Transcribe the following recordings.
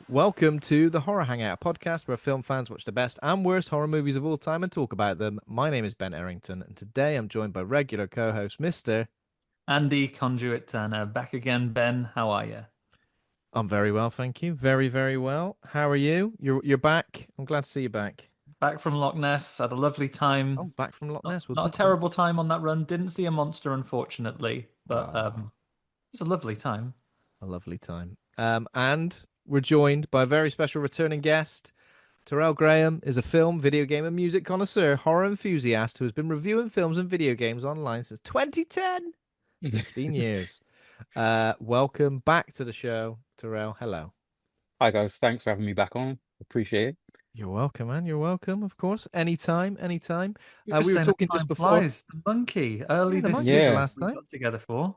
Welcome to the Horror Hangout podcast where film fans watch the best and worst horror movies of all time and talk about them. My name is Ben Errington, and today I'm joined by regular co-host Mr. Andy Conduit Turner, back again, Ben. How are you? I'm very well, thank you. Very, very well. How are you? You're back. I'm glad to see you back. Back from Loch Ness, had a lovely Oh, time. back from Loch Not Ness. We'll not a talk about. terrible time on that run. Didn't see a monster, unfortunately, but Oh, it's a lovely time. a lovely time. And we're joined by a very special returning guest. Terrelle Graham is a film, video game, and music connoisseur, horror enthusiast who has been reviewing films and video games online since 2010. 15 years. Welcome back to the show, Terrell. Hello. Hi guys, thanks for having me back on. Appreciate it. You're welcome, man. You're welcome, of course. Anytime, anytime. We were We were saying that talking just time before. flies. The monkey, early Yeah, the this monkey was year, the Yeah, last we time. got together for.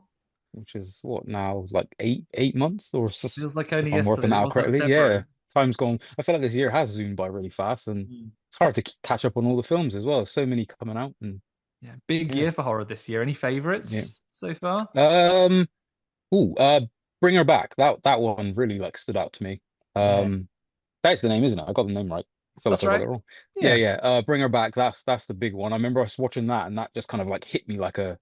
which is what now, like eight months, or Feels like if only I'm working yesterday. It out was like correctly. Yeah, February. time's gone. I feel like this year has zoomed by really fast, and Mm. it's hard to catch up on all the films as well. So many coming out, and Yeah, big yeah, year for horror this year. Any yeah. favorites so far? Um, ooh, Bring Her Back. That one really like stood out to me. Yeah. Um, that's the name, isn't it? I got the name right. I feel like That's I got right. it wrong. Yeah, Yeah. yeah. Bring Her Back. That's the big one. I remember I was watching that, and that just kind of like hit me like a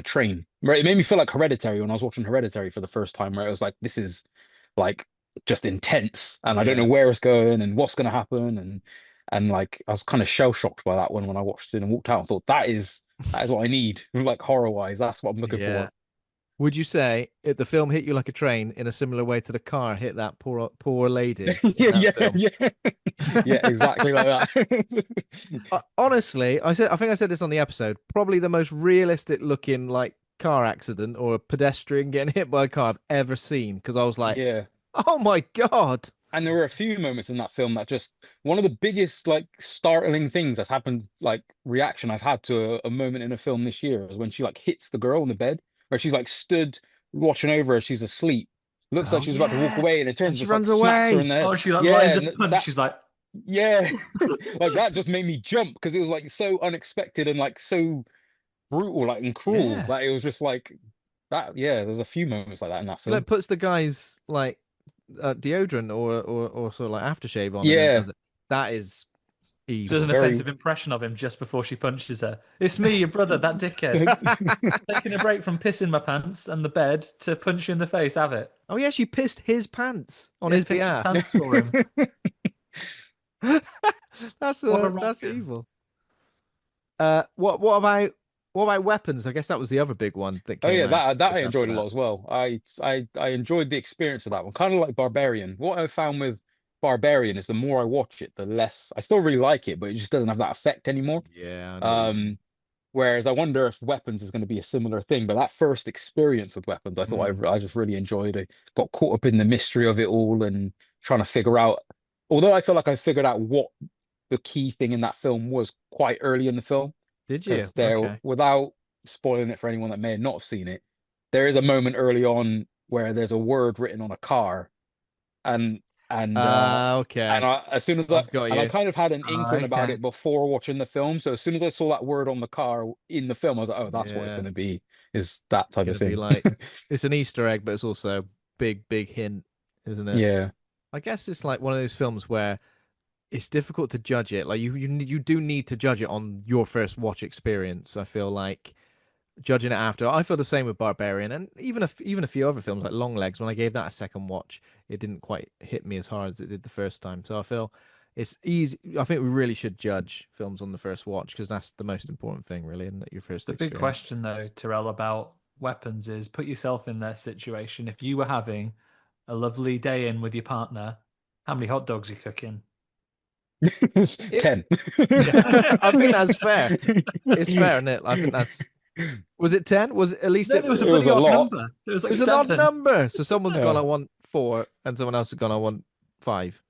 train. Right? It made me feel like Hereditary when I was watching Hereditary for the first time, where it was like, this is like just intense, and I don't know Yeah. where it's going and what's going to happen, and like I was kind of shell shocked by that one when I watched it and walked out and thought that is what I need, like horror wise. That's what I'm looking Yeah. for. Would you say the film hit you like a train in a similar way to the car hit that poor lady in Yeah, that yeah, film? yeah, yeah, exactly like that. Honestly, I think I said this on the episode. Probably the most realistic looking like car accident or a pedestrian getting hit by a car I've ever seen. Because I was like, Yeah. oh my God. And there were a few moments in that film that just one of the biggest like startling things that's happened, like reaction I've had to a moment in a film this year is when she like hits the girl in the bed, where she's like stood watching over her, she's asleep. Looks like Oh she's about to walk yeah. away and it And turns she just like runs smacks her in away. the head. Oh, she like Yeah, lines and up punch. that She's like, yeah. Like that just made me jump because it was like so unexpected and like so brutal, like and cruel. Yeah. Like it was just like that. Yeah, there's a few moments like that in that She like film. puts the guy's like deodorant or sort of like aftershave on and then Yeah, does it. That is does just evil. an very offensive impression of him just before she punches her. It's me, your brother, that dickhead. Taking a break from pissing my pants and the bed to punch you in the face. Have it. Oh yeah, she pissed his pants on Yeah, his pissed his behalf. pants for him. What a That's ranking. evil. What about weapons? I guess that was the other big one that Oh came yeah, out that I just after enjoyed a lot that. as well. I enjoyed the experience of that one. Kind of like Barbarian. What I found with Barbarian is the more I watch it, the less I still really like it, but it just doesn't have that effect anymore. Yeah, I know what you mean. Um, Whereas I wonder if Weapons is going to be a similar thing. But that first experience with Weapons, I thought Mm. I just really enjoyed it. Got caught up in the mystery of it all and trying to figure out. Although I feel like I figured out what the key thing in that film was quite early in the film, Did you? because there, Okay. without spoiling it for anyone that may not have seen it, there is a moment early on where there's a word written on a car, and and uh Okay. as soon as I've got I you. kind of had an inkling about Okay. it before watching the film. So as soon as I saw that word on the car in the film, I was like, oh, that's what it's Yeah. going to be, is that It's type of gonna be thing. like it's an Easter egg, but it's also big hint, isn't it? Yeah. I guess it's like one of those films where it's difficult to judge it. Like you do need to judge it on your first watch experience. I feel like judging it after. I feel the same with Barbarian, and even a few other films like Longlegs. When I gave that a second watch, it didn't quite hit me as hard as it did the first time. So I feel it's easy. I think we really should judge films on the first watch because that's the most important thing, really, isn't it? Your first The big experience. question, though, Terrell, about weapons is put yourself in their situation. If you were having a lovely day in with your partner, how many hot dogs are you cooking? It's It, 10. I think that's fair. It's fair, isn't it? I think that's. Was it 10? Was it, at least No, there was a It was bloody a odd lot. number. There was it like was an odd seven. number. So someone's gone, Yeah. I want four, and someone else has gone, I want five.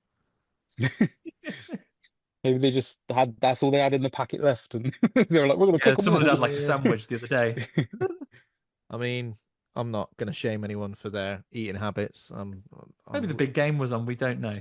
Maybe they just had that's all they had in the packet left, and they were like, "We're gonna Yeah, cook them someone had all." had like a Yeah. sandwich the other day. I mean, I'm not going to shame anyone for their eating habits. Maybe the I'm, big game was on. We don't know.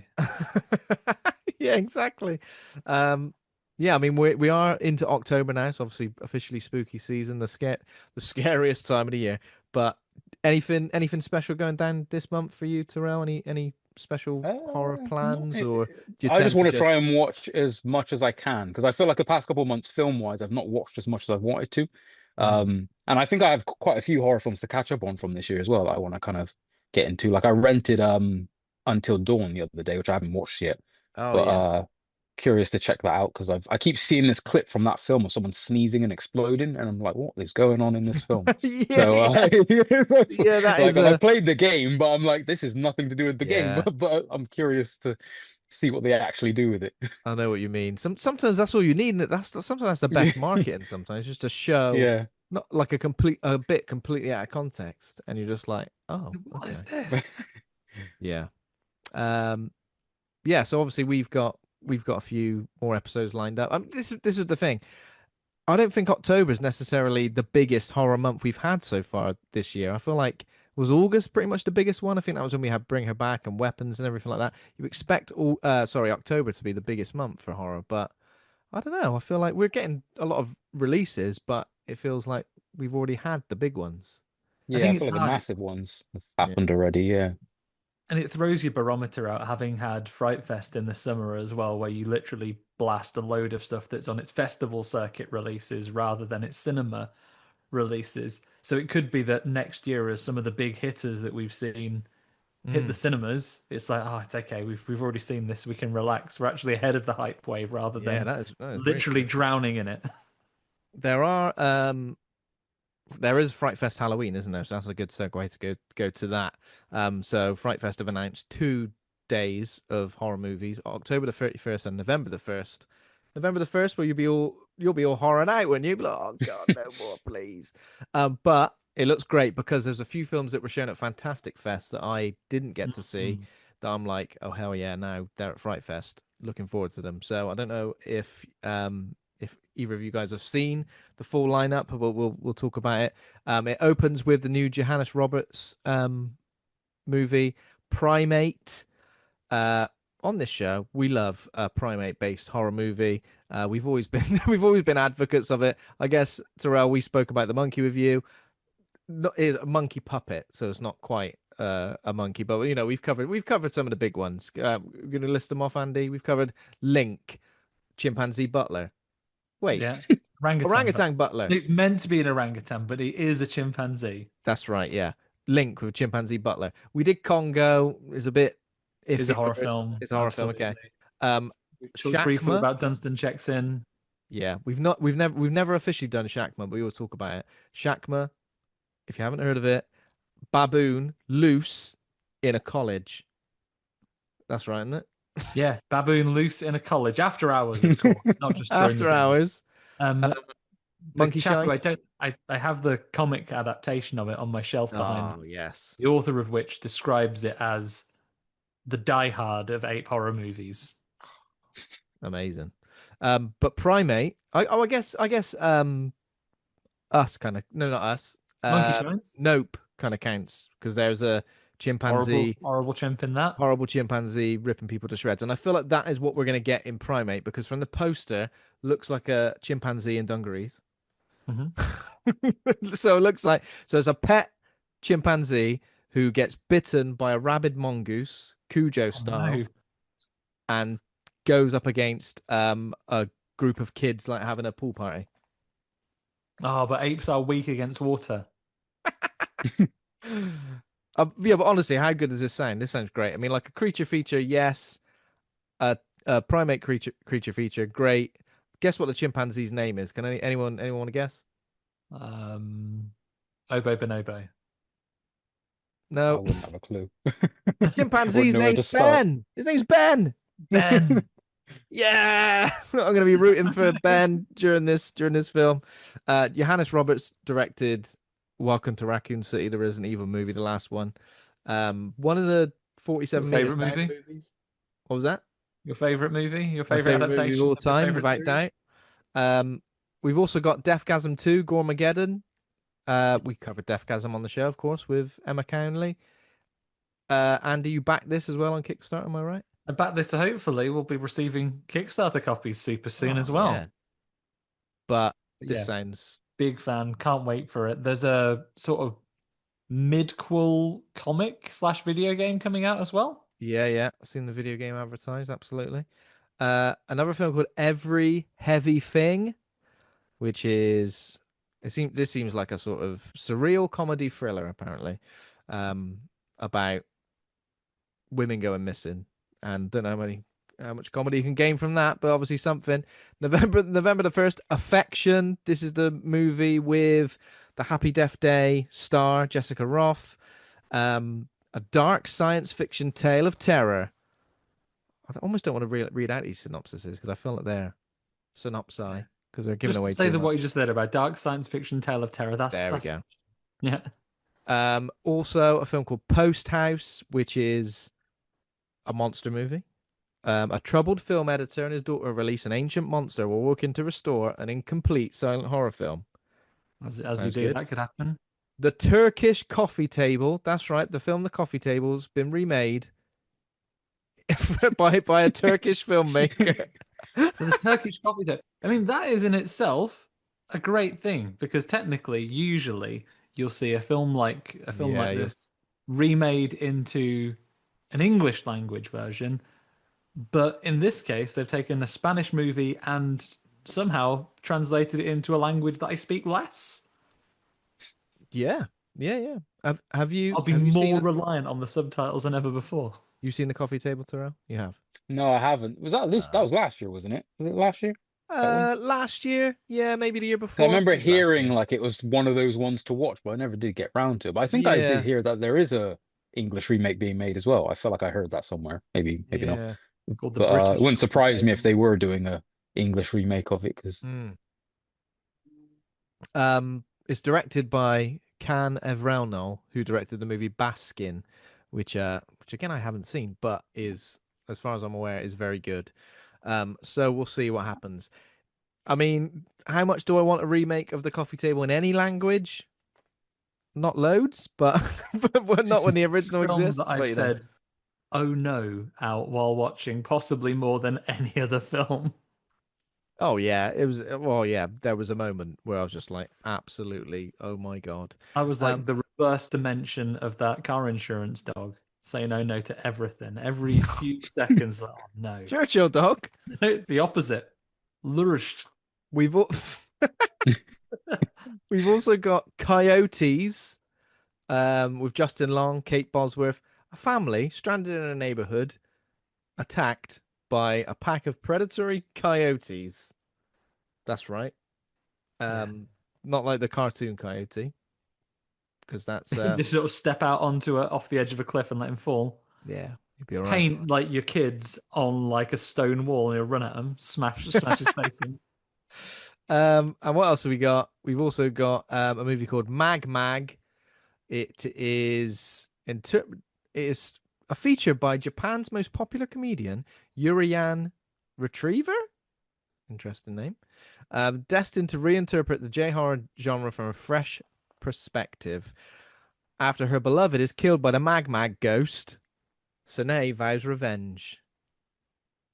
yeah, exactly. Um, yeah, I mean, we are into October now. It's obviously officially spooky season, the scariest time of the year. But anything special going down this month for you, Terrell? Any special horror Not, plans, or do you I just tend to want to try just? and watch as much as I can because I feel like the past couple of months, film-wise, I've not watched as much as I've wanted to. Mhm. And I think I have quite a few horror films to catch up on from this year as well that I want to kind of get into. Like I rented Until Dawn the other day, which I haven't watched yet, Oh but yeah. curious to check that out because I keep seeing this clip from that film of someone sneezing and exploding, and I'm like, what is going on in this film? Yeah, So yeah, it's yeah. That like, is and I a played the game, but I'm like, this is nothing to do with the game, yeah. but I'm curious to see what they actually do with it. I know what you mean. Sometimes that's all you need, and sometimes that's the best marketing. Sometimes just to show Yeah. not like a bit completely out of context, and you're just like, oh, What is okay, this? yeah. Um, yeah. So obviously we've got a few more episodes lined up. This is the thing. I don't think October is necessarily the biggest horror month we've had so far this year. I feel like was August pretty much the biggest one. I think that was when we had Bring Her Back and Weapons and everything like that. You expect October to be the biggest month for horror, but I don't know. I feel like we're getting a lot of releases, but it feels like we've already had the big ones. I Yeah, I think feel it's like the hard, massive ones have Yeah. happened already. Yeah. and it throws your barometer out having had Fright Fest in the summer as well, where you literally blast a load of stuff that's on its festival circuit releases rather than its cinema releases. So it could be that next year, as some of the big hitters that we've seen hit the Mm. cinemas, it's like, oh, it's okay. We've already seen this. We can relax. We're actually ahead of the hype wave rather Yeah, than that is very literally true. drowning in it. There are there is Fright Fest Halloween, isn't there? So that's a good segue to go to that. So Fright Fest have announced 2 days of horror movies, October the 31st and November the 1st. November the 1st, where you'll be all horrored out when you be like, oh God, no more, please. But it looks great because there's a few films that were shown at Fantastic Fest that I didn't get to see Mm. that I'm like, oh hell yeah, now they're at Fright Fest. Looking forward to them. So I don't know if either of you guys have seen the full lineup, but we'll talk about it. It opens with the new Johannes Roberts movie, Primate. Uh, on this show, we love a primate-based horror movie. We've always been we've always been advocates of it. I guess Terrelle, we spoke about the monkey with you. Is a monkey puppet, so it's not quite a monkey, but we've covered some of the big ones. We're gonna list them off, Andy. We've covered Link, chimpanzee butler. Wait, Yeah, orangutan. But orangutan butler. it's meant to be an orangutan, but he is a chimpanzee. That's right, yeah. Link with chimpanzee butler. We did Congo. Is a bit Is a iffy, horror but it's, film. it's a horror film. Okay. Absolutely. Um, We talked briefly Shakma. about Dunstan Checks In. Yeah, we've never officially done Shakma, but we will talk about it. Shakma. If you haven't heard of it, baboon loose in a college. That's right, isn't it? Yeah, baboon loose in a college after hours, of course, not just during the After day. hours. Um, the Monkey chap who shine. I have the comic adaptation of it on my shelf behind me. Oh yes, The author of which describes it as the Die Hard of ape horror movies. amazing. But primate. I guess. Us kind of no, not us. Monkey Shines, Nope kind of counts because there's a horrible, chimpanzee, horrible chimp in that. horrible chimpanzee ripping people to shreds, and I feel like that is what we're gonna get in primate because from the poster looks like a chimpanzee in dungarees. Hmm. So it looks like it's a pet chimpanzee who gets bitten by a rabid mongoose, Cujo Oh style, no! and goes up against a group of kids like having a pool party. Oh, but apes are weak against water. Yeah, but honestly, how good does this sound? This sounds great. I mean, like a creature feature, yes. A primate creature feature, great. Guess what the chimpanzee's name is? Can anyone want to guess? Um, Obo Bonobo. I No. wouldn't have a clue. Chimpanzee's Wouldn't know where to name's start. Ben. His name's Ben. Ben. Yeah, I'm gonna be rooting for Ben during this film. Johannes Roberts directed Welcome to Raccoon City, the Resident Evil movie, the last one. One of the Your 47 meters favorite down movie? movies. What was that? Your favorite movie? Your My favorite favorite movie of adaptation all of your time, favorite without series? doubt. We've also got Deathgasm 2, Gormageddon. We covered Deathgasm on the show, of course, with Emma Cownley. Andy, you backed this as well on Kickstarter, am I right? I bet this hopefully will be receiving Kickstarter copies super soon Oh, as yeah. well. But But this yeah, sounds big fan. Can't wait for it. There's a sort of midquel comic slash video game coming out as well. Yeah, yeah. I've seen the video game advertised, absolutely. Another film called Every Heavy Thing, which is this seems like a sort of surreal comedy thriller, apparently, um, about women going missing, and don't know how much comedy you can gain from that, but obviously something. November the 1st, Affection. This is the movie with the Happy Death Day star Jessica Rothe. A dark science fiction tale of terror. I almost don't want to read out these synopsises because I feel like they're Yeah. synopsi because they're giving Just to away say too that what much. you just said about dark science fiction tale of terror, There we that's go. yeah. Also a film called Post House, which is a monster movie. A troubled film editor and his daughter release an ancient monster while working to restore an incomplete silent horror film. As you Sounds do, good. that could happen. The Turkish Coffee Table. That's right. The film The Coffee Table's been remade by a Turkish filmmaker. So the Turkish coffee table. I mean, that is in itself a great thing because technically, usually you'll see a film Yeah, like this remade into an English language version, but in this case, they've taken a Spanish movie and somehow translated it into a language that I speak less. yeah, yeah, yeah. Have you I'll be have you more seen reliant on the subtitles than ever before. The Coffee Table, Terrell? You have. No, I haven't. Was that this? That Uh, was last year, wasn't it? Was it last year? That one? Last year, yeah, maybe the year 'Cause I before, remember maybe last hearing year. like it was one of those ones to watch, but I never did get round to it. But I think I did Yeah, hear that there is a English remake being made as well. I feel like I heard that somewhere. Maybe, maybe not. yeah. Called the But it British wouldn't Coffee surprise me if Table. they were doing a English remake of it because Mm. It's directed by Can Evrenol, who directed the movie Baskin, which again I haven't seen, but is, as far as I'm aware, is very good. So we'll see what happens. I mean, how much do I want a remake of The Coffee Table in any language? Not loads, but but not when the original Film that exists. I've But said, oh no, out while watching, possibly more than any other film. oh yeah, it was. Well, yeah, there was a moment where I was just like, absolutely, oh my god. I was like Um, the reverse dimension of that car insurance dog, saying oh no to everything. Every few seconds, like, oh no. Churchill dog. The opposite. Lurched. We've al- we've also got Coyotes, with Justin Long, Kate Bosworth, a family stranded in a neighborhood, attacked by a pack of predatory coyotes. That's right. Yeah. Not like the cartoon coyote, because that's Just sort of step out onto off the edge of a cliff and let him fall. yeah, you'd be all right. Paint like your kids on like a stone wall and you'll run at them, smash his face in. And what else have we got? We've also got a movie called Mag Mag. It is it is a feature by Japan's most popular comedian, Urian Retriever. Interesting name. Destined to reinterpret the J-horror genre from a fresh perspective. After her beloved is killed by the Mag Mag ghost, Sine vows revenge.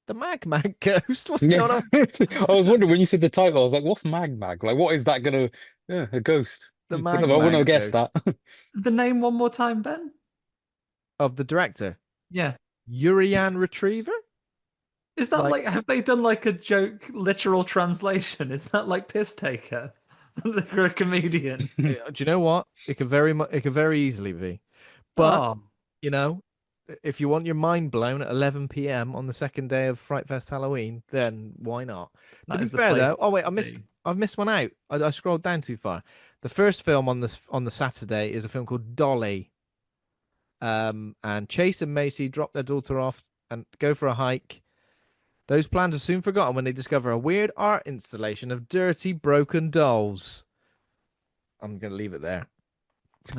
The Mag Mag ghost? What's yeah. going on? I was wondering when you said the title, I was like, what's Mag Mag? Like, what is that gonna? Yeah, a ghost. The I Mag wouldn't have Mag guessed that. ghost The name one more time, Ben? of the director, Yeah. Urian Retriever. Is that Like, like, have they done like a joke literal translation? Is that like piss taker? They're a comedian. do you know what? It could very easily be. But Oh, you know, if you want your mind blown at 11 p.m. on the second day of Fright Fest Halloween, then why not? To that be is the fair place though, oh wait, to be. I've missed one out. I scrolled down too far. The first film on the Saturday is a film called Dolly. And Chase and Macy drop their daughter off and go for a hike. Those plans are soon forgotten when they discover a weird art installation of dirty, broken dolls. I'm gonna leave it there.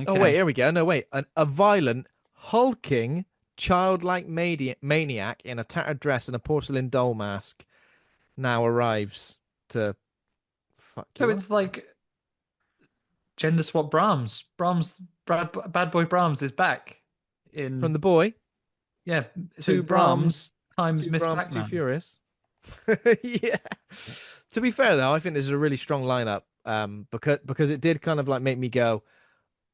Oh wait, Okay. here we go. No wait, a violent, hulking, childlike maniac in a tattered dress and a porcelain doll mask now arrives to fuck So you up. it's like gender swap Brahms. Bad boy Brahms is back From in, the boy, yeah. So two it's Brahms Brahms, times Miss Too Pac-Man. Furious. Yeah. To be fair though, I think this is a really strong lineup. Because it did kind of like make me go,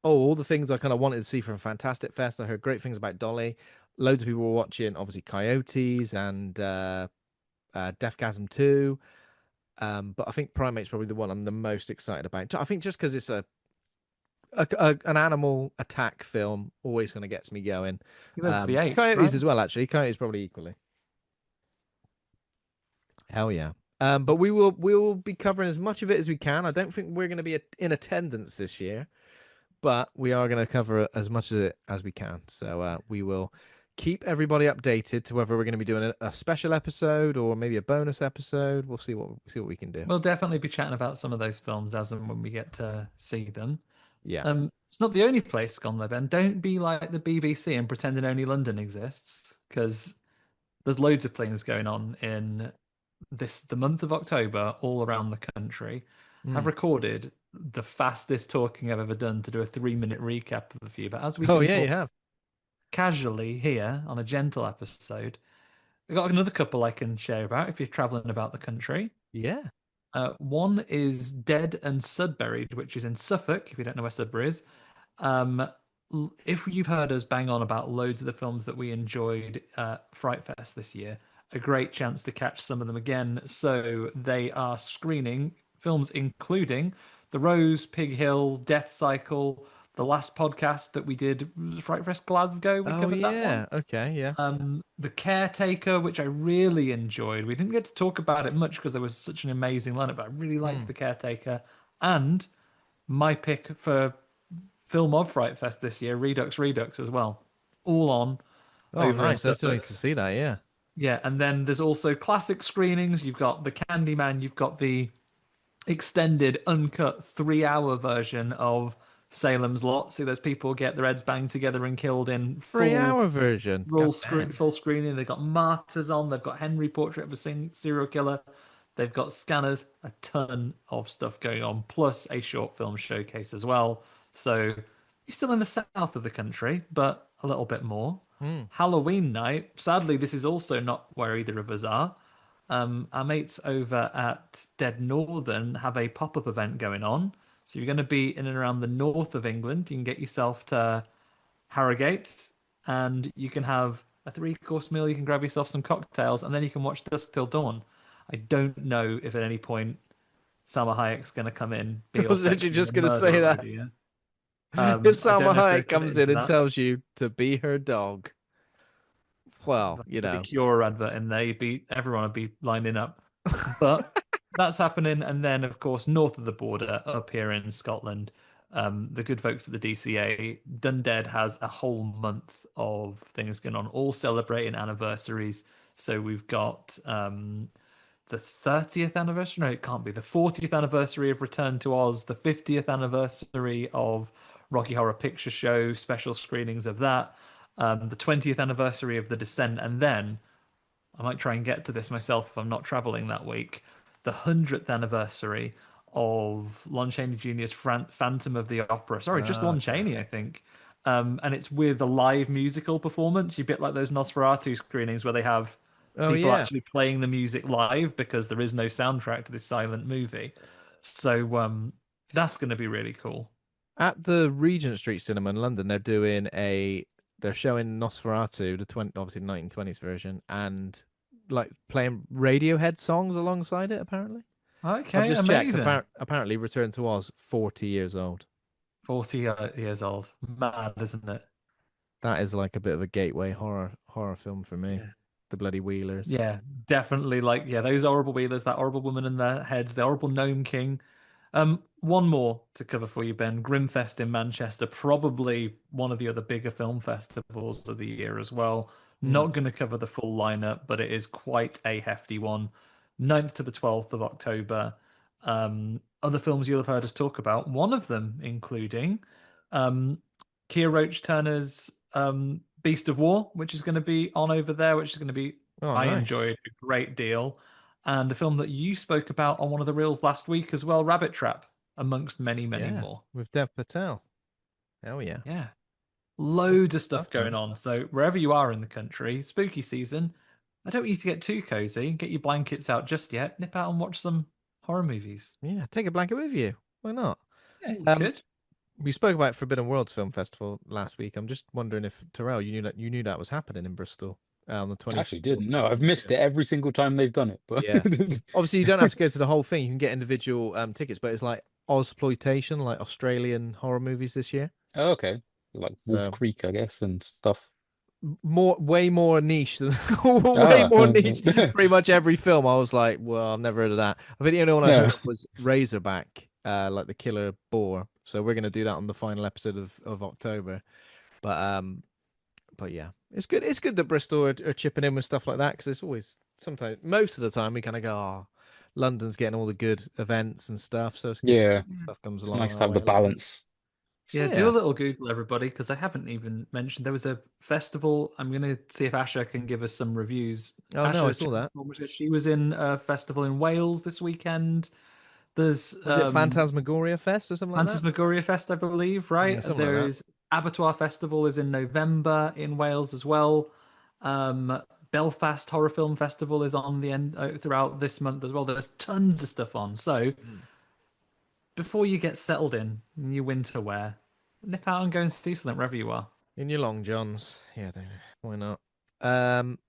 oh, all the things I kind of wanted to see from Fantastic Fest. I heard great things about Dolly. loads of people were watching, obviously, Coyotes and Deathgasm 2. But I think Primate's probably the one I'm the most excited about. I think just because it's an animal attack film, always kind of gets me going. You went for the apes, Coyotes right? as well, actually. Coyotes probably equally. Hell yeah. But we will be covering as much of it as we can. I don't think we're going to be in attendance this year, but we are going to cover as much of it as we can. So we will keep everybody updated to whether we're going to be doing a special episode or maybe a bonus episode. We'll see what we can do. We'll definitely be chatting about some of those films as and when we get to see them. Yeah. It's not the only place gone there, Ben. Don't be like the BBC and pretending only London exists, because there's loads of things going on in the month of October all around the country. I've Mm. recorded the fastest talking I've ever done to do a 3-minute recap of a few, but as we Oh can yeah, you talk have. casually here on a gentle episode, I've got another couple I can share about if you're traveling about the country. Yeah. One is Dead and Sudbury, which is in Suffolk, if you don't know where Sudbury is. Um, if you've heard us bang on about loads of the films that we enjoyed at Fright Fest this year, a great chance to catch some of them again. So they are screening films including The Rose, Pig Hill, Death Cycle. The last podcast that we did was Fright Fest Glasgow. We Oh covered that one. yeah. Okay. Yeah. The Caretaker, which I really enjoyed. We didn't get to talk about it much because there was such an amazing lineup, but I really liked Mm. The Caretaker. And my pick for film of Fright Fest this year, Redux as well. All on Oh, over in nice. I still need Suffolk. to see that. Yeah. Yeah, and then there's also classic screenings. You've got the Candyman, you've got the extended, uncut 3-hour version of Salem's Lot. See those people get their heads banged together and killed in Three full hour version. God damn. full screening. They've got Martyrs on. They've got Henry Portrait of a Serial Killer. They've got Scanners. A ton of stuff going on, plus a short film showcase as well. So you're still in the south of the country, but a little bit more. Mm. Halloween night. Sadly, this is also not where either of us are. Our mates over at Dead Northern have a pop-up event going on. So you're going to be in and around the north of England. You can get yourself to Harrogate, and you can have a 3-course meal. You can grab yourself some cocktails, and then you can watch Dusk Till Dawn. I don't know if at any point Salma Hayek's going to come in, be I all was literally sexy just and going to murder say that. everybody. Yeah? If I don't Salma know if they're Hayek comes committing in to and that. tells you to be her dog, well, There'd be Cure advert in there. Everyone would be lining up. But that's happening, and then of course north of the border, up here in Scotland, the good folks at the DCA, Dunded has a whole month of things going on, all celebrating anniversaries. So we've got the 30th anniversary. No, it can't be. The 40th anniversary of Return to Oz, the 50th anniversary of Rocky Horror Picture Show, special screenings of that, the 20th anniversary of The Descent, and then I might try and get to this myself if I'm not traveling that week. The 100th anniversary of Lon Chaney Jr.'s Phantom of the Opera. Sorry, just Lon Chaney, I think. And it's with a live musical performance. You bit like those Nosferatu screenings where they have oh people yeah. actually playing the music live because there is no soundtrack to this silent movie. So that's going to be really cool. At the Regent Street Cinema in London, they're showing Nosferatu, obviously the 1920s version, and like playing Radiohead songs alongside it. Apparently, I've Okay, just checked. amazing. Apparently, Return to Oz, 40 years old. 40 years old. Mad, isn't it? That is like a bit of a gateway horror film for me. Yeah. The Bloody Wheelers. Yeah, definitely. Like, yeah, those horrible wheelers, that horrible woman in their heads, the horrible gnome king. One more to cover for you, Ben. Grimfest in Manchester, probably one of the other bigger film festivals of the year as well. Hmm. Not going to cover the full lineup, but it is quite a hefty one. 9th to the 12th of October. Other films you'll have heard us talk about, one of them including um, Kia Roach Turner's Beast of War, which is going to be on over there, which is going to be, Oh, I nice. enjoyed a great deal. And a film that you spoke about on one of the reels last week as well, Rabbit Trap, amongst many, many Yeah, more. with Dev Patel. Hell yeah. Yeah. Loads of Stuff, stuff going man. on. So wherever you are in the country, spooky season, I don't want you to get too cozy, get your blankets out just yet. Nip out and watch some horror movies. Yeah, take a blanket with you. Why not? Yeah, you Um, could. We spoke about Forbidden Worlds Film Festival last week. I'm just wondering if Terrell, you knew that was happening in Bristol on the I actually 24th didn't. of No, I've missed October. it every single time they've done it. But Yeah. Obviously, you don't have to go to the whole thing. You can get individual tickets, but it's like Ozploitation, like Australian horror movies this year. oh, okay, like Wolf So Creek, I guess, and stuff. way more niche than way Ah, more niche. Pretty much every film, I was like, well, I've never heard of that. I think the only one I no, heard of was Razorback, like the killer boar. So we're gonna do that on the final episode of October. But yeah, it's good. It's good that Bristol are chipping in with stuff like that because it's always sometimes most of the time we kind of go, oh, London's getting all the good events and stuff, so it's good yeah, stuff comes it's along nice to our have the way a little bit. balance. Yeah, do a Yeah. little Google, everybody, because I haven't even mentioned there was a festival. I'm going to see if Asha can give us some reviews. Oh no, I Asha, saw that. she was in a festival in Wales this weekend. There's Was it Phantasmagoria Fest or something like that? Phantasmagoria Fest, I believe, Yeah, right? something like There that. is Abattoir Festival is in November in Wales as well. Belfast Horror Film Festival is on the end throughout this month as well. There's tons of stuff on. So Mm. before you get settled in your winter wear, nip out and go and see something wherever you are. In your long johns. Yeah, why not?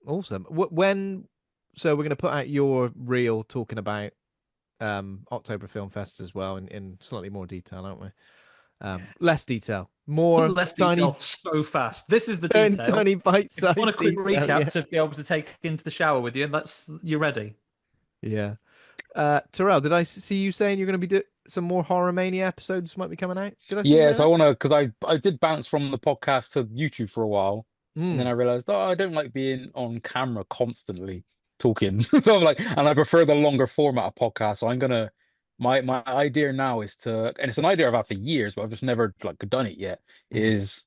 Awesome. When? So we're gonna put out your reel talking about October Film Fest as well in slightly more detail, aren't we? Yeah. Less detail, more Less tiny, detail so fast. This is the tiny, detail. tiny If you want a bite-sized quick detail. recap Yeah, to be able to take into the shower with you, that's you're ready. yeah. Terrell, did I see you saying you're going to be some more Horror Mania episodes might be coming out? Did I see you Yeah, say so I that? want to because I did bounce from the podcast to YouTube for a while, and then Mm. I realized, oh, I don't like being on camera constantly talking. So I'm like, and I prefer the longer format of podcast. So I'm gonna my idea now is to, and it's an idea I've had for years, but I've just never like done it yet. Mm. Is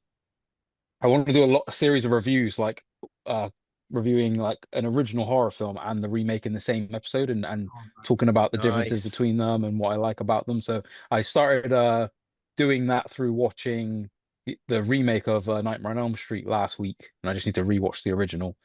I want to do a series of reviews, like uh reviewing like an original horror film and the remake in the same episode, and Oh, talking nice. about the differences Nice. between them and what I like about them. So I started doing that through watching the remake of Nightmare on Elm Street last week, and I just need to rewatch the original.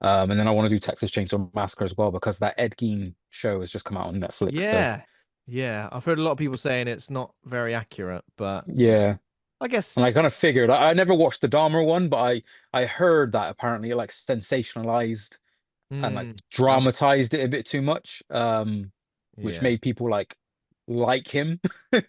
And then I want to do Texas Chainsaw Massacre as well because that Ed Gein show has just come out on Netflix. So Yeah, yeah. I've heard a lot of people saying it's not very accurate, but yeah. I guess. And I kind of figured I never watched the Dahmer one, but I heard that apparently it like sensationalized and like Dramatized. dramatized it a bit too much, which Yeah, made people like him. So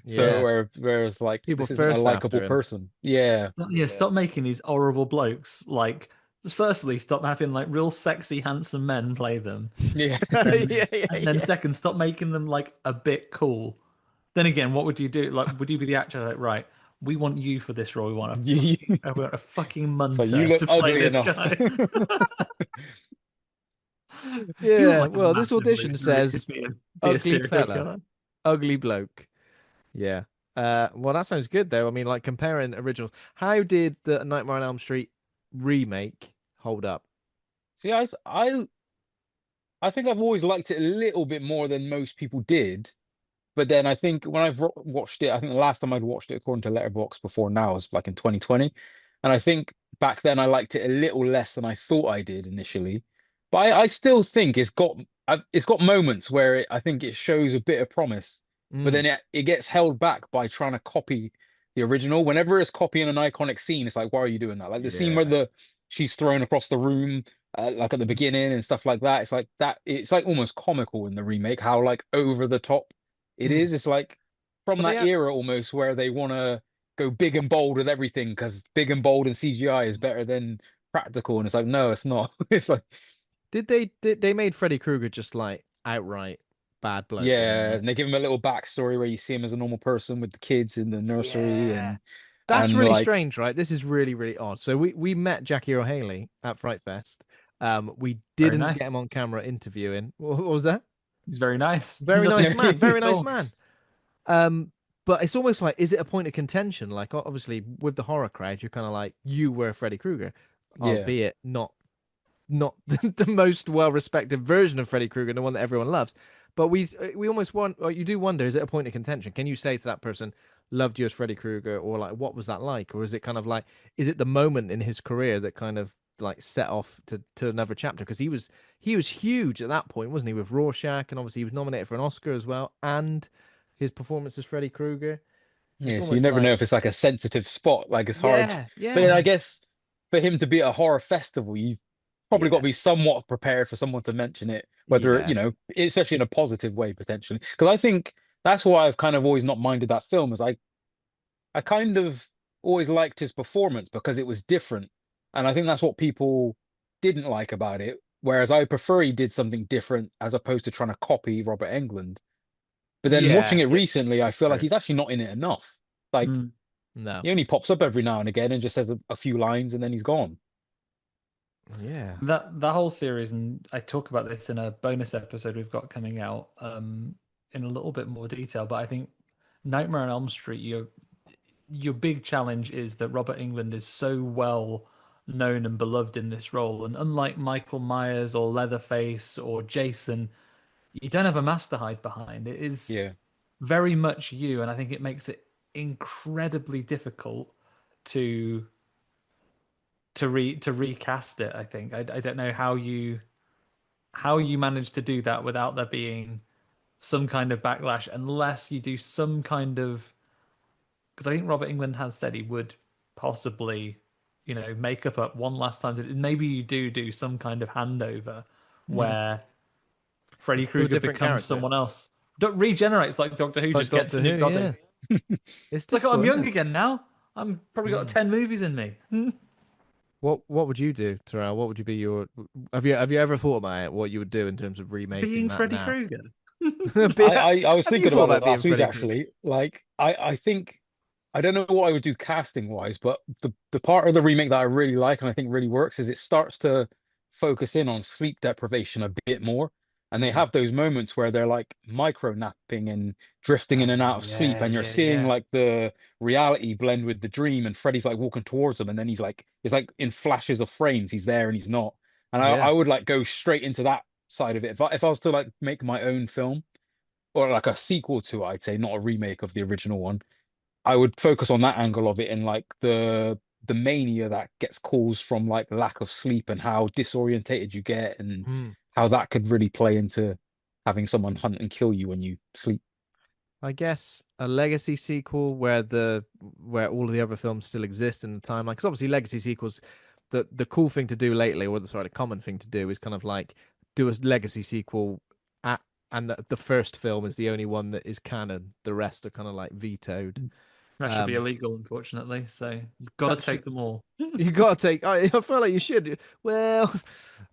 yeah. whereas like People this isn't a first likable after him. person. Yeah, Yeah, Yeah. stop making these horrible blokes. Like, just firstly, stop having like real sexy, handsome men play them. yeah. Yeah, yeah, And then yeah. second, stop making them like a bit cool. Then again, what would you do? Like, would you be the actor? Like, right, we want you for this role. We want a fucking So you munter look to play ugly this enough. guy. You look Yeah. like a Well, this massive audition loser if says you'd be a ugly serial fella, killer. ugly bloke. Yeah. Well, that sounds good though. I mean, like comparing originals. How did the Nightmare on Elm Street remake hold up? See, I think I've always liked it a little bit more than most people did. But then I think when I've watched it, I think the last time I'd watched it according to Letterboxd before now was like in 2020. And I think back then I liked it a little less than I thought I did initially. But I still think it's got moments where I think it shows a bit of promise, but Mm. then it gets held back by trying to copy the original. Whenever it's copying an iconic scene, it's like, why are you doing that? Like the scene where Yeah. she's thrown across the room, like at the beginning and stuff like that. It's like that. It's like almost comical in the remake, how like over the top it Mm. is. It's like from But they that have. era almost where they want to go big and bold with everything because big and bold and CGI is better than practical. And it's like, no, it's not. It's like, Did they made Freddy Krueger just like outright bad bloke, didn't yeah. they? And they give him a little backstory where you see him as a normal person with the kids in the nursery Yeah. That's and really like, strange, right? This is really, really odd. So we met Jackie O'Haley at Fright Fest. We Very didn't get nice. him on camera interviewing. What was that? He's very nice. Very Nothing nice yeah, man. Very at nice all. man. But it's almost like, is it a point of contention? Like, obviously, with the horror crowd, you're kind of like, you were Freddy Krueger, yeah, albeit not the most well-respected version of Freddy Krueger, the one that everyone loves. But we almost want, or you do wonder, is it a point of contention? Can you say to that person, loved you as Freddy Krueger, or like, what was that like? Or is it kind of like, is it the moment in his career that kind of like set off to another chapter? Because he was huge at that point, wasn't he? With Rorschach, and obviously he was nominated for an Oscar as well, and his performance as Freddy Krueger. It's Yeah, so you almost never know if like, it's like a sensitive spot, like it's hard. yeah, But then I yeah, guess for him to be at a horror festival, you've probably got to yeah, be somewhat prepared for someone to mention it, whether, yeah, especially in a positive way potentially. Because I think that's why I've kind of always not minded that film, is I kind of always liked his performance because it was different. And I think that's what people didn't like about it. Whereas I prefer he did something different as opposed to trying to copy Robert Englund. But then watching yeah. it recently, I That's feel like true. he's actually not in it enough. Like Mm. No, he only pops up every now and again and just says a few lines and then he's gone. yeah, That whole series, and I talk about this in a bonus episode we've got coming out in a little bit more detail. But I think Nightmare on Elm Street, your big challenge is that Robert Englund is so well known and beloved in this role, and unlike Michael Myers or Leatherface or Jason, you don't have a master hide behind. It is Yeah. very much you, and I think it makes it incredibly difficult to to recast it. I think I don't know how you manage to do that without there being some kind of backlash, unless you do some kind of, because I think Robert England has said he would possibly, make up one last time. Maybe you do some kind of handover mm. where Freddy To a Krueger different becomes character, someone else. Regenerates like Doctor Who, like just gets a Doctor new Who. body. Yeah, it's It's like, oh, I'm difficult, isn't young it? again now. I'm probably got Mm. 10 movies in me. What would you do, Terrell? What would you be your? Have you ever thought about it? What you would do in terms of remaking Being that Freddy now? Krueger. I was Have you thinking thought about that about being last week Freddy Krueger? actually. Like I think I don't know what I would do casting wise, but the part of the remake that I really like and I think really works is it starts to focus in on sleep deprivation a bit more. And they Mm. have those moments where they're like micro napping and drifting in and Oh out of sleep, yeah, and you're yeah, seeing yeah, like the reality blend with the dream, and Freddy's like walking towards them, and then it's like in flashes of frames, he's there and he's not. And I yeah. would like go straight into that side of it. If I was to like make my own film or like a sequel to it, I'd say, not a remake of the original one. I would focus on that angle of it and like the mania that gets caused from like lack of sleep and how disorientated you get and Hmm. how that could really play into having someone hunt and kill you when you sleep. I guess a legacy sequel where all of the other films still exist in the timeline. Because obviously, legacy sequels, the cool thing to do lately, or the common thing to do, is kind of like do a legacy sequel at, and the first film is the only one that is canon. The rest are kind of like vetoed. That should be Um, illegal, unfortunately. So you've got to that should take them all. you got to take. I feel like you should. Well,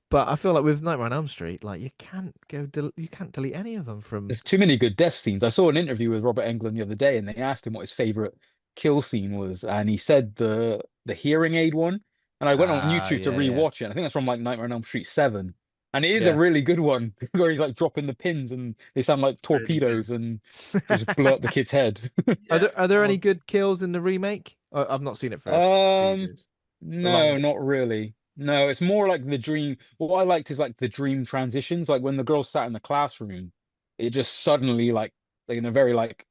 but I feel like with Nightmare on Elm Street, like you can't delete any of them from. There's too many good death scenes. I saw an interview with Robert Englund the other day, and they asked him what his favorite kill scene was, and he said the hearing aid one. And I went on Ah, YouTube to yeah, yeah, rewatch it. And I think that's from like Nightmare on Elm Street 7. And it is a yeah. really good one where he's like dropping the pins and they sound like Really torpedoes good. and just blow up the kid's head. Yeah. Are there any Oh, good kills in the remake? I've not seen it for Um, ages. The long no, not really. No, it's more like the dream. What I liked is like the dream transitions. Like when the girl sat in the classroom, it just suddenly like in a very like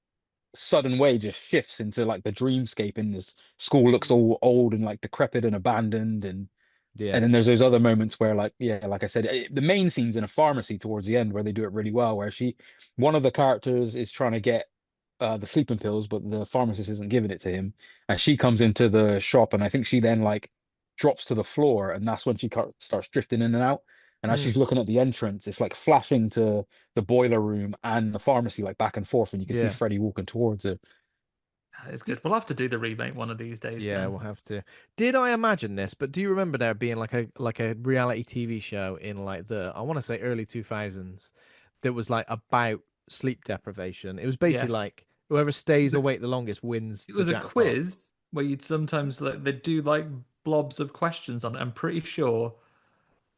sudden way just shifts into like the dreamscape and this school looks all old and like decrepit and abandoned and yeah. then there's those other moments where like yeah, like I said, the main scene's in a pharmacy towards the end where they do it really well, where one of the characters is trying to get the sleeping pills, but the pharmacist isn't giving it to him. And she comes into the shop, and I think she then like drops to the floor, and that's when she starts drifting in and out. And as Mm, she's looking at the entrance, it's like flashing to the boiler room and the pharmacy, like back and forth, and you can see yeah. Freddy walking towards her. it's good. We'll have to do the remake one of these days, Yeah, man. we'll have to. Did I imagine this? But do you remember there being like a reality TV show in like the I want to say early 2000s that was like about sleep deprivation? It was basically Yes. like whoever stays The- awake the longest wins It the was a jackpot. quiz where you'd sometimes like they do like blobs of questions on it. I'm pretty sure.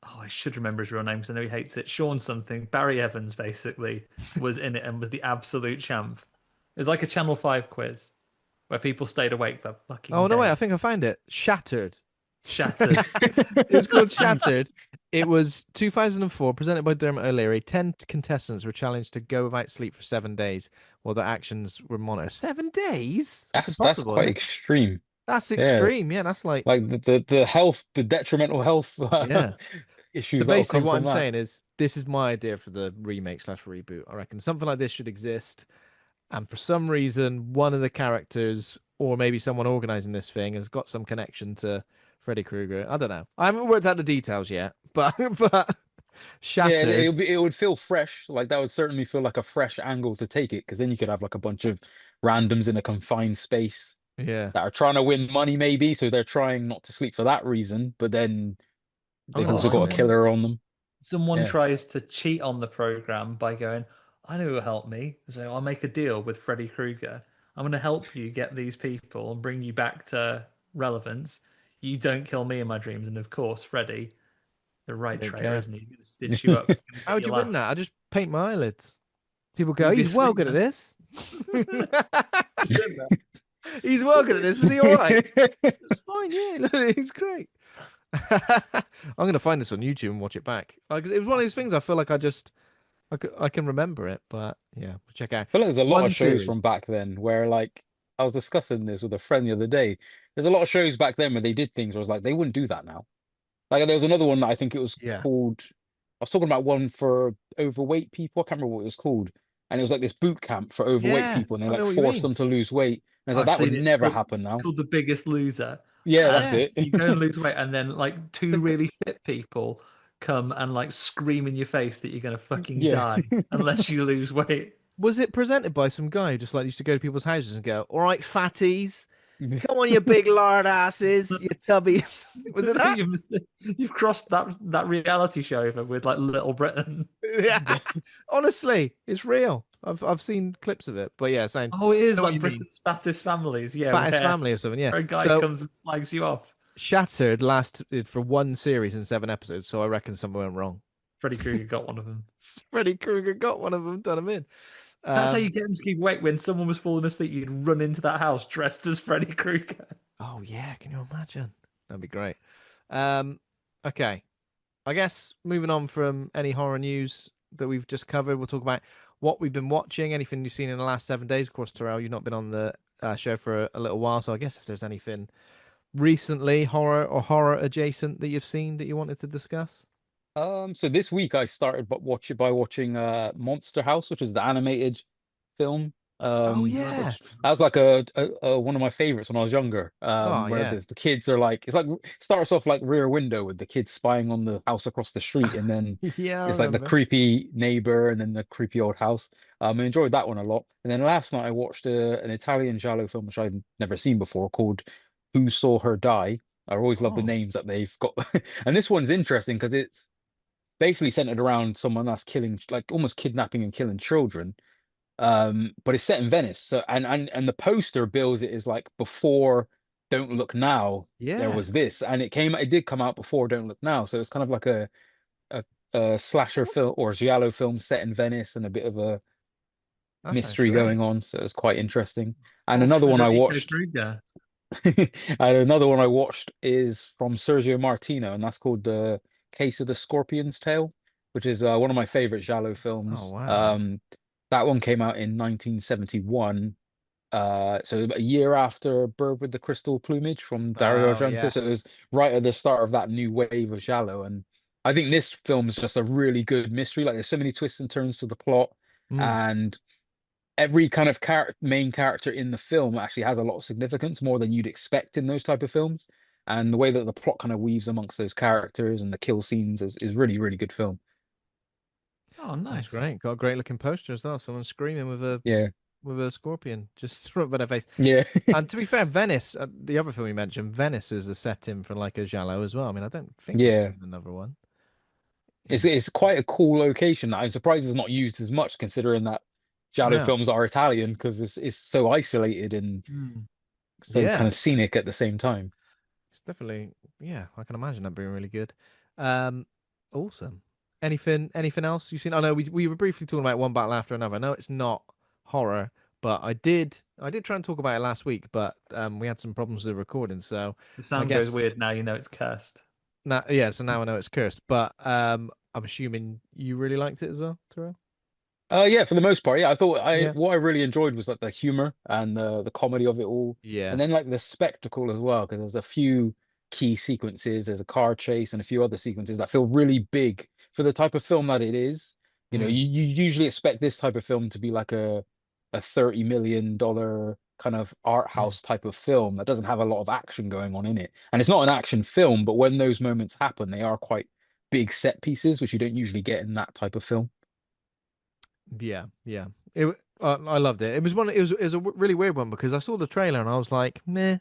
Oh, I should remember his real name because I know he hates it. Sean something. Barry Evans basically was in it and was the absolute champ. It was like a Channel 5 quiz where people stayed awake for Oh fucking no, wait, I days. think I found it. Shattered. Shattered. It was called Shattered. It was 2004, presented by Dermot O'Leary. 10 contestants were challenged to go without sleep for 7 days while their actions were monitored. 7 days? That's That's impossible, quite isn't it? extreme. That's Yeah, extreme. Yeah, that's like, like the health, the detrimental health yeah. So issues that will basically, come what from I'm that. saying is, this is my idea for the remake slash reboot. I reckon something like this should exist, and for some reason, one of the characters, or maybe someone organizing this thing, has got some connection to Freddy Krueger. I don't know. I haven't worked out the details yet, but but Yeah, Shattered. it would feel fresh. Like that would certainly feel like a fresh angle to take it, because then you could have like a bunch of randoms in a confined space Yeah, that are trying to win money, maybe. So they're trying not to sleep for that reason, but then I'm they've gonna Or also got find a it. killer on them. someone Yeah. tries to cheat on the program by going, I know who'll help me. So I'll make a deal with Freddy Krueger. I'm going to help you get these people and bring you back to relevance. You don't kill me in my dreams. And of course, Freddy, the I right don't traitor, care. isn't he? He's going to stitch you up. He's going to How get would your you win laugh. that? I just paint my eyelids. People go, You'd be he's well asleep good at then. this. Just in there. He's well good at this. Is he all right? It's fine. Yeah, look, he's great. I'm gonna find this on YouTube and watch it back. Like, it was one of these things. I feel like I can remember it, but yeah, check out But there's a lot one of shows from series. back then where, like, I was discussing this with a friend the other day. There's a lot of shows back then where they did things where I was like, they wouldn't do that now. Like, there was another one that I think it was Yeah, called, I was talking about one for overweight people. I can't remember what it was called. And it was like this boot camp for overweight yeah, people, and they I like know what you forced mean. them to lose weight. And I was like, I've that would seen it. never happen It's now. called The Biggest Loser. Yeah, that's And Yeah, it. you go and lose weight, and then like two the really fit people come and like scream in your face that you're going to fucking Yeah. die unless you lose weight. was it presented by some guy who just like used to go to people's houses and go, "All right, fatties, come on, you big lard asses, you tubby." Was it that? you've, you've crossed that reality show over with like Little Britain. Yeah, honestly, it's real. I've seen clips of it, but yeah, sound. Oh, it I is know what like you mean. Britain's fattest families. Yeah, Fattest where family or something. Yeah. a guy So comes and slags you off. Shattered lasted for one series and 7 episodes, so I reckon something went wrong. Freddy Krueger got one of them. Freddy Krueger got one of them, done him in. That's how you Um, get him to keep awake. When someone was falling asleep, you'd run into that house dressed as Freddy Krueger. oh yeah, can you imagine? That'd be great. Um, okay, I guess moving on from any horror news that we've just covered, we'll talk about what we've been watching, anything you've seen in the last 7 days. Of course, Terrell, you've not been on the show for a little while, so I guess if there's anything recently horror or horror adjacent that you've seen that you wanted to discuss. So this week I started watching Monster House, which is the animated film. Oh yeah. Which that was like a one of my favorites when I was younger. Oh Where yeah. the kids are like, it's like starts off like Rear Window with the kids spying on the house across the street, and then Yeah, I it's like the remember. creepy neighbor and then the creepy old house. I enjoyed that one a lot. And then last night I watched an Italian giallo film which I'd never seen before called Who Saw Her Die. I always love the Oh, names that they've got, and this one's interesting because it's basically centered around someone that's killing, like almost kidnapping and killing children. But it's set in Venice. So and the poster bills it as like before Don't Look Now, there yeah. was this, and it did come out before Don't Look Now. So it's kind of like a, a slasher film or giallo film set in Venice and a bit of a That sounds mystery going great. on. So it's quite interesting. And Oh, another one I Federico watched, Kruger. and another one I watched is from Sergio Martino, and that's called The Case of the Scorpion's Tail, which is one of my favorite giallo Oh films. wow. That one came out in 1971, so a year after Bird with the Crystal Plumage from Dario Oh Argento. So yes. it was right at the start of that new wave of giallo, and I think this film is just a really good mystery. Like there's so many twists and turns to the plot, Mm. and every kind of main character in the film actually has a lot of significance, more than you'd expect in those type of films. And the way that the plot kind of weaves amongst those characters and the kill scenes is really, really good film. Oh, That's nice. great. Got a great looking poster as well. Someone screaming Yeah, with a scorpion just right by their face. yeah, And to be fair, Venice, the other film you mentioned, Venice is a setting for like a giallo as well. I mean, I don't think we've yeah. seen another one. It's Yeah. it's quite a cool location that I'm surprised it's not used as much, considering that giallo No. films are Italian, because it's so isolated and Hmm. so kind Yeah. of scenic at the same time. It's definitely, yeah, I can imagine that being really good. Um, awesome. Anything else you've seen? I know we were briefly talking about one battle after another. I know it's not horror, but I did try and talk about it last week, but we had some problems with the recording, so The I sound goes guess weird now. You know it's cursed. now yeah, so now I know it's cursed. But I'm assuming you really liked it as well, Terrell? Yeah, for the most part, yeah. I thought I Yeah. what I really enjoyed was like the humor and the comedy of it all, and Yeah. then like the spectacle as well, because there's a few key sequences. There's a car chase and a few other sequences that feel really big for the type of film that it is. You know, Mm. you usually expect this type of film to be like a $30 million kind of art Mm. house type of film that doesn't have a lot of action going on in it. And it's not an action film, but when those moments happen, they are quite big set pieces, which you don't usually get in that type of film. Yeah, yeah. I loved it. It was one. It was a really weird one because I saw the trailer and I was like, meh,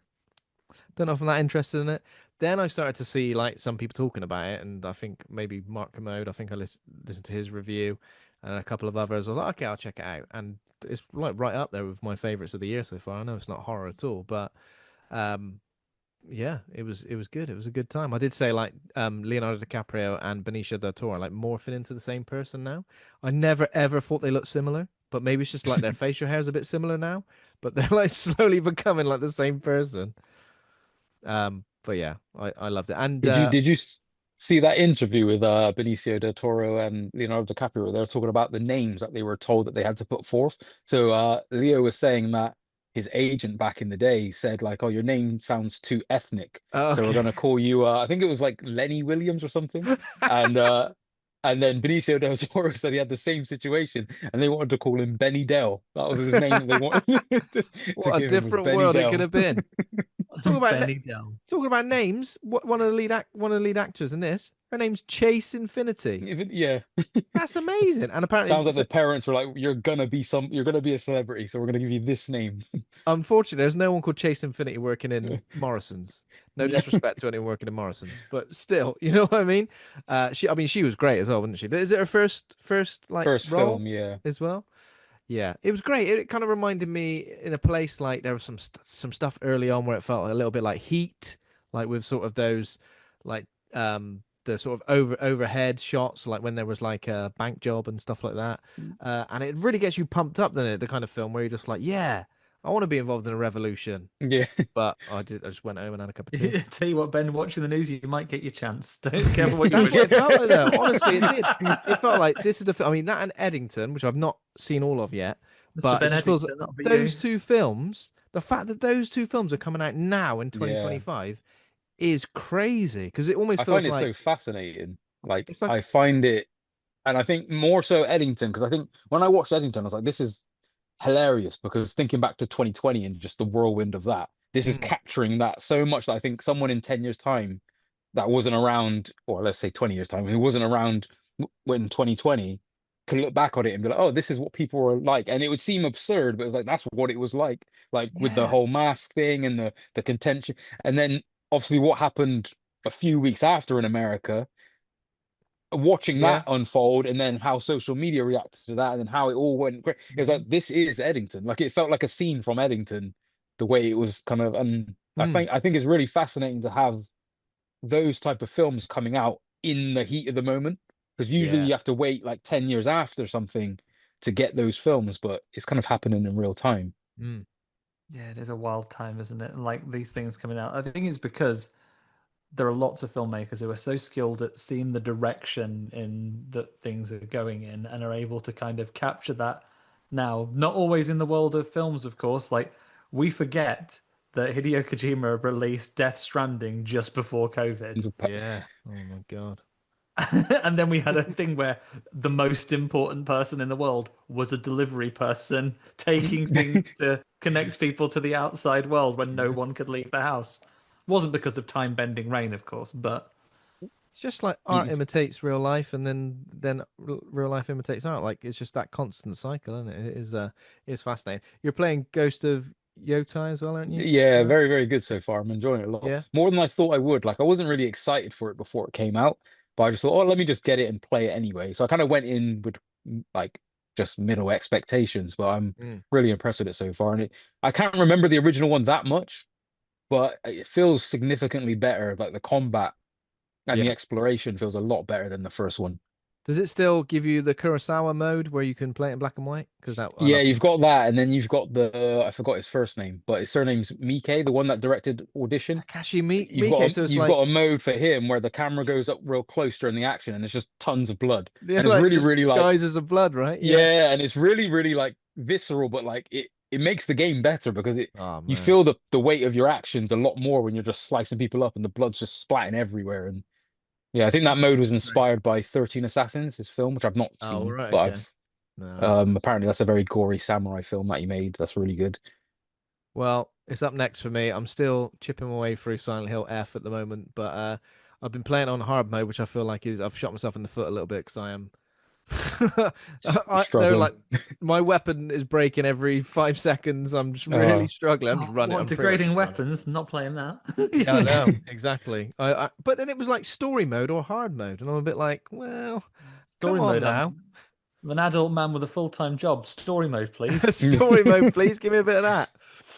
don't know if I'm that interested in it. Then I started to see like some people talking about it, and I think maybe Mark Commode. I think I listened to his review, and a couple of others. I was like, okay, I'll check it out, and it's like right up there with my favorites of the year so far. I know it's not horror at all, but um, yeah, it was good. It was a good time. I did say like Leonardo DiCaprio and Benicio del Toro are like morphing into the same person now. I never ever thought they looked similar, but maybe it's just like their facial hair is a bit similar now, but they're like slowly becoming like the same person. But yeah, I loved it. And Did you see that interview with Benicio del Toro and Leonardo DiCaprio? They were talking about the names that they were told that they had to put forth. So Leo was saying that his agent back in the day said like, "Oh, your name sounds too ethnic, so we're okay. gonna call you." I think it was like Lenny Williams or something, and and then Benicio del Toro said he had the same situation, and they wanted to call him Benny Dell. That was his name that they wanted to What a give him was different Benny world it could Dell. have been. Talk about Benny Dell. talking about names. One of the lead actors in this, her name's Chase Infinity. Yeah. That's amazing. And Sounds apparently, like so, the parents were like, you're gonna be a celebrity, so we're gonna give you this name. unfortunately, there's no one called Chase Infinity working in Morrison's. No Yeah. disrespect to anyone working in Morrison's, but still, you know what I mean? I mean, she was great as well, wasn't she? Is it her first like First role film, yeah. as well? Yeah, it was great. It kind of reminded me in a place like there was some stuff early on where it felt a little bit like Heat, like with sort of those like the sort of overhead shots, like when there was like a bank job and stuff like that. And it really gets you pumped up, doesn't it? The kind of film where you're just like, yeah, I want to be involved in a revolution. Yeah. But I just went home and had a cup of tea. Tell you what, Ben, watching the news, you might get your chance. Don't careful what you That's wish what it for. felt like, though. Honestly, it did. It felt like this is the film. I mean, that and Eddington, which I've not seen all of yet, Mr. but it Ben just feels like Eddington, that'll be you. those two films, the fact that those two films are coming out now in Yeah. 2025 is crazy because it almost I find feels it like so fascinating. Like it's like, I find it, and I think more so Eddington, because I think when I watched Eddington, I was like, this is hilarious because thinking back to 2020 and just the whirlwind of that, this is mm, capturing that so much that I think someone in 10 years' time that wasn't around, or let's say 20 years' time, who wasn't around when 2020 can look back on it and be like, oh, this is what people were like. And it would seem absurd, but it's like that's what it was like with the yeah, whole mask thing and the contention. And then obviously what happened a few weeks after in America, watching yeah, that unfold and then how social media reacted to that and then how it all went great. It was Mhm. like this is Eddington. Like it felt like a scene from Eddington, the way it was kind of, and mm, I think it's really fascinating to have those type of films coming out in the heat of the moment because usually yeah, you have to wait like 10 years after something to get those films, but it's kind of happening in real time. mm, Yeah, it is a wild time, isn't it? And like these things coming out. I think it's because there are lots of filmmakers who are so skilled at seeing the direction in that things are going in and are able to kind of capture that now. Not always in the world of films, of course. Like we forget that Hideo Kojima released Death Stranding just before COVID. yeah. Oh my God. And then we had a thing where the most important person in the world was a delivery person taking things to connect people to the outside world when no Yeah. one could leave the house. Wasn't because of time bending rain, of course, but It's just like art You- imitates real life, and then real life imitates art. Like it's just that constant cycle, isn't it? It's fascinating. You're playing Ghost of Yotai as well, aren't you? Yeah, Right? very, very good so far. I'm enjoying it a lot. Yeah. More than I thought I would. Like I wasn't really excited for it before it came out, but I just thought, oh, let me just get it and play it anyway. So I kind of went in with like just middle expectations, but I'm Mm. really impressed with it so far. And I can't remember the original one that much, but it feels significantly better. Like the combat and the Yeah. exploration feels a lot better than the first one. Does it still give you the Kurosawa mode where you can play it in black and white? Because that I Yeah, love. you've got that, and then you've got I forgot his first name, but his surname's Mike, the one that directed Audition. Takashi Miike. You've So it's you've like got a mode for him where the camera goes up real close during the action, and there's just tons of blood, yeah, and it's like really, just really like geysers of blood, right? Yeah. yeah, and it's really, really like visceral, but like it makes the game better because it Oh you man. feel the weight of your actions a lot more when you're just slicing people up and the blood's just splatting everywhere. And yeah, I think that mode was great. inspired by 13 Assassins, his film, which I've not Oh seen, right. but Okay. I've No, I haven't. Apparently that's a very gory samurai film that he made. That's really good. Well, it's up next for me. I'm still chipping my way through Silent Hill F at the moment, but I've been playing on hard mode, which I feel like is I've shot myself in the foot a little bit because I am. They're Struggling. like my weapon is breaking every 5 seconds. I'm just really Uh, struggling. I'm just Oh, running. what I'm pretty much degrading just running. weapons? Not playing that. Yeah, I know exactly. But then it was like story mode or hard mode, and I'm a bit like, well, come Story on mode. now, I'm an adult man with a full-time job. Story mode, please. story mode, please give me a bit of that.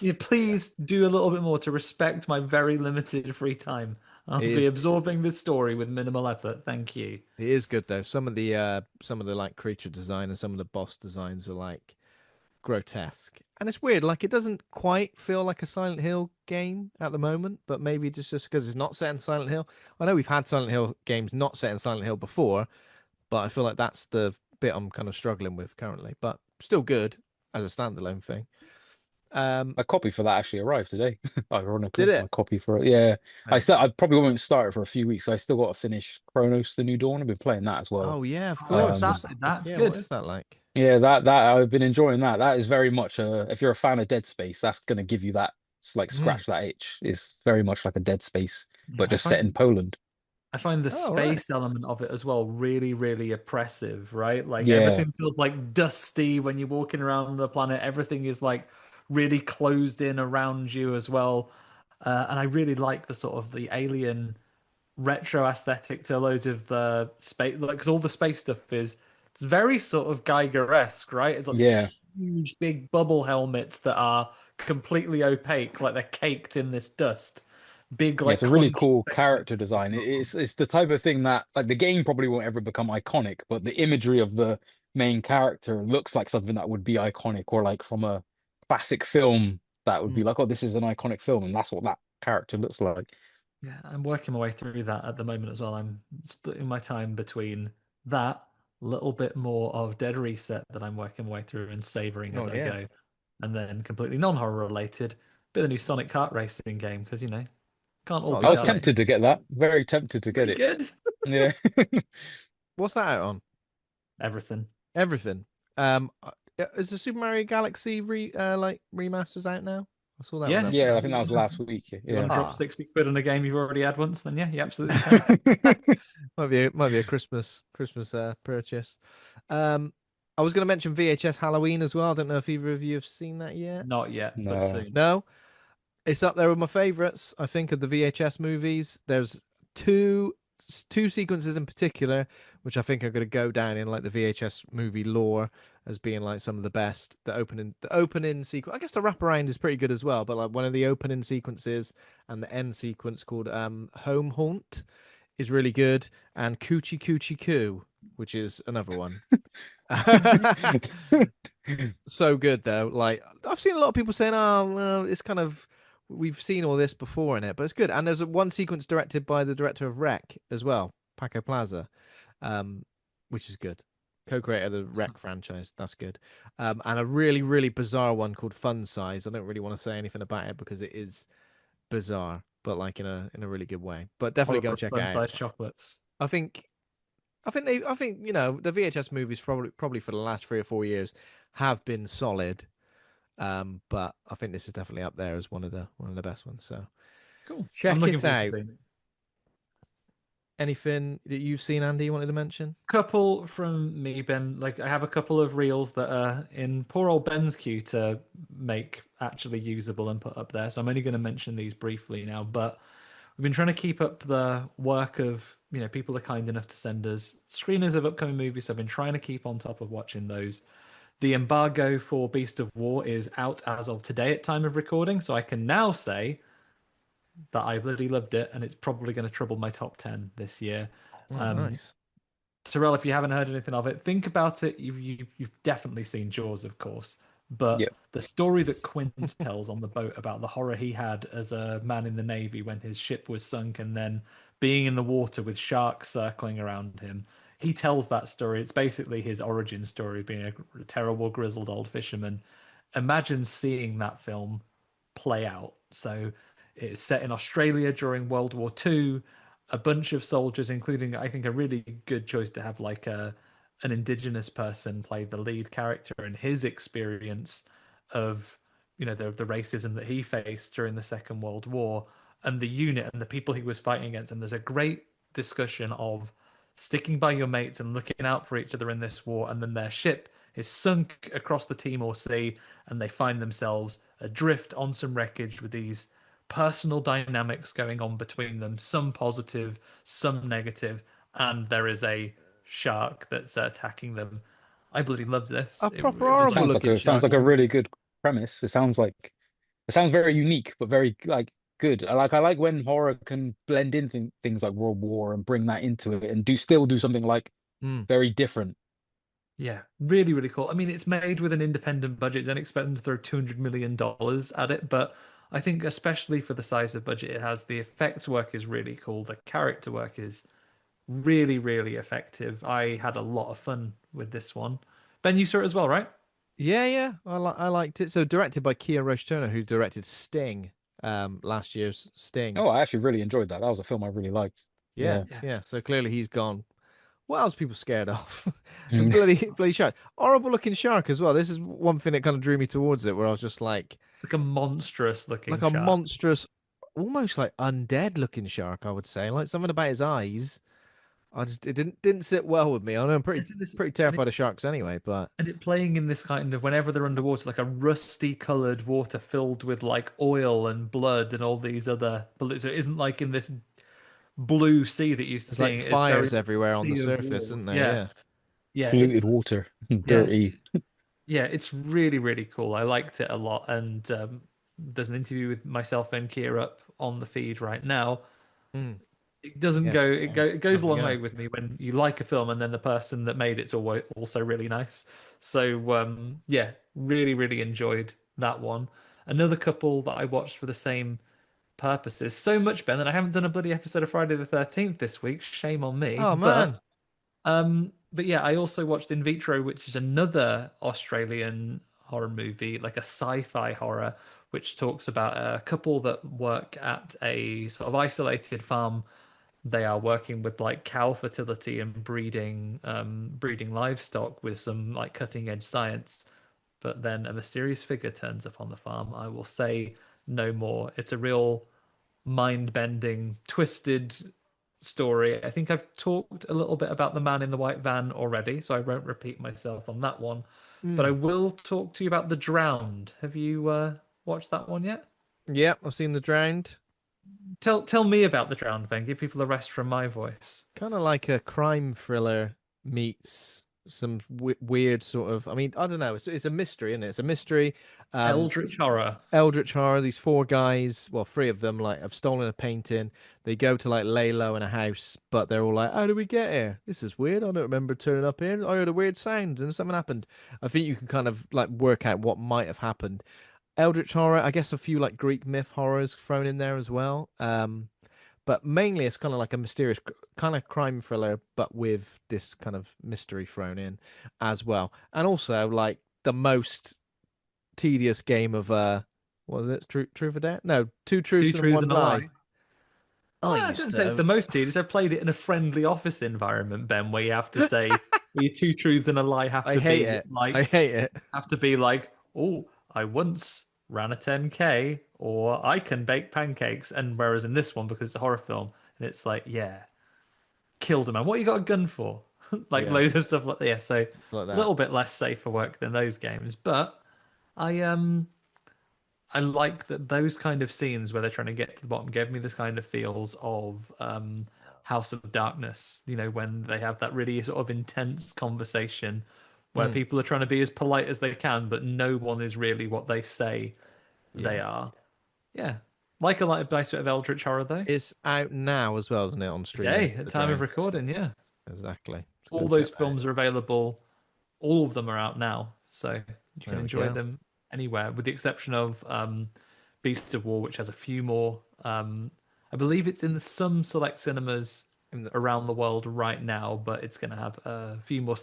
Yeah, please do a little bit more to respect my very limited free time. I'll It be is. absorbing this story with minimal effort. Thank you. It is good though. Some of the like creature design and some of the boss designs are like grotesque. And it's weird, like it doesn't quite feel like a Silent Hill game at the moment, but maybe just because it's not set in Silent Hill. I know we've had Silent Hill games not set in Silent Hill before, but I feel like that's the bit I'm kind of struggling with currently. But still good as a standalone thing. Um, a copy for that actually arrived today. did Ironically, my it? copy for it. Yeah, Very I good. probably won't start it for a few weeks. I still got to finish Chronos: The New Dawn. I've been playing that as well. Oh yeah, of Oh, course. Um, What's that like? that's Yeah, what good. is that like? yeah, that I've been enjoying that. That is very much a if you're a fan of Dead Space, that's gonna give you that like Mm. scratch that itch. It's very much like a Dead Space, Yeah, but just set in Poland. I find the Oh right. space element of it as well really, really oppressive, right? Like Yeah, everything feels like dusty when you're walking around the planet. Everything is like really closed in around you as well. And I really like the sort of the alien retro aesthetic to loads of the space, like because all the space stuff is it's very sort of Geiger-esque, right? It's like yeah. these huge big bubble helmets that are completely opaque, like they're caked in this dust. Big Yeah, like it's a really clunky cool spacesuits. character design. It's the type of thing that like the game probably won't ever become iconic, but the imagery of the main character looks like something that would be iconic, or like from a classic film that would be Mm. like, oh, this is an iconic film, and that's what that character looks like. Yeah, I'm working my way through that at the moment as well. I'm splitting my time between that little bit more of Dead Reset that I'm working my way through and savoring as Oh I yeah. go, and then completely non-horror related, bit of the new Sonic kart racing game because can't all Oh, be I was lovely. tempted darlings. to get that, very tempted to get Pretty it. good. Yeah. What's that out on? Everything. Everything. Is the Super Mario Galaxy like remasters out now? I saw that was Yeah, out Yeah, there. I think that was last week. you want Yeah. to drop Ah, 60 quid on a game you've already had once? Then yeah, you absolutely can. might be a Christmas purchase. Um, I was going to mention VHS Halloween as well. I don't know if either of you have seen that yet. Not yet, but No. soon. No, it's up there with my favorites. I think of the VHS movies. There's two two sequences in particular which I think are going to go down in like the VHS movie lore as being like some of the best. The opening sequence. I guess the wraparound is pretty good as well, but like one of the opening sequences and the end sequence called Home Haunt is really good, and Coochie Coochie Coo, which is another one. So good though. Like I've seen a lot of people saying, "Oh, well, it's kind of we've seen all this before in it," but it's good. And there's one sequence directed by the director of Wreck as well, Paco Plaza, um, which is good. Co-creator of the Wreck franchise. That's good. And a really, really bizarre one called Fun Size. I don't really want to say anything about it because it is bizarre, but like in a really good way. But definitely go Horror and check it out. fun-sized chocolates. I think I think the VHS movies probably for the last 3 or 4 years have been solid. But I think this is definitely up there as one of the best ones. So Cool. I'm check looking it forward to out. seeing it. Anything that you've seen, Andy, you wanted to mention? Couple from me, Ben. Like I have a couple of reels that are in poor old Ben's queue to make actually usable and put up there. So I'm only going to mention these briefly now. But we've been trying to keep up the work of people are kind enough to send us screeners of upcoming movies. So I've been trying to keep on top of watching those. The embargo for Beast of War is out as of today at time of recording, so I can now say that I bloody loved it, and it's probably going to trouble my top 10 this year. Oh, Um, nice. Terrell, if you haven't heard anything of it, think about it. You've definitely seen Jaws, of course, but Yeah. the story that Quint tells on the boat about the horror he had as a man in the Navy when his ship was sunk and then being in the water with sharks circling around him. He tells that story. It's basically his origin story, being a terrible, grizzled old fisherman. Imagine seeing that film play out. So it's set in Australia during World War II. A bunch of soldiers, including I think a really good choice to have like an indigenous person play the lead character and his experience of the racism that he faced during the Second World War and the unit and the people he was fighting against. And there's a great discussion of sticking by your mates and looking out for each other in this war, and then their ship is sunk across the Timor Sea and they find themselves adrift on some wreckage with these personal dynamics going on between them, some positive, some negative, and there is a shark that's attacking them. I bloody loved this. A It, proper it was like horrible Sounds like looking a sounds shark. like a really good premise. It sounds very unique, but very like good. I like when horror can blend in things like World War and bring that into it and do something like Mm. very different. yeah, really, really cool. I mean, it's made with an independent budget. Don't expect them to throw $200 million at it, but I think especially for the size of budget it has, the effects work is really cool. The character work is really, really effective. I had a lot of fun with this one. Ben, you saw it as well, right? Yeah, yeah, I liked it. So directed by Kia Roche Turner, who directed Sting, last year's Sting. Oh, I actually really enjoyed that. That was a film I really liked. Yeah, Yeah. Yeah. yeah. So clearly he's gone. What else are people scared of? A Mm. bloody shark. Horrible looking shark as well. This is one thing that kind of drew me towards it, where I was just Like a monstrous looking like a shark. monstrous, almost like undead looking shark, I would say. Like something about his eyes. It didn't sit well with me. I know I'm pretty It's in this, pretty and terrified of sharks anyway, but it playing in this kind of whenever they're underwater, like a rusty colored water filled with like oil and blood and all these other. But so it isn't like in this blue sea that you used to there's like seeing. It's very fires much a everywhere on the sea of surface, war. isn't there? Yeah, Yeah. yeah, Polluted water, yeah, dirty. yeah. It's really, really cool. I liked it a lot. And there's an interview with myself and Kier up on the feed right now. Mm. It doesn't Yes. go. Yeah. It goes a Have a long way go. with me when you like a film and then the person that made it's always also really nice. So yeah, really, really enjoyed that one. Another couple that I watched for the same purposes. So much, Ben, that I haven't done a bloody episode of Friday the 13th this week. Shame on me. Oh man. But yeah, I also watched In Vitro, which is another Australian horror movie, like a sci-fi horror, which talks about a couple that work at a sort of isolated farm. They are working with like cow fertility and breeding livestock with some like cutting edge science. But then a mysterious figure turns up on the farm. I will say no more. It's a real mind bending, twisted story. I think I've talked a little bit about the man in the white van already, so I won't repeat myself on that one. But I Mm. will talk to you about The Drowned. Have you watched that one yet? Yep, I've seen The Drowned. Tell me about The Drowned, Ben. Give people a rest from my voice. Kind of like a crime thriller meets some weird sort of. I mean, I don't know. It's a mystery, isn't it? It's a mystery. Eldritch horror. Eldritch horror. These four guys, well, three of them, like have stolen a painting. They go to like lay low in a house, but they're all like, "How did we get here? This is weird. I don't remember turning up here. I heard a weird sound and something happened." I think you can kind of like work out what might have happened. Eldritch horror. I guess a few like Greek myth horrors thrown in there as well. But mainly it's kind of like a mysterious kind of crime thriller, but with this kind of mystery thrown in as well. And also like the most tedious game of what was it? Truth or Dare? No, two Two truths and truths one and a lie. lie. I I used don't say it's the to. most tedious. I played it in a friendly office environment, Ben, where you have to say where your two truths and a lie have I to hate be it. I like hate it. oh, I once ran a 10K, or I can bake pancakes. And whereas in this one, because it's a horror film, and it's like, yeah, killed a man. What you got a gun for? Like Yeah, loads of stuff like that. Yeah, so a it's like that. little bit less safe for work than those games. But I like that those kind of scenes where they're trying to get to the bottom gave me this kind of feels of House of Darkness, when they have that really sort of intense conversation where Mm, people are trying to be as polite as they can, but no one is really what they say they yeah. are. Yeah. Like a light bit of Eldritch Horror, though. It's out now as well, isn't it, on streaming? Today, at The time of Drowned. recording, yeah. Exactly. Let's All go those check that out. films are available. All of them are out now, so you can There we enjoy go. them anywhere, with the exception of Beast of War, which has a few more. I believe it's in some select cinemas In the, around the world right now, but it's going to have a few more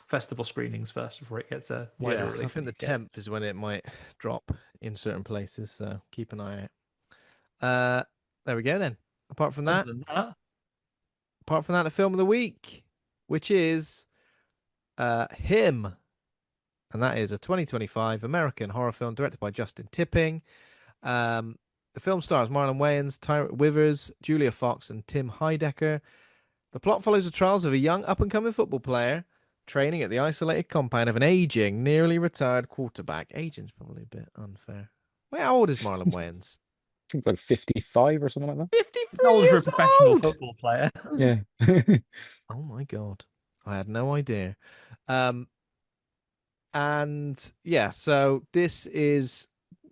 festival screenings first before it gets a wider yeah, I release in think the the UK. 10th is when it might drop in certain places, so keep an eye out. There we go then. Apart from Other that, than that, apart from that, the film of the week, which is Him, and that is a 2025 American horror film directed by Justin Tipping. Um, the film stars Marlon Wayans, Tyriq Withers, Julia Fox, and Tim Heidecker. The plot follows the trials of a young up-and-coming football player training at the isolated compound of an aging, nearly retired quarterback. Aging's probably a bit unfair. Wait, how old is Marlon Wayans? I think like 55 or something like that. 53 Old for a years professional old! football player. Yeah. Oh my God. I had no idea. Um, and yeah, so this is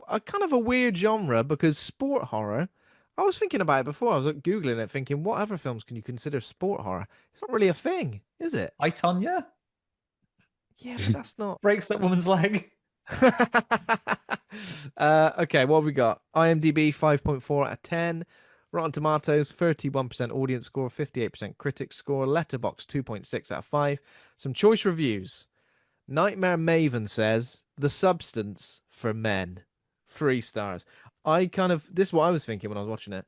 a kind of a weird genre because sport horror. I was thinking about it before. I was like, Googling it, thinking, what other films can you consider sport horror? It's not really a thing, is it? I, Tonya, Yeah, but that's not. breaks that woman's leg. Okay, what have we got? IMDb 5.4 out of 10. Rotten Tomatoes 31% audience score, 58% critic score. Letterboxd 2.6 out of 5. Some choice reviews. Nightmare Maven says The Substance for Men. 3 stars. This is what I was thinking when I was watching it.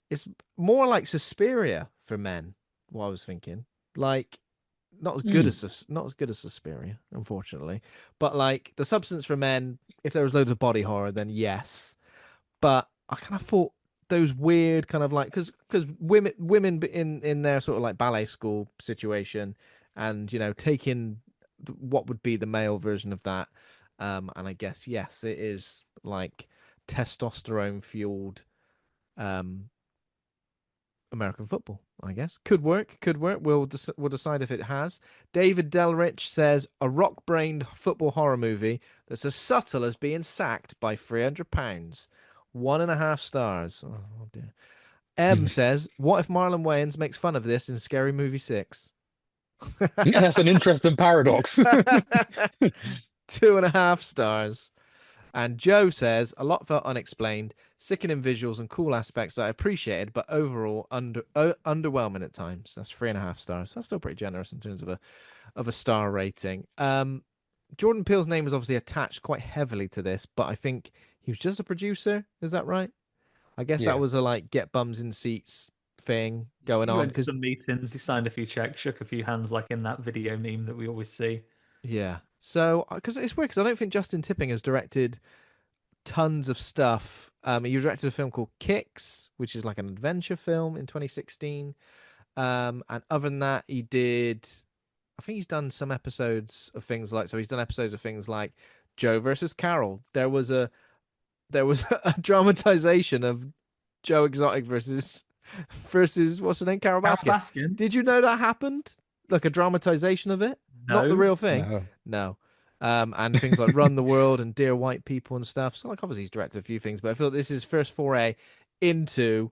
It's more like Suspiria for men. What I was thinking. Like Hmm. not as good as Suspiria, unfortunately. But like The Substance for Men, if there was loads of body horror, then yes. But I kind of thought those weird kind of like because women in their sort of like ballet school situation, and taking what would be the male version of that, and I guess yes, it is like testosterone fueled um American football, I guess. Could work, could work. We'll decide if it has. David Delrich says a rock-brained football horror movie that's as subtle as being sacked by £300. 1.5 stars. Oh dear. M says, what if Marlon Wayans makes fun of this in Scary Movie 6? That's an interesting paradox. 2.5 stars. And Joe says, a lot felt unexplained, sickening visuals and cool aspects that I appreciated, but overall underwhelming at times. That's 3.5 stars. That's still pretty generous in terms of a star rating. Jordan Peele's name was obviously attached quite heavily to this, but I think he was just a producer. Is that right? I guess that Yeah. was a like get bums in seats thing going He on went to because some meetings, he signed a few checks, shook a few hands, like in that video meme that we always see. yeah. So because it's weird because I don't think Justin Tipping has directed tons of stuff. He directed a film called Kicks, which is like an adventure film in 2016. And other than that, I think he's done some episodes of things like, so he's done episodes of things like Joe versus Carol. There was a dramatization of Joe Exotic versus what's her name, Carol Carol Baskin. Baskin? Did you know that happened? Like a dramatization of it, not the No. real thing. No. No. And things like Run the World and Dear White People and stuff. So like obviously he's directed a few things, but I feel like this is his first foray into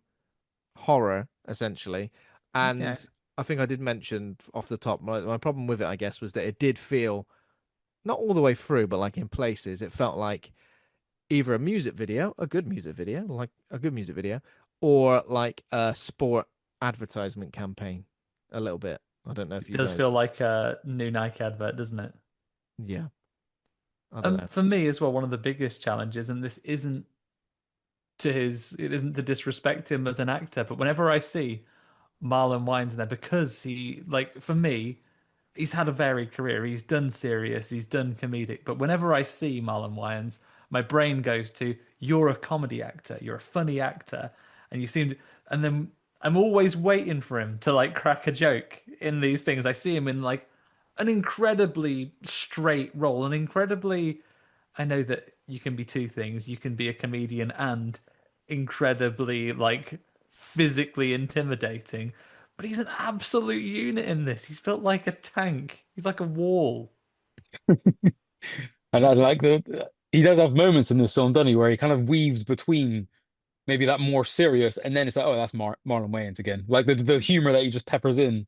horror essentially. Okay. And I think I did mention off the top my problem with it, I guess, was that it did feel not all the way through, but like in places it felt like either a music video, a good music video, like a good music video, or like a sport advertisement campaign. A little bit. I don't know if It you does feel guys. like a new Nike advert, doesn't it? Yeah, I don't know. For me as well, one of the biggest challenges, and this isn't it isn't to disrespect him as an actor, but whenever I see Marlon Wayans in there, because he, like, for me, he's had a varied career. He's done serious, he's done comedic. But whenever I see Marlon Wayans, my brain goes to, you're a comedy actor, you're a funny actor, and you seem to, and then I'm always waiting for him to like crack a joke in these things. I see him in like an incredibly straight role, an incredibly, I know that you can be two things. You can be a comedian and incredibly like physically intimidating. But he's an absolute unit in this. He's built like a tank. He's like a wall. And I like he does have moments in this film, doesn't he, where he kind of weaves between maybe that more serious, and then it's like, oh, that's Marlon Wayans again. Like the humor that he just peppers in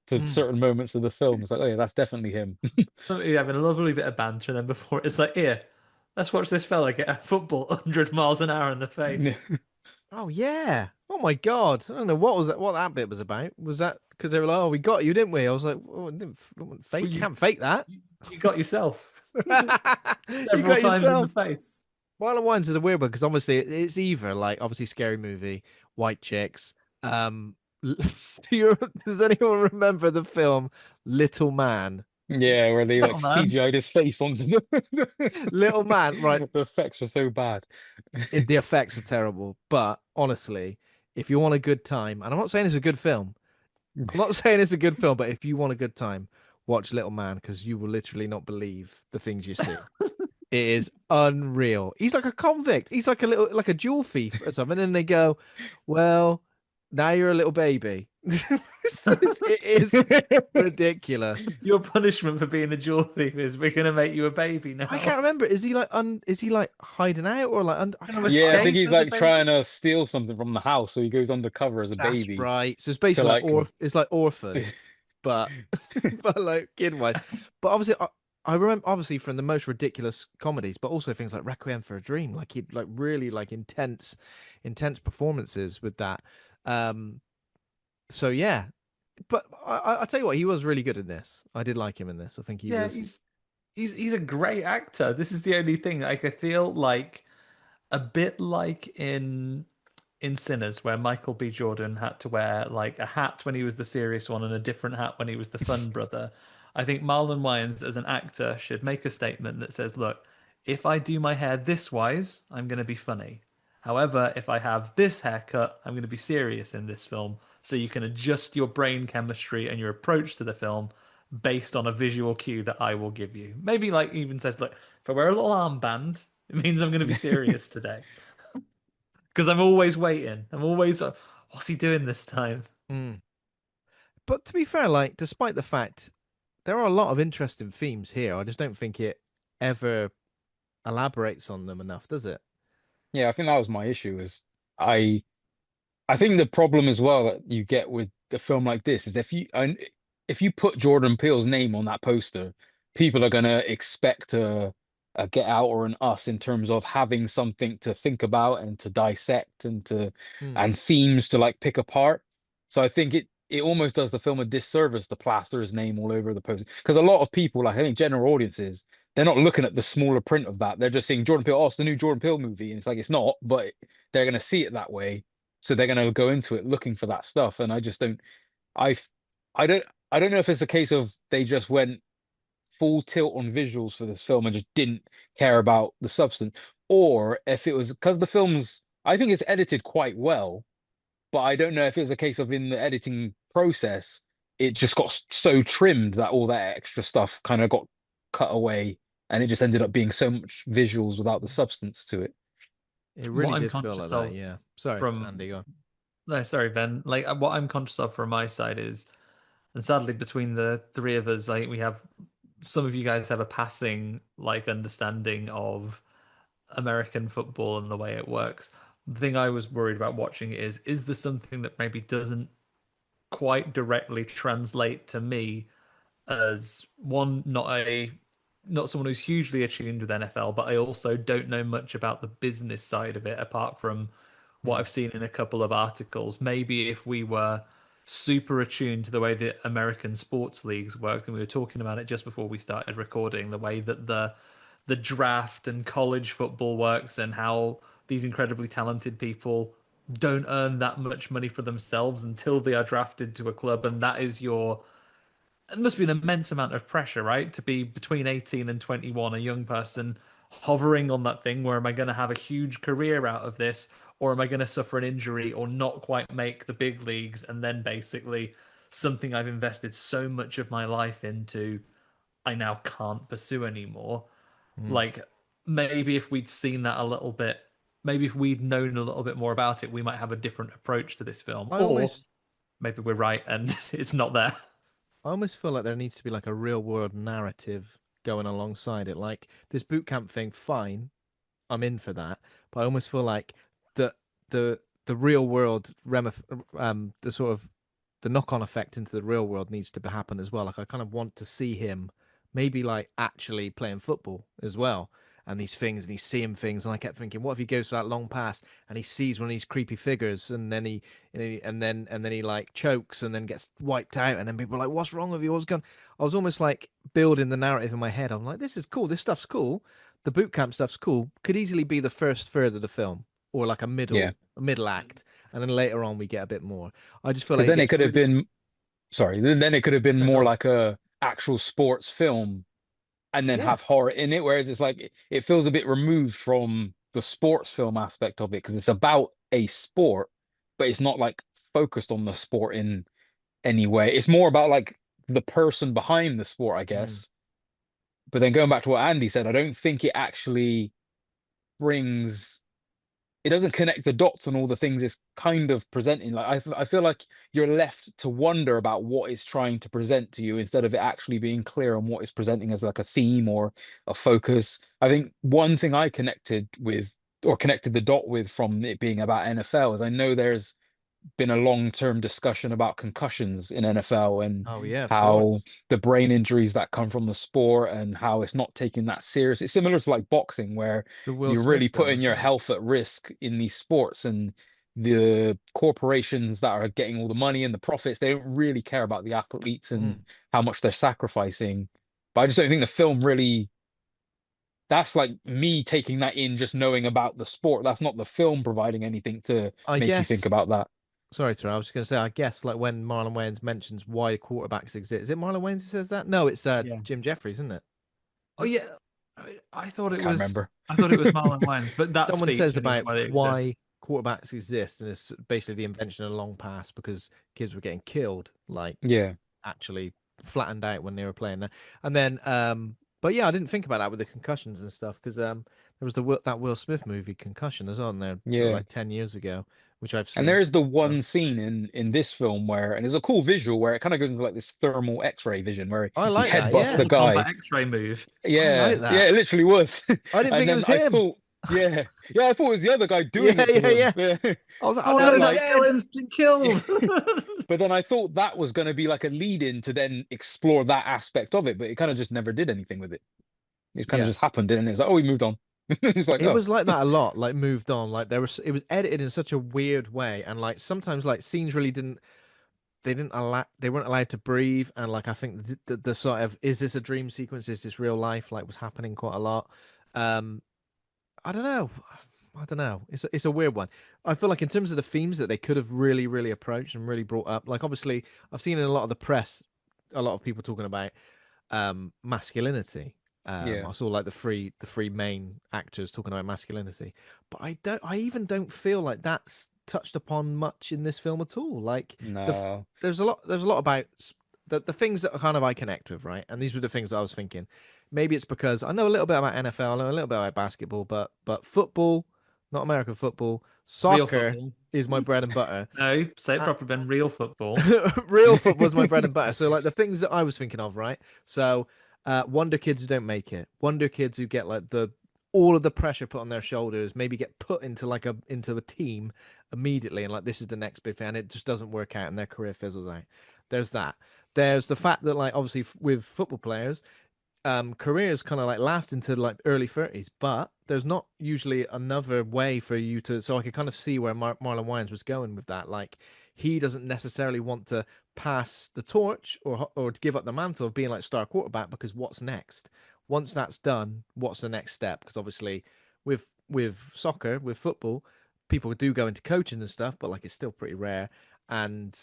to Mm. certain moments of the film. It's like, oh yeah, that's definitely him. So you're having a lovely bit of banter, and then before it's like, here, let's watch this fella get a football 100 miles an hour in the face. Oh yeah. Oh my God. I don't know what that bit was about. Was that because they were like, "Oh, we got you, didn't we?" I was like, "Oh, didn't Well, fake. Can't fake that." you got yourself You several got times in the yourself. face. Marlon Wayans is a weird one because obviously it's either like obviously Scary Movie, White Chicks. Um, do you does anyone remember the film Little Man? Yeah, where they like Little man. CGI'd his face onto Little man, right? the effects were so bad. The effects are terrible, but honestly, if you want a good time, and I'm not saying it's a good film, I'm not saying it's a good film, but if you want a good time, watch Little Man because you will literally not believe the things you see. It is unreal. He's like a convict. He's like a little, like a jewel thief or something. And they go, well, now you're a little baby. It is ridiculous. Your punishment for being a jewel thief is we're gonna make you a baby I can't now. remember. Is he like is he like hiding out or like I Kind of can't Yeah, I think escape he's as a like trying baby. to steal something from the house, so he goes undercover as a That's baby right. So it's to basically like like. it's like Orphan, but but like kid wise. But obviously, I remember obviously from the most ridiculous comedies, but also things like Requiem for a Dream, like he like really like intense performances with that. Um, so yeah, but I tell you what, he was really good in this. I did like him in this. I think he Yeah, was. he's a great actor. This is the only thing. Like I feel like a bit like in Sinners, where Michael B. Jordan had to wear like a hat when he was the serious one and a different hat when he was the fun brother. I think Marlon Wayans, as an actor, should make a statement that says, "Look, if I do my hair this wise, I'm going to be funny. However, if I have this haircut, I'm going to be serious in this film." So you can adjust your brain chemistry and your approach to the film based on a visual cue that I will give you. Maybe like even says, "Look, if I wear a little armband, it means I'm going to be serious today." Because I'm always waiting. I'm always, what's he doing this time? Mm. But to be fair, like despite the fact there are a lot of interesting themes here, I just don't think it ever elaborates on them enough, does it? Yeah, I think that was my issue. Is I I think the problem as well that you get with a film like this is if you put Jordan Peele's name on that poster, people are gonna expect a Get Out or an Us in terms of having something to think about and to dissect Mm. and themes to like pick apart. So I think it almost does the film a disservice to plaster his name all over the poster because a lot of people, like I think general audiences, they're not looking at the smaller print of that. They're just seeing Jordan Peele, oh, it's the new Jordan Peele movie, and it's like it's not, but they're gonna see it that way, so they're going to go into it looking for that stuff. And I just don't, I, I don't, I don't know if it's a case of they just went full tilt on visuals for this film and just didn't care about the substance, or if it was because the film's, I think it's edited quite well, but I don't know if it was a case of in the editing process, it just got so trimmed that all that extra stuff kind of got cut away and it just ended up being so much visuals without the substance to it. It What really I'm did feel like conscious that, of yeah. Sorry, from, Andy, go. no, sorry, Ben. Like what I'm conscious of from my side is, and sadly between the three of us, like we have, some of you guys have a passing like understanding of American football and the way it works. The thing I was worried about watching is there something that maybe doesn't quite directly translate to me as one, not someone who's hugely attuned with NFL, but I also don't know much about the business side of it apart from what Mm. I've seen in a couple of articles. Maybe if we were super attuned to the way that American sports leagues work, and we were talking about it just before we started recording, the way that the draft and college football works and how these incredibly talented people don't earn that much money for themselves until they are drafted to a club, and that is your, it must be an immense amount of pressure, right? To be between 18 and 21, a young person hovering on that thing where am I going to have a huge career out of this, or am I going to suffer an injury or not quite make the big leagues? And then basically something I've invested so much of my life into, I now can't pursue anymore. Mm. Like maybe if we'd seen that a little bit, maybe if we'd known a little bit more about it, we might have a different approach to this film. I Or almost maybe we're right and it's not there. I almost feel like there needs to be like a real world narrative going alongside it. Like this boot camp thing, fine, I'm in for that. But I almost feel like the the real world the sort of the knock on effect into the real world needs to happen as well. Like I kind of want to see him maybe like actually playing football as well. And these things, and he's seeing things, and I kept thinking, what if he goes for that long pass and he sees one of these creepy figures, and then and then he like chokes and then gets wiped out, and then people are like, "What's wrong with you? What's going?" I was almost like building the narrative in my head. I'm like, "This is cool. This stuff's cool. The boot camp stuff's cool. Could easily be the first third of the film, or like Yeah. a middle act, and then later on we get a bit more." I just feel Because like it then it gets could have really. been, sorry, then it could have been No, go more on. like a actual sports film and then Yeah. have horror in it. Whereas it's like it feels a bit removed from the sports film aspect of it because it's about a sport, but it's not like focused on the sport in any way. It's more about like the person behind the sport, I Mm. guess. But then going back to what Andy said, I don't think it actually brings it doesn't connect the dots on all the things it's kind of presenting. Like I feel like you're left to wonder about what it's trying to present to you instead of it actually being clear on what it's presenting as like a theme or a focus. I think one thing I connected with or connected the dot with from it being about NFL is I know there's been a long-term discussion about concussions in NFL and Oh yeah, of how course. the brain injuries that come from the sport and how it's not taken that serious. It's similar to like boxing where The Will you're Smith really film putting as your well. health at risk in these sports and the corporations that are getting all the money and the profits, they don't really care about the athletes and Mm. how much they're sacrificing. But I just don't think the film really that's like me taking that in just knowing about the sport. That's not the film providing anything to I make you think guess. about that. Sorry, Terrell. I was just going to say. I guess like when Marlon Wayans mentions why quarterbacks exist. Is it Marlon Wayans who says that? No, it's Yeah. Jim Jeffries, isn't it? Oh yeah. I thought I it can't was. remember. I thought it was Marlon Wayans, but that Someone says speech anyway, about why they why exist. quarterbacks exist, and it's basically the invention of a long pass because kids were getting killed, like Yeah. actually flattened out when they were playing there. And then, but yeah, I didn't think about that with the concussions and stuff because there was that Will Smith movie Concussion as well, on there sort of Yeah. like 10 years ago, which I've And seen. there is the So one scene in this film where, and there's a cool visual where it kind of goes into like this thermal X-ray vision where I he like that. The headbutts the Yeah, Mortal guy. Kombat X-ray move. I like Yeah, yeah, that. it literally was. I didn't And think it then was I him. thought, yeah, yeah, I thought it was the other guy doing Yeah, it to yeah, him. yeah. Yeah. I was like, oh Oh And no, no, then he's that like, dead. skeleton's been yeah, killed. but then I thought that was going to be like a lead in to then explore that aspect of it, but it kind of just never did anything with it. It kind of Yeah. just happened, and it's like, oh, we moved on. It's like, It oh, was like that a lot, like moved on. Like it was edited in such a weird way, and like sometimes like scenes really they weren't allowed to breathe, and like I think the sort of is this a dream sequence, is this real life, like was happening quite a lot. Um, I don't know, I don't know. It's a weird one. I feel like in terms of the themes that they could have really approached and really brought up, like obviously I've seen in a lot of the press, a lot of people talking about masculinity. yeah, I saw like the three main actors talking about masculinity, but I even don't feel like that's touched upon much in this film at all. Like no, there's a lot about the things that kind of I connect with, right? And these were the things that I was thinking. Maybe it's because I know a little bit about NFL, I know a little bit about basketball, but football, not American football, Real soccer football. is my bread and butter. No, say it Uh, properly, Ben. Real football. Real football is my bread and butter. So like the things that I was thinking of, right? So wonder kids who don't make it, wonder kids who get like the all of the pressure put on their shoulders, maybe get put into like a team immediately, and like this is the next big thing, and it just doesn't work out, and their career fizzles out. There's that. There's the fact that like obviously with football players, careers kind of like last into like early 30s, but there's not usually another way for you to. So I could kind of see where Marlon Wayans was going with that. Like he doesn't necessarily want to pass the torch or to give up the mantle of being like star quarterback because what's next? Once that's done, what's the next step? Because obviously with soccer, with football, people do go into coaching and stuff, but like it's still pretty rare. And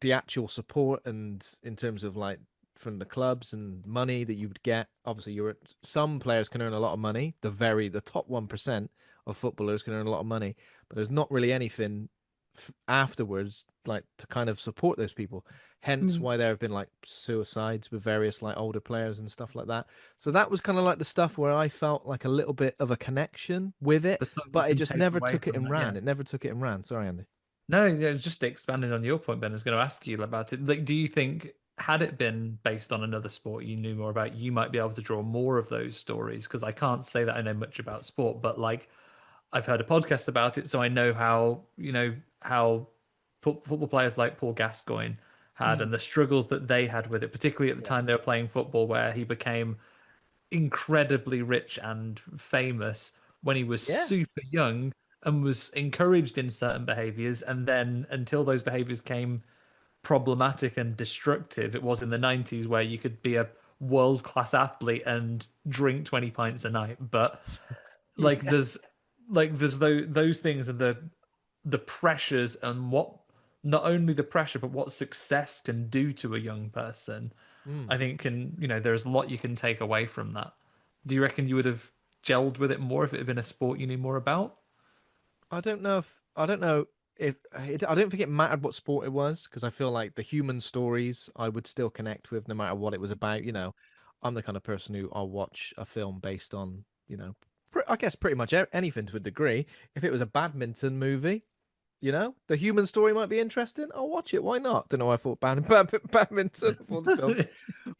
the actual support and in terms of like from the clubs and money that you would get. Obviously, some players can earn a lot of money. The top 1% of footballers can earn a lot of money, but there's not really anything afterwards like to kind of support those people. Hence Mm. why there have been like suicides with various like older players and stuff like that. So that was kind of like the stuff where I felt like a little bit of a connection with it, The stuff you but it can just take never away took it from and that, yeah. ran. It never took it and ran. Sorry, Andy. No, yeah, just expanding on your point, Ben, I was going to ask you about it. Like, do you think had it been based on another sport you knew more about, you might be able to draw more of those stories? Because I can't say that I know much about sport, but like I've heard a podcast about it, so I know how how football players like Paul Gascoigne had Mm. and the struggles that they had with it, particularly at the Yeah. time they were playing football, where he became incredibly rich and famous when he was Yeah. super young and was encouraged in certain behaviors. And then until those behaviors came problematic and destructive, it was in the 90s where you could be a world class athlete and drink 20 pints a night. But like Yeah. there's those things and the pressures and what not only the pressure but what success can do to a young person. Mm. I think there's a lot you can take away from that. Do you reckon you would have gelled with it more if it had been a sport you knew more about? I don't know if I don't think it mattered what sport it was because I feel like the human stories I would still connect with no matter what it was about. I'm the kind of person who I'll watch a film based on, I guess pretty much anything to a degree. If it was a badminton movie, the human story might be interesting. I'll watch it. Why not? Don't know why I thought badminton before the films.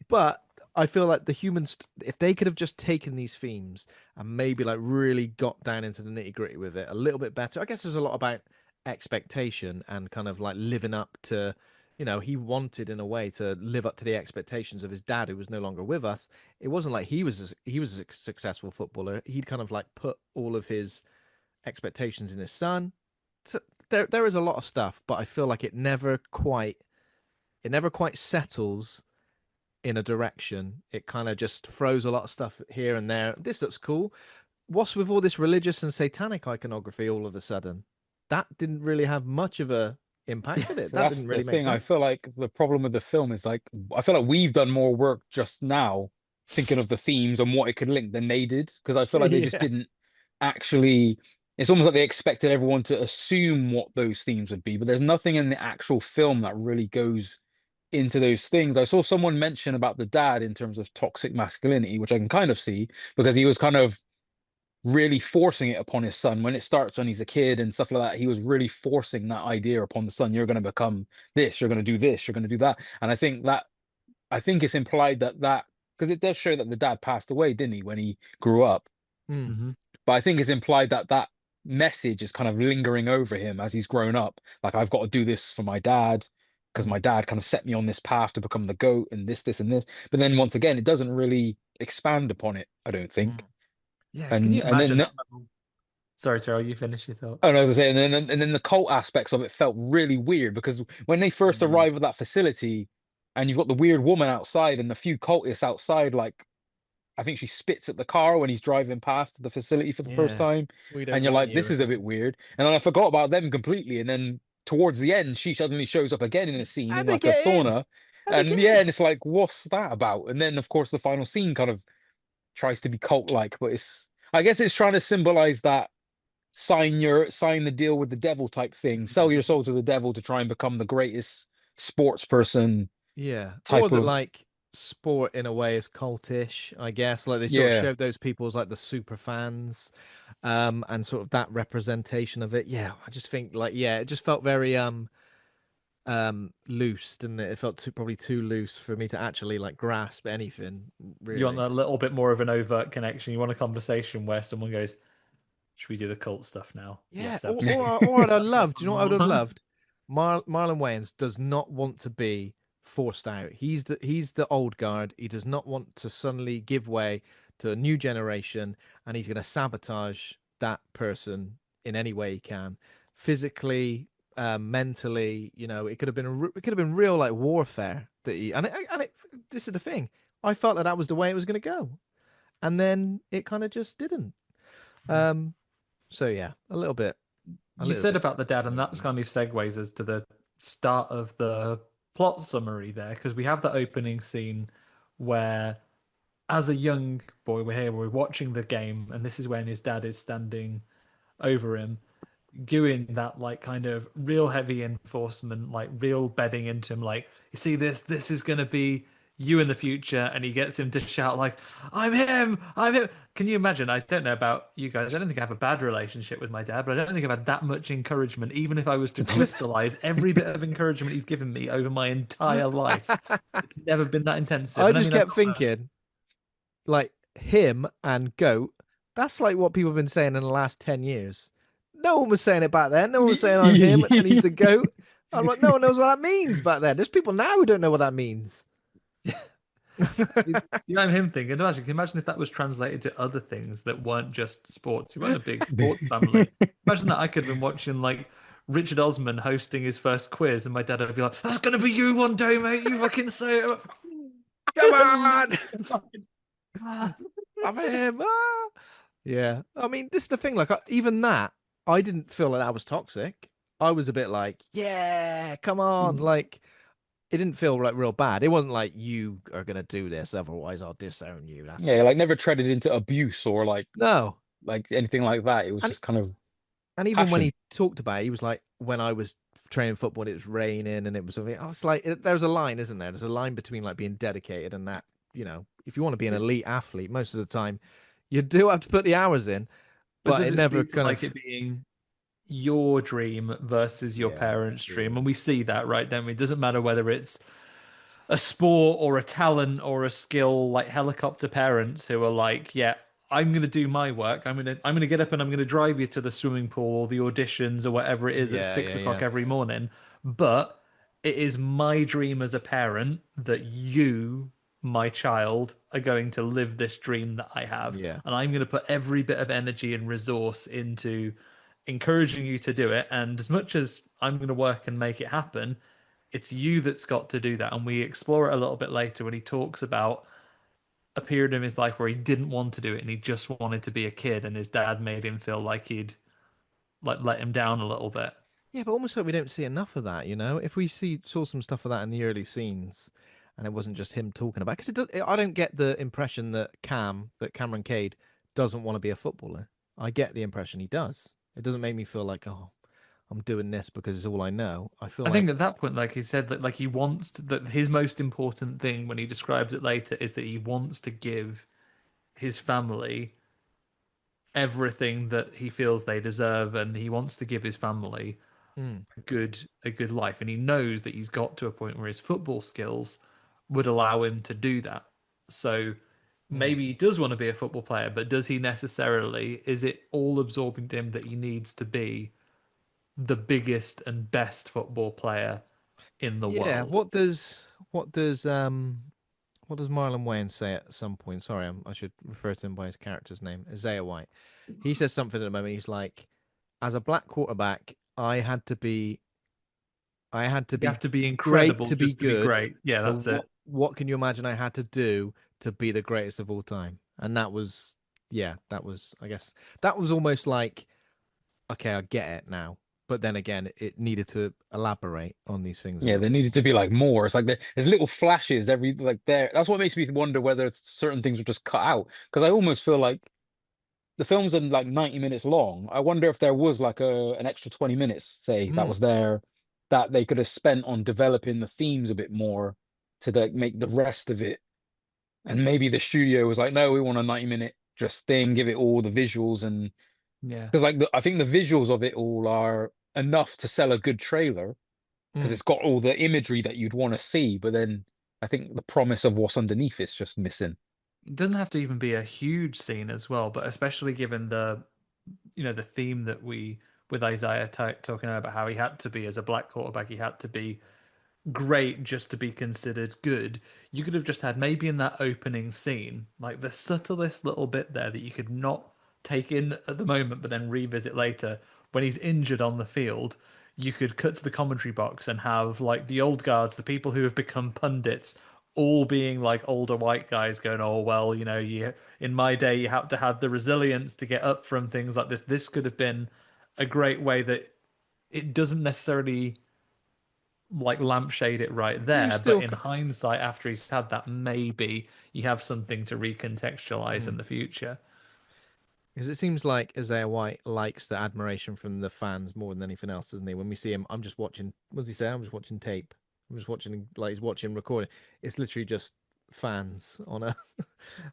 But I feel like if they could have just taken these themes and maybe like really got down into the nitty gritty with it a little bit better. I guess there's a lot about expectation and kind of like living up to, he wanted in a way to live up to the expectations of his dad who was no longer with us. It wasn't like he was a successful footballer. He'd kind of like put all of his expectations in his son. So there is a lot of stuff, but I feel like it never quite settles in a direction. It kind of just throws a lot of stuff here and there. This looks cool. What's with all this religious and satanic iconography all of a sudden? That didn't really have much of a impact, did it? So That that's didn't the really make thing. I sense. feel like the problem with the film is like I feel like we've done more work just now thinking of the themes and what it could link than they did because I feel like they just Yeah. didn't actually. It's almost like they expected everyone to assume what those themes would be, but there's nothing in the actual film that really goes into those things. I saw someone mention about the dad in terms of toxic masculinity, which I can kind of see because he was kind of really forcing it upon his son when it starts when he's a kid and stuff like that. He was really forcing that idea upon the son. You're going to become this. You're going to do this. You're going to do that. And I think it's implied that because it does show that the dad passed away, didn't he, when he grew up? Mm, Hmm. But I think it's implied that message is kind of lingering over him as he's grown up. Like I've got to do this for my dad because my mm, dad kind of set me on this path to become the goat and this, and this. But then once again, it doesn't really expand upon it, I don't think. mm. Yeah, can you And imagine then that level? Sorry, Terrell, you finish your thought. and as I say, and then the cult aspects of it felt really weird because when they first Mm. arrive at that facility, and you've got the weird woman outside and the few cultists outside, like I think she spits at the car when he's driving past the facility for the first Yeah. time, We don't and you're want like, you this or is a bit something. weird. And then I forgot about them completely, and then towards the end, she suddenly shows up again in a scene How'd in they like a get in? sauna, How'd they and get yeah, in? and it's like, what's that about? And then of course the final scene kind of tries to be cult-like, but I guess it's trying to symbolize that sign the deal with the devil type thing. Sell your soul to the devil to try and become the greatest sports person Yeah. Or type that of like sport in a way is cultish, I guess. Like they sort of yeah. showed those people as like the super fans, and sort of that representation of it. Yeah, I just think like yeah, it just felt very loose, didn't it? It felt probably too loose for me to actually like grasp anything, You want really. a little bit more of an overt connection. You want a conversation where someone goes, "Should we do the cult stuff now?" Yeah, Yes, or absolutely. I'd have That's not loved. Do what you know what I would have I loved? Marlon Wayans does not want to be forced out. He's the old guard. He does not want to suddenly give way to a new generation, and he's going to sabotage that person in any way he can, physically, mentally. It could have been it could have been real like warfare that he and this is the thing. I felt that was the way it was going to go, and then it kind of just didn't. want. Um, so yeah, a You little said bit about the dad, and that disappointed. kind of segues us to the start of the plot summary there, because we have the opening scene where, as a young boy, we're watching the game, and this is when his dad is standing over him, doing that like kind of real heavy enforcement, like real bedding into him, like, you see this is gonna be you in the future, and he gets him to shout like, I'm him. Can you imagine? I don't know about you guys. I don't think I have a bad relationship with my dad, but I don't think I've had that much encouragement, even if I was to crystallize every bit of encouragement he's given me over my entire life. It's never been that intensive. I And I just mean, I'm kept not thinking, like him and goat. That's like what people have been saying in the last 10 years. No one was saying it back then. No one was saying I'm him and he's the goat. I'm like, no one knows what that means back then. There's people now who don't know what that means. I'm him thing. And imagine, can you imagine if that was translated to other things that weren't just sports? We weren't a big sports family. Imagine that I could have been watching like Richard Osman hosting his first quiz, and my dad would be like, "That's gonna be you one day, mate. You fucking say it." Come And on, ah, I'm him. Ah. Yeah, I mean, this is the thing. Like, even that, I didn't feel like that was toxic. I was a bit like, yeah, come on, like. it didn't feel like real bad. It wasn't like you are gonna do this, otherwise I'll disown you. That's Yeah, not. like never treaded into abuse or No. like anything like that. It was And just kind of and even when passion. he talked about it, he was like, when I was training football, and it was raining, and it was something. I was like, there's a line, isn't there? There's a line between like being dedicated and that. If you want to be an It's, elite athlete, most of the time, you do have to put the hours in, but but does it it never speak to kind like of. it being your dream versus your Yeah, parents' dream? true. And we see that, right? Don't we? It doesn't matter whether it's a sport or a talent or a skill, like helicopter parents who are like, yeah, I'm gonna do my work. I'm gonna get up and I'm gonna drive you to the swimming pool or the auditions or whatever it is at Yeah, six yeah, o'clock yeah, every morning. But it is my dream as a parent that you, my child, are going to live this dream that I have. yeah. And I'm gonna put every bit of energy and resource into encouraging you to do it. And as much as I'm gonna work and make it happen, it's you that's got to do that. And we explore it a little bit later when he talks about a period in his life where he didn't want to do it and he just wanted to be a kid, and his dad made him feel like he'd like let him down a little bit. Yeah, but almost like we don't see enough of that, If we saw some stuff of that in the early scenes, and it wasn't just him talking about, because I don't get the impression that Cameron Cade doesn't want to be a footballer. I get the impression he does. It doesn't make me feel like, oh, I'm doing this because it's all I know. I feel I think like, at that point, like he said, that like he wants to, that his most important thing when he describes it later is that he wants to give his family everything that he feels they deserve, and he wants to give his family mm, a good life, and he knows that he's got to a point where his football skills would allow him to do that. So mm. maybe he does want to be a football player, but does he necessarily? Is it all absorbing to him that he needs to be the biggest and best football player in the Yeah. world? What does what does Marlon Wayans say at some point? Sorry, I should refer to him by his character's name, Isaiah White. He says something at the moment. He's like, as a black quarterback, I had to You be have to be great incredible to be just to be good. great. Yeah, So that's it. what can you imagine I had to do to be the greatest of all time? And that was, yeah, that was, I guess that was almost like, okay, I get it now. But then again, it needed to elaborate on these things a Yeah, little there bit needed to more. be like more. It's like there's little flashes every like there. That's what makes me wonder whether certain things were just cut out. Because I almost feel like the film's are like 90 minutes long. I wonder if there was like an extra 20 minutes, say, that Mm. was there that they could have spent on developing the themes a bit more to like make the rest of it. And maybe the studio was like, no, we want a 90-minute just thing, give it all the visuals and Yeah. because like I think the visuals of it all are enough to sell a good trailer because Mm. it's got all the imagery that you'd want to see, but then I think the promise of what's underneath is just missing. It doesn't have to even be a huge scene as well, but especially given the theme that we with Isaiah talking about how he had to be as a black quarterback, he had to be great just to be considered good. You could have just had maybe in that opening scene, like the subtlest little bit there that you could not take in at the moment, but then revisit later when he's injured on the field. You could cut to the commentary box and have like the old guards, the people who have become pundits, all being like older white guys going, "Oh well, you in my day you had to have the resilience to get up from things like this." This could have been a great way that it doesn't necessarily like lampshade it right You there, but still, in hindsight, after he's had that, maybe you have something to recontextualize in mm. the future. Because it seems like Isaiah White likes the admiration from the fans more than anything else, doesn't he? When we see him, I'm just watching. What does he say? I'm just watching tape. I'm just watching, like he's watching recording. It's literally just fans on a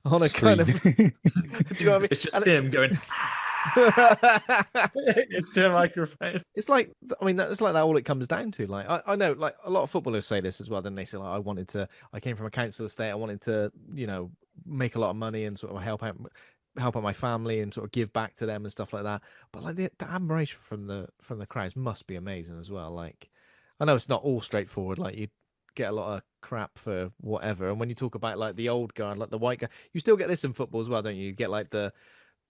on a kind of. Screen. Do you know what It's just I him going mean? into a microphone. It's like, I mean, that's like that. All it comes down to, like, I know, like a lot of footballers say this as well. Then they say, like, I came from a council estate. I wanted to, make a lot of money and sort of help out my family and sort of give back to them and stuff like that. But like the admiration from the crowds must be amazing as well. Like, I know it's not all straightforward. Like you get a lot of crap for whatever. And when you talk about like the old guard, like the white guy, you still get this in football as well, don't you? You get like the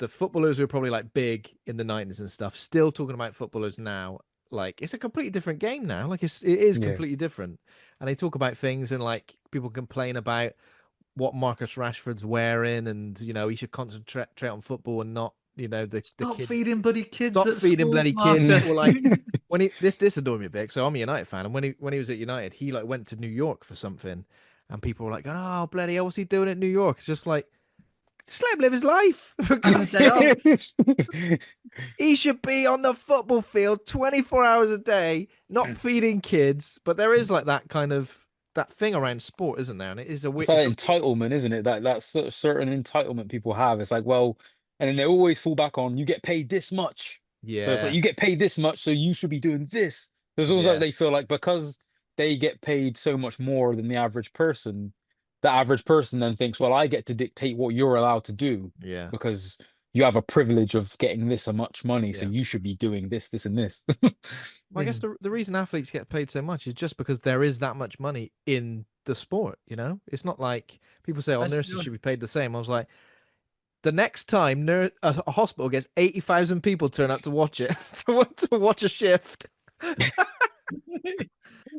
footballers who are probably like big in the 90s and stuff still talking about footballers now. Like it's a completely different game now. Like it is Yeah. completely different. And they talk about things and like people complain about what Marcus Rashford's wearing and he should concentrate on football and not the Stop kid. feeding bloody kids Stop at feeding schools, bloody kids, Yeah. or Marcus. like when he this annoyed me a bit. So I'm a United fan, and when he was at United, he like went to New York for something, and people were like, "Oh, bloody hell, what's he doing at New York?" It's just like, just let him live his life. For Having a God's day off. sake, he should be on the football field 24 hours a day, not feeding kids. But there is like that kind of that thing around sport, isn't there? And it is a It's it's that a entitlement, isn't it? That certain entitlement people have. It's like, well, and then they always fall back on you get paid this much. So it's like yeah, you get paid this much, so you should be doing this. There's also like yeah, they feel like because they get paid so much more than the average person then thinks, well, I get to dictate what you're allowed to do yeah, because you have a privilege of getting this much money, so yeah. you should be doing this, this, and this. Well, I guess the reason athletes get paid so much is just because there is that much money in the sport, you know? It's not like people say, oh, I just nurses should be paid the same. I was like, the next time a hospital gets 80,000 people turn up to watch it, to watch a shift.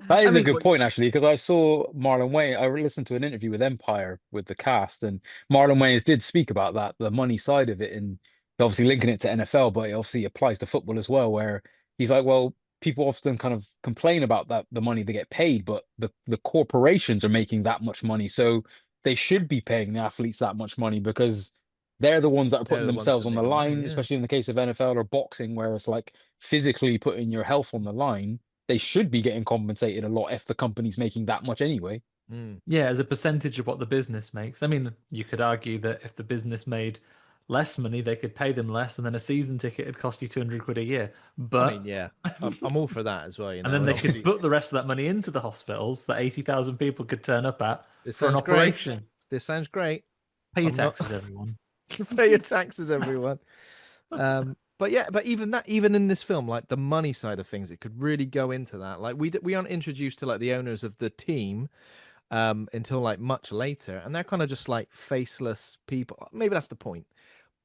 That I is a mean, good point, actually, because I saw Marlon Wayans. I listened to an interview with Empire with the cast, and Marlon Wayans did speak about that, the money side of it, and obviously linking it to NFL, but it obviously applies to football as well, where he's like, well, people often kind of complain about that, the money they get paid, but the corporations are making that much money, so they should be paying the athletes that much money because they're the ones that are They're putting the ones themselves that on the make the money, line, yeah. especially in the case of NFL or boxing, where it's like physically putting your health on the line. They should be getting compensated a lot if the company's making that much anyway. Mm. yeah, as a percentage of what the business makes. I mean, you could argue that if the business made less money, they could pay them less, and then a season ticket would cost you 200 quid a year. I mean, But yeah, I'm all for that as well, you and know. then And they could obviously, put the rest of that money into the hospitals that 80,000 people could turn up at this for an sounds great. operation. This sounds great. Pay your I'm not taxes, everyone. pay your taxes, everyone. But yeah, but even that, even in this film, like the money side of things, it could really go into that. Like we aren't introduced to like the owners of the team until like much later, and they're kind of just like faceless people. Maybe that's the point,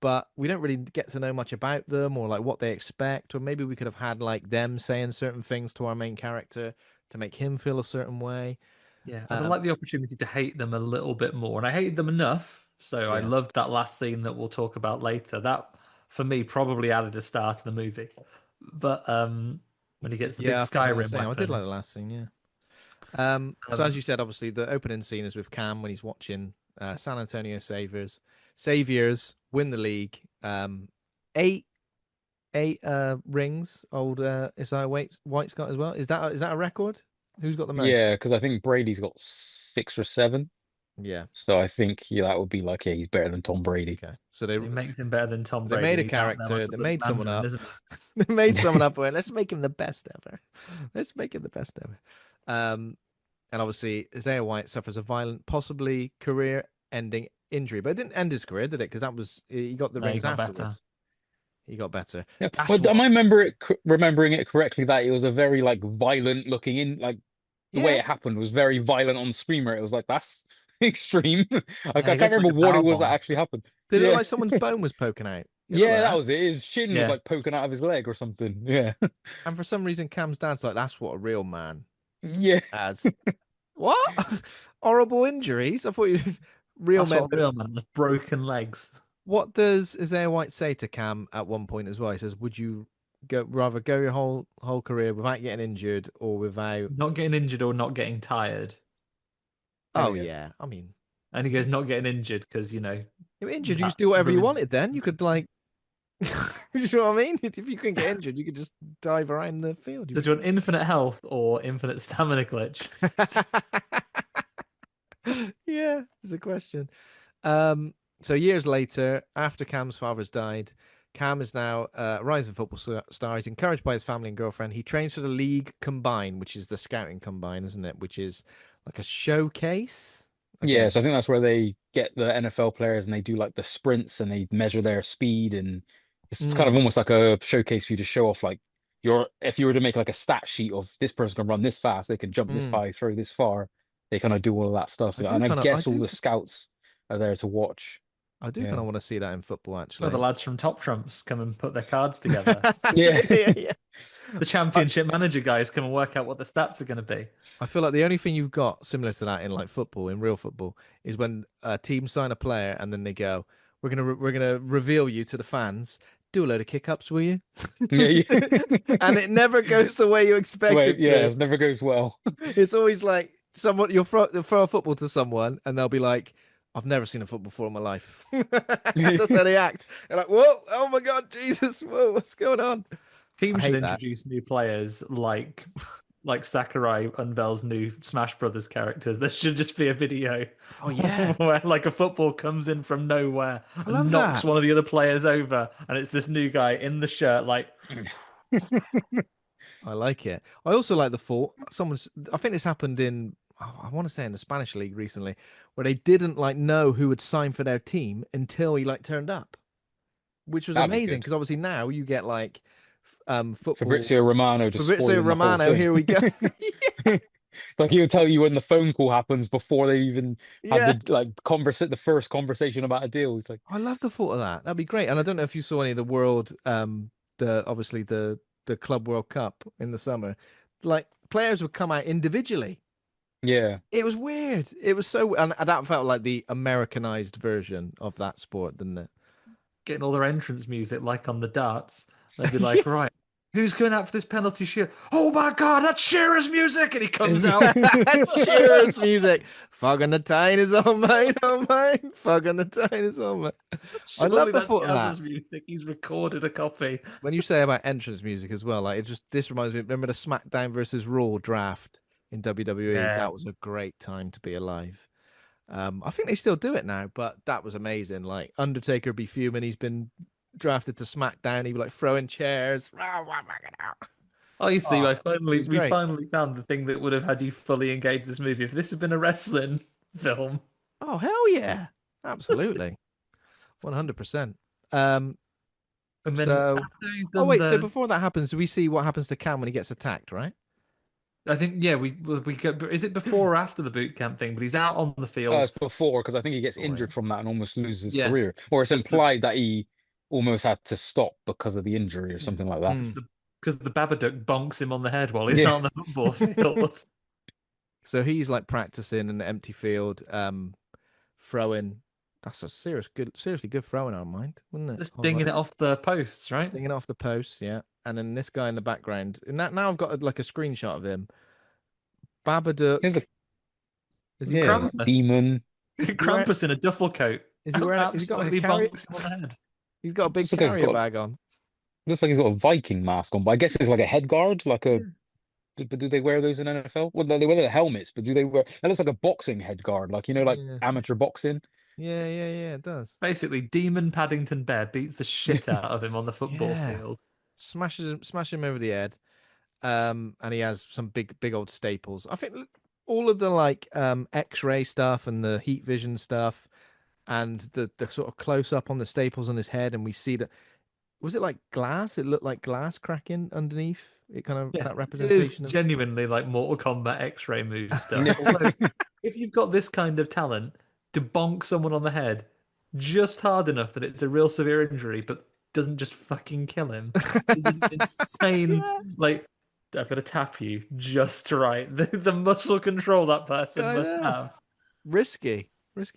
but we don't really get to know much about them or like what they expect, or maybe we could have had like them saying certain things to our main character to make him feel a certain way. Yeah, I'd Um, like the opportunity to hate them a little bit more, and I hated them enough. So I yeah, loved that last scene that we'll talk about later. That, for me, probably added a star to the movie. But when he gets the big yeah, I think I'm the Skyrim same. I did like weapon, the last scene, yeah. So as um, you said, obviously the opening scene is with Cam when he's watching San Antonio Saviors win the league. Eight rings. Old Isaiah White's got as well. Is that a record? Who's got the most? Yeah, because I think Brady's got 6 or 7. Yeah. So I think yeah, that would be like, yeah, he's better than Tom Brady. Okay. So they he makes him better than Tom they Brady, made and a he's out there like character. a They bloody made someone madman, up. isn't he? They made someone up. Where let's make him the best ever. Let's make him the best ever. And obviously Isaiah White suffers a violent, possibly career-ending injury, but it didn't end his career, did it? Because that was he got the No, he rings got better. afterwards. He got better. Yeah, That's but am what. I remembering it correctly that it was a very like violent looking in like the way Yeah. it happened was very violent on screen where it was like that's extreme. I Yeah, he can't got to like remember a what it power was that bomb. actually happened. Did it look Yeah, like someone's bone was poking out? It looked yeah, like that that. was it. His shin was Yeah, like poking out of his leg or something. Yeah, And for some reason, Cam's dad's like, that's what a real man yeah. has. What? Horrible injuries? I thought you real that's men. what a real man with broken legs. What does Isaiah White say to Cam at one point as well? He says, "Would you go your whole career without getting injured or without?" Not getting injured or not getting tired. Oh Oh yeah. yeah, I mean, And he goes, not getting injured because, you're injured. You that could do whatever you ruins. wanted. Then you could like, you know what I mean? If you couldn't get injured, you could just dive around the field. Does you want infinite health or infinite stamina glitch? Yeah, there's a question. So years later, after Cam's father's died, Cam is now a rising football star. He's encouraged by his family and girlfriend. He trains for the League Combine, which is the scouting combine, isn't it? Which is like a showcase. Yeah, Again. so I think that's where they get the NFL players and they do like the sprints and they measure their speed and it's kind Mm, of almost like a showcase for you to show off like your if you were to make like a stat sheet of this person can run this fast, they can jump this mm. high, throw this far. They kind of do all of that stuff. I do And I kind of, I guess all do, the scouts are there to watch. I do kind Yeah. of want to see that in football, Well, the actually. lads from Top Trumps come and put their cards together. Yeah. Yeah, yeah, yeah. The championship manager guys come and work out what the stats are going to be. I feel like the only thing you've got similar to that in like football, in real football, is when a team sign a player and then they go, "We're gonna reveal you to the fans. do a load of kick-ups, will you? Yeah, yeah. And it never goes the way you expect Wait, it yeah, to. it never goes well. It's always like someone you'll throw a football to someone, and they'll be like, "I've never seen a football before in my life." That's how they act. They're like, "Whoa, oh my God, Jesus, whoa, what's going on?" I Teams should hate that. introduce new players like Sakurai unveils new Smash Brothers characters. There should just be a video Oh yeah, where like a football comes in from nowhere I and love knocks that. one of the other players over, and it's this new guy in the shirt like I like it. I also like the thought. I think this happened in. I want to say in the Spanish league recently, where they didn't like know who would sign for their team until he like turned up, which was That'd be amazing good. because obviously now you get like football. Fabrizio Romano just Fabrizio spoiling the whole Romano, thing. here we go. Like he'll tell you when the phone call happens before they even have Yeah. the the first conversation about a deal. He's like, I love the thought of that. That'd be great. And I don't know if you saw any of the world, the obviously the Club World Cup in the summer. Like players would come out individually. yeah. It was weird. It was so, and that felt like the Americanized version of that sport, didn't it? getting all their entrance music like on the darts. They'd be Yeah. like, right, who's going out for this penalty shoot? Oh my God, that's Shearer's music! And he comes out. Cheers, music. Fog on the Tyne is all mine, all mine. Fog on the Tyne is all mine. I love Surely the that's thought of that. Gaz's music. He's recorded a copy. When you say about entrance music as well, like this reminds me. Remember the SmackDown versus Raw draft in WWE? Yeah. That was a great time to be alive. I think they still do it now, but that was amazing. Like Undertaker be fuming. He's been drafted to SmackDown. He'd be like throwing chairs. I see. Oh, it was We great. finally found the thing that would have had you fully engaged this movie. If this had been a wrestling film, Oh hell yeah, absolutely, 100%. Um, and then so after he's oh done wait, so the, before that happens, do we see what happens to Cam when he gets attacked? Right? I think yeah, we go. Is it before or after the boot camp thing? But he's out on the field. It's before because I think he gets Oh yeah. injured from that and almost loses his Yeah, career, or it's because the implied that he almost had to stop because of the injury or something like that. because Mm. the because the Babadook bonks him on the head while he's Yeah. out on the football field. So he's like practicing in the empty field, throwing. That's a seriously good throw in our mind, wouldn't it? Just I was dinging like, it off the posts, right? dinging off the post, yeah. And then this guy in the background. And now I've got like a screenshot of him. Here's a Babadook. Is he yeah, wearing? Krampus. demon. Is he wearing? Krampus in a duffel coat. Is he wearing? Has he got like a Absolutely carrier? bonks him on the head. He's got a big Looks like he's carrier got bag on. looks like he's got a Viking mask on, but I guess it's like a head guard, like a. Yeah. But do they wear those in NFL? Well, they wear the helmets, but do they wear? That looks like a boxing head guard, like like Yeah. amateur boxing. Yeah. It does. Basically, Demon Paddington Bear beats the shit out of him on the football Yeah. field. Smash him over the head. And he has some big old staples. I think all of the like X-ray stuff and the heat vision stuff and the sort of close up on the staples on his head, and we see that was it like glass? It looked like glass cracking underneath. It kind of Yeah, that it is representation of genuinely like Mortal Kombat X-ray move stuff. Yeah. Although, if you've got this kind of talent to bonk someone on the head just hard enough that it's a real severe injury, but doesn't just fucking kill him, is an insane. yeah, Like, I've got to tap you just right. The muscle control that person I must know. have. Risky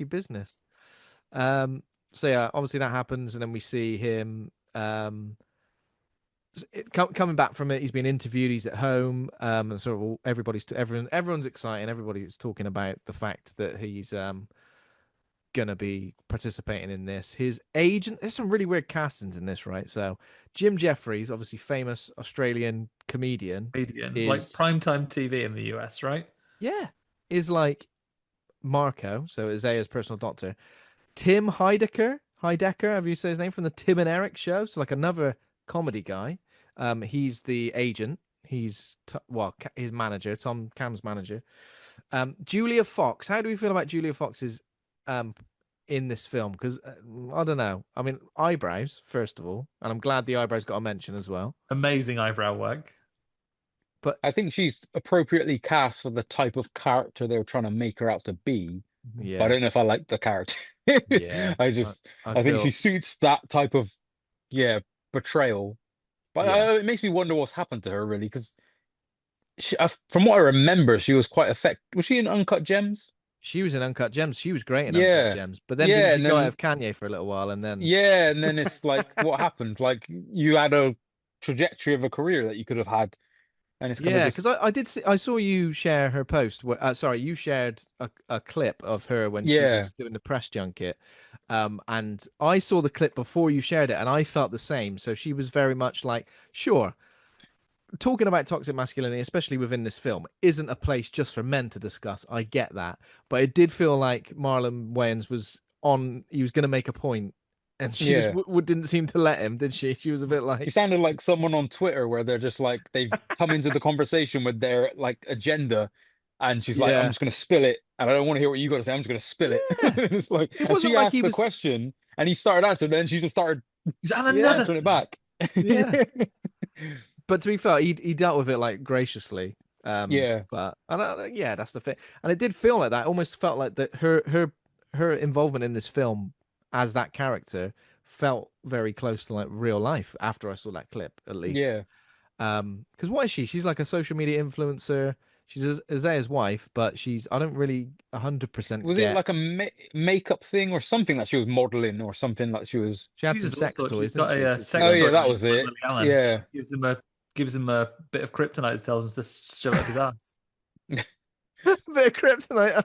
business. So yeah, obviously that happens, and then we see him coming back from it. He's been interviewed. He's at home, and sort of everyone's excited. Everybody's talking about the fact that he's gonna be participating in this. His agent. There's some really weird castings in this, right? So Jim Jeffries, obviously famous Australian comedian, Comedian, like is primetime TV in the US, right? yeah, is like Marco, so Isaiah's personal doctor. Tim Heidecker, have you say his name from the Tim and Eric show? So like another comedy guy. He's the agent. He's his manager, Tom Cam's manager. Julia Fox. How do we feel about Julia Fox's in this film? Because I don't know. I mean, eyebrows first of all, and I'm glad the eyebrows got a mention as well. Amazing eyebrow work. But I think she's appropriately cast for the type of character they were trying to make her out to be. But I yeah, don't know if I like the character. yeah, I think she feel suits that type of portrayal. But yeah. it makes me wonder what's happened to her really, because from what I remember, she was quite effective. Was she in Uncut Gems? She was in Uncut Gems. She was great in Uncut Yeah, Gems. But then didn't yeah, she and go out then of Kanye for a little while and then yeah, and then it's like, what happened? Like you had a trajectory of a career that you could have had, and it's kind of yeah, just because I did see, I saw you share her post. Sorry, you shared a clip of her when she yeah, was doing the press junket. And I saw the clip before you shared it, and I felt the same. So she was very much like, sure, talking about toxic masculinity, especially within this film, isn't a place just for men to discuss. I get that, but it did feel like Marlon Wayans was on. He was going to make a point, and she just yeah. didn't seem to let him, did she? She was a bit She like, sounded like someone on Twitter where they're just like they've come into the conversation with their like agenda, and she's like, "I'm yeah, just gonna spill it, and I don't want to hear what you got to say. I'm just gonna spill it." yeah. It's like, It and wasn't she like asked he the was. question, and he started answering, then she just started And Yeah, another answering it thing. back. yeah. But to be fair, he dealt with it like graciously. Yeah, But and yeah, that's the thing. And it did feel like that. It almost felt like that her involvement in this film as that character felt very close to like real life after I saw that clip, at least. yeah. Because what is she? She's like a social media influencer. She's Isaiah's wife, but I don't really 100% Was it get. like a makeup thing or something that she was modeling or something like she was? She had some She's sex also toys, she's didn't got she? a, 'Cause she sex Oh got yeah, toy that range was like it. Lily Allen. Yeah. Gives him a bit of kryptonite, tells him to shove up his ass. a bit of kryptonite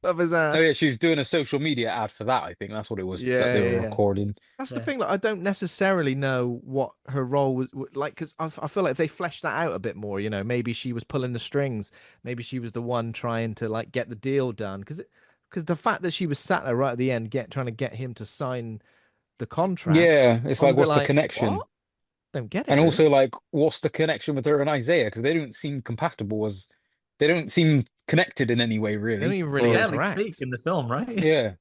up his Oh yeah, ass. she was doing a social media ad for that. I think that's what it was that Yeah, they yeah, were yeah. recording. That's the Yeah. thing. Like, I don't necessarily know what her role was like, because I feel like if they fleshed that out a bit more, maybe she was pulling the strings, maybe she was the one trying to like get the deal done. Because the fact that she was sat there right at the end, trying to get him to sign the contract, Yeah, it's I was like, a bit what's the like, what? connection? Don't get it And really. also, like, what's the connection with her and Isaiah? Because they don't seem compatible as they don't seem connected in any way, They don't really. even They really Or barely speak interact. in the film, right? yeah,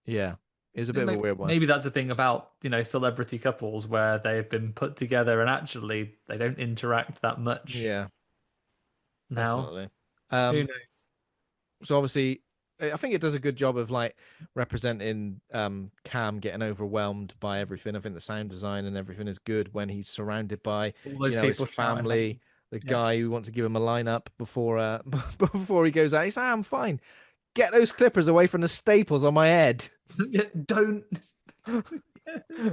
Yeah, it was a bit of a weird one. Maybe that's the thing about, celebrity couples where they've been put together and actually they don't interact that much Yeah, now. definitely. Who Um, knows? so obviously I think it does a good job of like representing Cam getting overwhelmed by everything. I think the sound design and everything is good when he's surrounded by, All those his people shouting at family, him. the Yeah. guy who wants to give him a lineup before before he goes out. He's like, I'm fine. Get those clippers away from the staples on my head. Don't.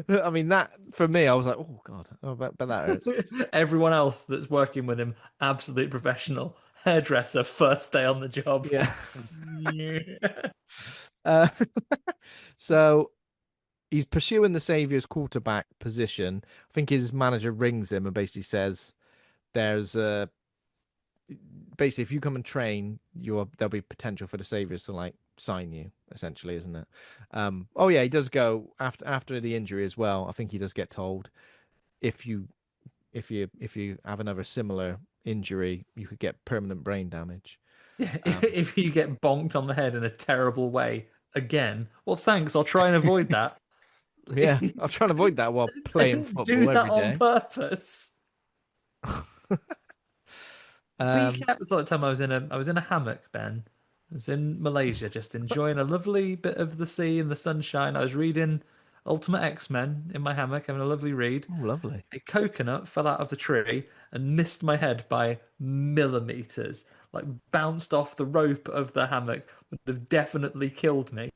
I mean that for me, I was like, oh God, but that hurts. Everyone else that's working with him, absolute professional. Hairdresser, first day on the job. Yeah. Yeah. Uh, so he's pursuing the Savior's quarterback position. I think his manager rings him and basically says, "There's basically if you come and train, there'll be potential for the Saviors to like sign you, essentially, isn't it?" Oh yeah, he does go after the injury as well. I think he does get told if you if you have another similar injury, you could get permanent brain damage. If you get bonked on the head in a terrible way again, well, thanks. I'll try and avoid that. Yeah, I'll try and avoid that while I playing didn't do football that every on day. purpose. Be Um, careful. The time I was in a hammock, Ben. I was in Malaysia, just enjoying a lovely bit of the sea and the sunshine. I was reading Ultimate X-Men in my hammock, having a lovely read. oh, lovely. A coconut fell out of the tree and missed my head by millimeters. Like bounced off the rope of the hammock, would have definitely killed me.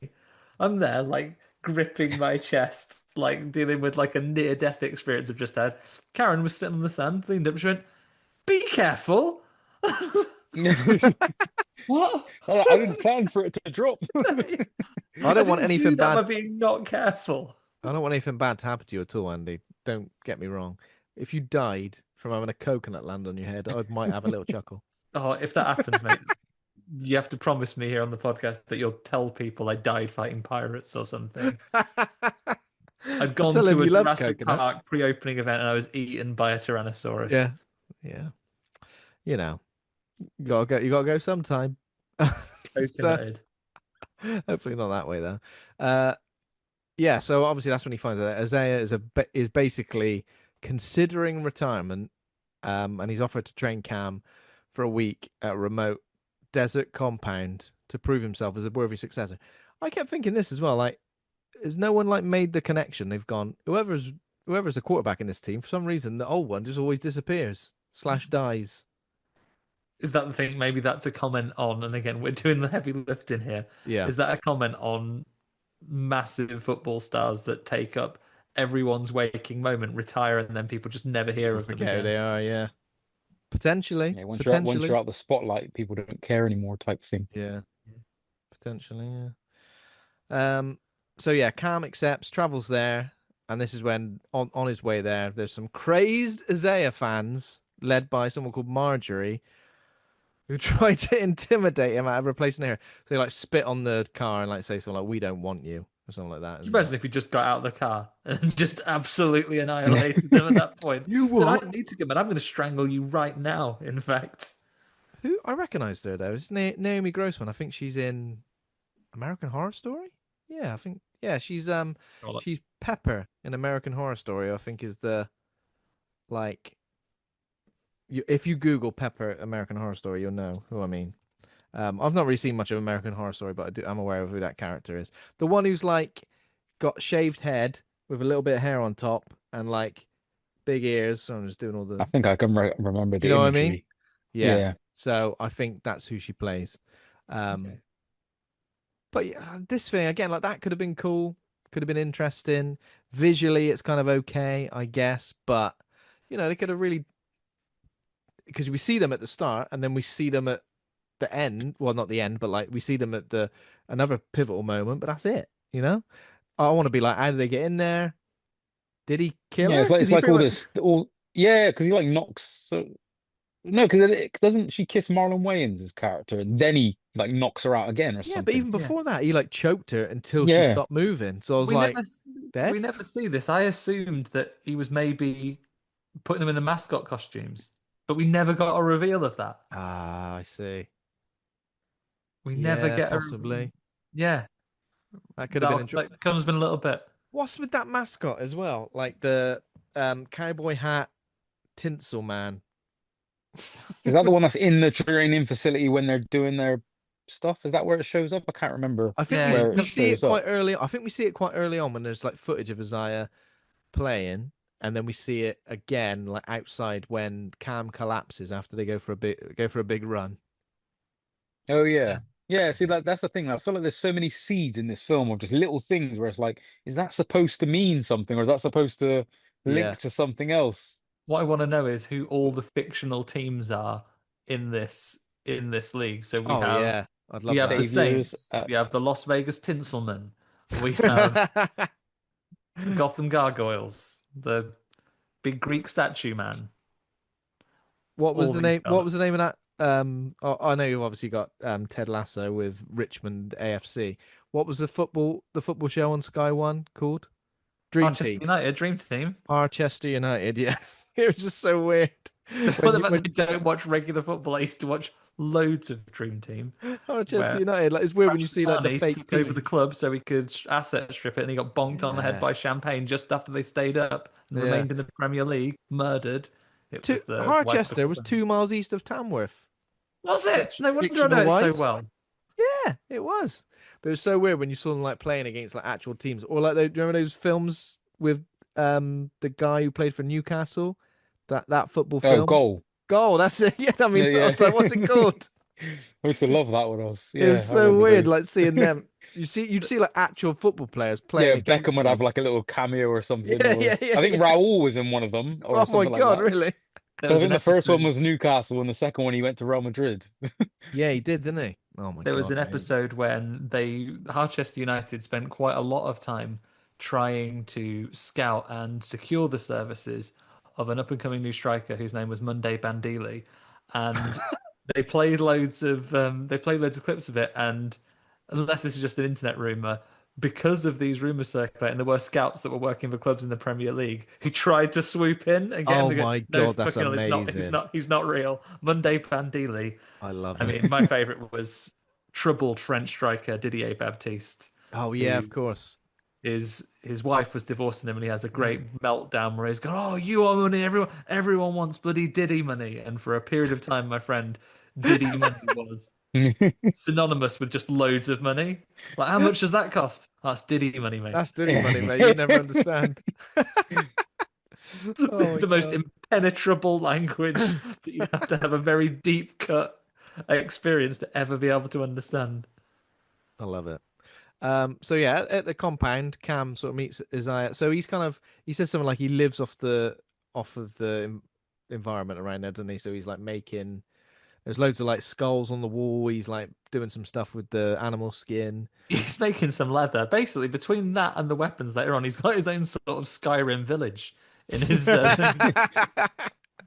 I'm there, like gripping my chest, like dealing with like a near-death experience I've just had. Karen was sitting on the sand, leaned up, she went, "Be careful." What? I didn't plan for it to drop. I I don't want didn't do anything that by bad. being not careful. I don't want anything bad to happen to you at all, Andy. Don't get me wrong. If you died from having a coconut land on your head, I might have a little chuckle. Oh, if that happens, mate, you have to promise me here on the podcast that you'll tell people I died fighting pirates or something. I'd I'll gone tell him to a you love Jurassic coconut. Park pre-opening event and I was eaten by a Tyrannosaurus. Yeah, yeah. You know, you gotta go. You gotta go sometime. So Coconutted. hopefully not that way though. Uh, yeah. So obviously that's when he finds out Isaiah is basically considering retirement. And he's offered to train Cam for a week at a remote desert compound to prove himself as a worthy successor. I kept thinking this as well. Like, has no one like made the connection? They've gone whoever's the quarterback in this team. For some reason, the old one just always disappears slash dies. is that the thing? Maybe that's a comment on, and again, we're doing the heavy lifting here. Yeah, Is that a comment on massive football stars that take up everyone's waking moment, retire, and then people just never hear people of them forget who again? they are. Yeah, potentially, Yeah, once you're potentially. out the spotlight, people don't care anymore type thing. Yeah, potentially. Yeah. So yeah, Cam accepts, travels there, and this is when on his way there, there's some crazed Isaiah fans led by someone called Marjorie who tried to intimidate him out of replacing her. So they like spit on the car and like say something like, "We don't want you," or something like that, Can you isn't it? imagine if he just got out of the car and just absolutely annihilated them at that point? You Said, I what? don't need to come in. I'm going to strangle you right now, in fact. Who I recognized her though. It's Naomi Grossman. I think she's in American Horror Story. Yeah, I think yeah, she's Pepper in American Horror Story. I think is the like if you Google Pepper American Horror Story, you'll know who I mean. I've not really seen much of American Horror Story, but I'm aware of who that character is. The one who's like got shaved head with a little bit of hair on top and like big ears. So I'm just doing all I the. think I can remember You the know what I mean? imagery. Yeah. Yeah. So I think that's who she plays. Um, Okay. but yeah, this thing again, like that could have been cool, could have been interesting. Visually, it's kind of okay, I guess. But they could have really because we see them at the start and then we see them at the end. Well, not the end, but like we see them at the another pivotal moment. But that's it. I want to be like, how did they get in there? Did he kill Yeah, her? Because it's he like pretty all much. this all yeah, because he like knocks no, because doesn't she kiss Marlon Wayans' character and then he like knocks her out again or Yeah, but something? even Yeah. before that, he like choked her until she Yeah. stopped moving. So I was We like, never we dead? never see this. I assumed that he was maybe putting them in the mascot costumes, but we never got a reveal of that. Ah, I see. We never Yeah, get a possibly. yeah. That could have been interesting. That comes in a little bit. What's with that mascot as well? Like the cowboy hat tinsel man. Is that the one that's in the training facility when they're doing their stuff? Is that where it shows up? I can't remember I think Yeah, where it we see it shows up. quite early. I think we see it quite early on when there's like footage of Isaiah playing, and then we see it again like outside when Cam collapses after they go for a big run. Oh yeah. yeah. Yeah, see that's the thing. I feel like there's so many seeds in this film of just little things where it's like, is that supposed to mean something or is that supposed to Yeah. link to something else? What I want to know is who all the fictional teams are in this league. So we Oh have yeah, I'd we love have the that. Saviors. Saints, we have the Las Vegas Tinselmen, we have the Gotham Gargoyles, the big Greek statue man, What was all the these name? What was the fellas. name of that? I know you've obviously got Ted Lasso with Richmond AFC. What was the football show on Sky One called? Dream Harchester Team. United, Dream Team. Harchester United. Yeah, it was just so weird Despite when the you fact when I don't watch regular football, I used to watch loads of Dream Team, Harchester where United. Like it's weird when you see like the Rashid fake took over the team. club so he could asset strip it, and he got bonked on the head Yeah, by Champagne just after they stayed up and yeah. remained in the Premier League, murdered. It Two, was the wife of the Harchester club was owner. 2 miles east of Tamworth. Was it? No wonder I know Fictional it so wise, well. yeah, it was. But it was so weird when you saw them like playing against like actual teams, or like do you remember those films with the guy who played for Newcastle, that football Oh, film? goal. Goal. That's it. Yeah, I mean, No, I yeah. was like, what's it called? I used to love that one. It was Yeah, I so remember weird, those. like seeing them. You'd see like actual football players playing Yeah, Beckham against would have them. like a little cameo or something, Yeah, or yeah, yeah, I think yeah. Raul was in one of them or Oh my something like God, that. really? There Because I was think an the first one episode. was Newcastle and the second one he went to Real Madrid. Yeah, he did, didn't he? Oh my There was God, an mate. episode when Harchester United spent quite a lot of time trying to scout and secure the services of an up and coming new striker whose name was Monday Bandili, and they played loads of clips of it. And unless this is just an internet rumor, because of these rumors circulating, there were scouts that were working for clubs in the Premier League who tried to swoop in and get him Oh to go, my no, God, that's fucking hell, it's not, amazing. he's not real. Monday Bandili. I love I it. mean, my favorite was troubled French striker Didier Baptiste, Oh yeah, who of course. is his wife was divorcing him, and he has a great Mm. meltdown where he's going, "Oh, you want money? Everyone wants bloody Diddy money." And for a period of time, my friend, Diddy money was synonymous with just loads of money. Like, how much does that cost? Oh, that's Diddy money, mate. That's dirty money, mate. You'd never understand. Oh my The most God. impenetrable language that you have to have a very deep cut experience to ever be able to understand. I love it. So yeah, at the compound, Cam sort of meets Isaiah. So he says something like he lives off of the environment around there, doesn't he? So he's like making there's loads of like skulls on the wall. He's like doing some stuff with the animal skin. He's making some leather. Basically, between that and the weapons later on, he's got his own sort of Skyrim village in his.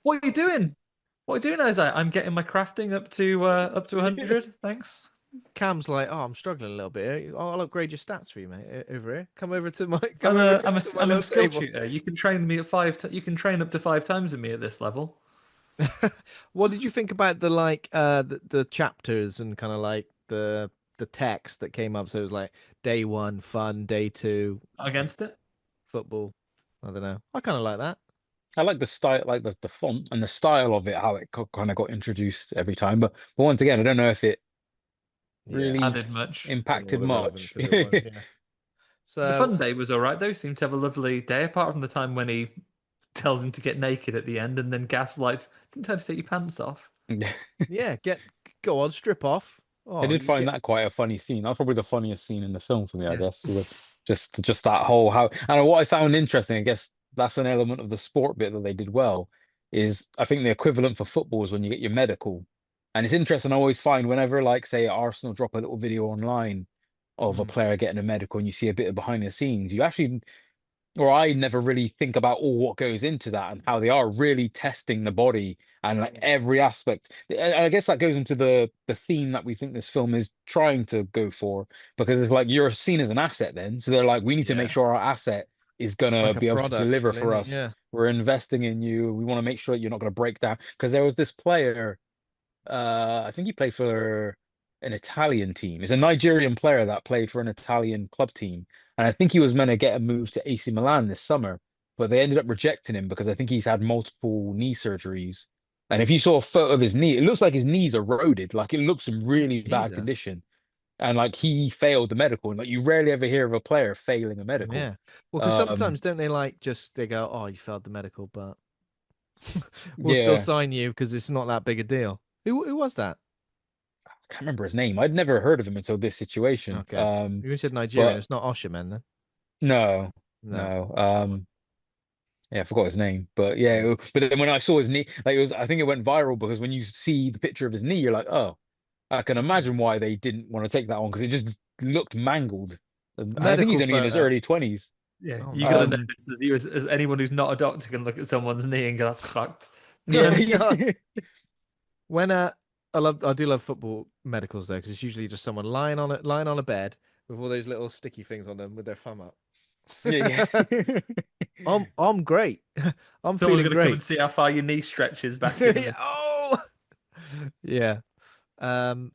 What are you doing? What are you doing, Isaiah? I'm getting my crafting up to 100. Thanks. Cam's like, oh, I'm struggling a little bit here. I'll upgrade your stats for you, mate. Over here, I'm a come to my I'm a little skill table. tutor. You can train me at you can train up to 5 times with me at this level. What did you think about the like the chapters and kind of like the text that came up? So it was like day one fun, day two Against it. football. I don't know. I kind of like that. I like the style, like the font and the style of it, how it kind of got introduced every time. But once again, I don't know if it Yeah, really Added much. bring all impacted the relevance much. that it was. Yeah. The So fun day was all right though. Seemed to have a lovely day, apart from the time when he tells him to get naked at the end and then gaslights. Didn't tell you to take your pants off. yeah, go on, strip off. I Oh, did you find get that quite a funny scene. That's probably the funniest scene in the film for me, I guess. With just that whole how and what I found interesting, I guess that's an element of the sport bit that they did well, is I think the equivalent for football is when you get your medical. And it's interesting, I always find whenever like say Arsenal drop a little video online of a Mm, player getting a medical and you see a bit of behind the scenes, you actually or I never really think about all what goes into that and how they are really testing the body and like every aspect. I guess that goes into the theme that we think this film is trying to go for, because it's like you're seen as an asset then. So they're like, we need to make Yeah. sure our asset is gonna like a be able to product, deliver really, for isn't it? us. Yeah. We're investing in you. We want to make sure that you're not going to break down. Because there was this player I think he played for an Italian team. He's a Nigerian player that played for an Italian club team, and I think he was meant to get a move to AC Milan this summer, but they ended up rejecting him because I think he's had multiple knee surgeries. And if you saw a photo of his knee, it looks like his knees are eroded, like it looks in really bad Jesus. condition. And like he failed the medical, and like you rarely ever hear of a player failing a medical. Yeah. Well, because Um, sometimes don't they like just they go, oh, you failed the medical, but we'll still yeah, sign you because it's not that big a deal. Who was that? I can't remember his name. I'd never heard of him until this situation. Okay. You said Nigerian. But It's not Osherman then. no, No. no. Forgot. Yeah, I forgot his name, but yeah. Mm. But then when I saw his knee, like it was, I think it went viral because when you see the picture of his knee, you're like, oh, I can Mm. imagine why they didn't want to take that one because it just looked mangled. And I think he's Medical only in his photo. early 20s. Yeah, Oh you gotta no. know Um, this as anyone who's not a doctor can look at someone's knee and go, "That's fucked." yeah, Oh God. When I do love football medicals though, because it's usually just someone lying on a bed with all those little sticky things on them with their thumb up. yeah, yeah. I'm great. I'm Someone's feeling gonna come great. and see how far your knee stretches back in Yeah, the. oh yeah. Um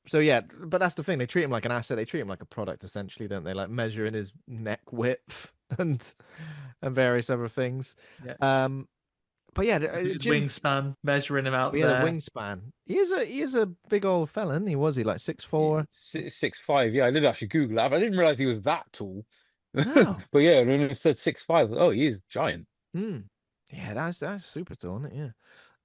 so yeah, but that's the thing. They treat him like an asset. They treat him like a product essentially, don't they? Like measuring his neck width and various other things. Yeah, Um but yeah, his Jim. wingspan, measuring him out Yeah, the there. wingspan. He is a big old fella, isn't he? Was he like 6'4"? 6'5". Yeah, I did actually Google that, but I didn't realize he was that tall. No. But yeah, when it said 6'5", oh, he is giant. Hmm. Yeah, that's super tall, isn't it? Yeah.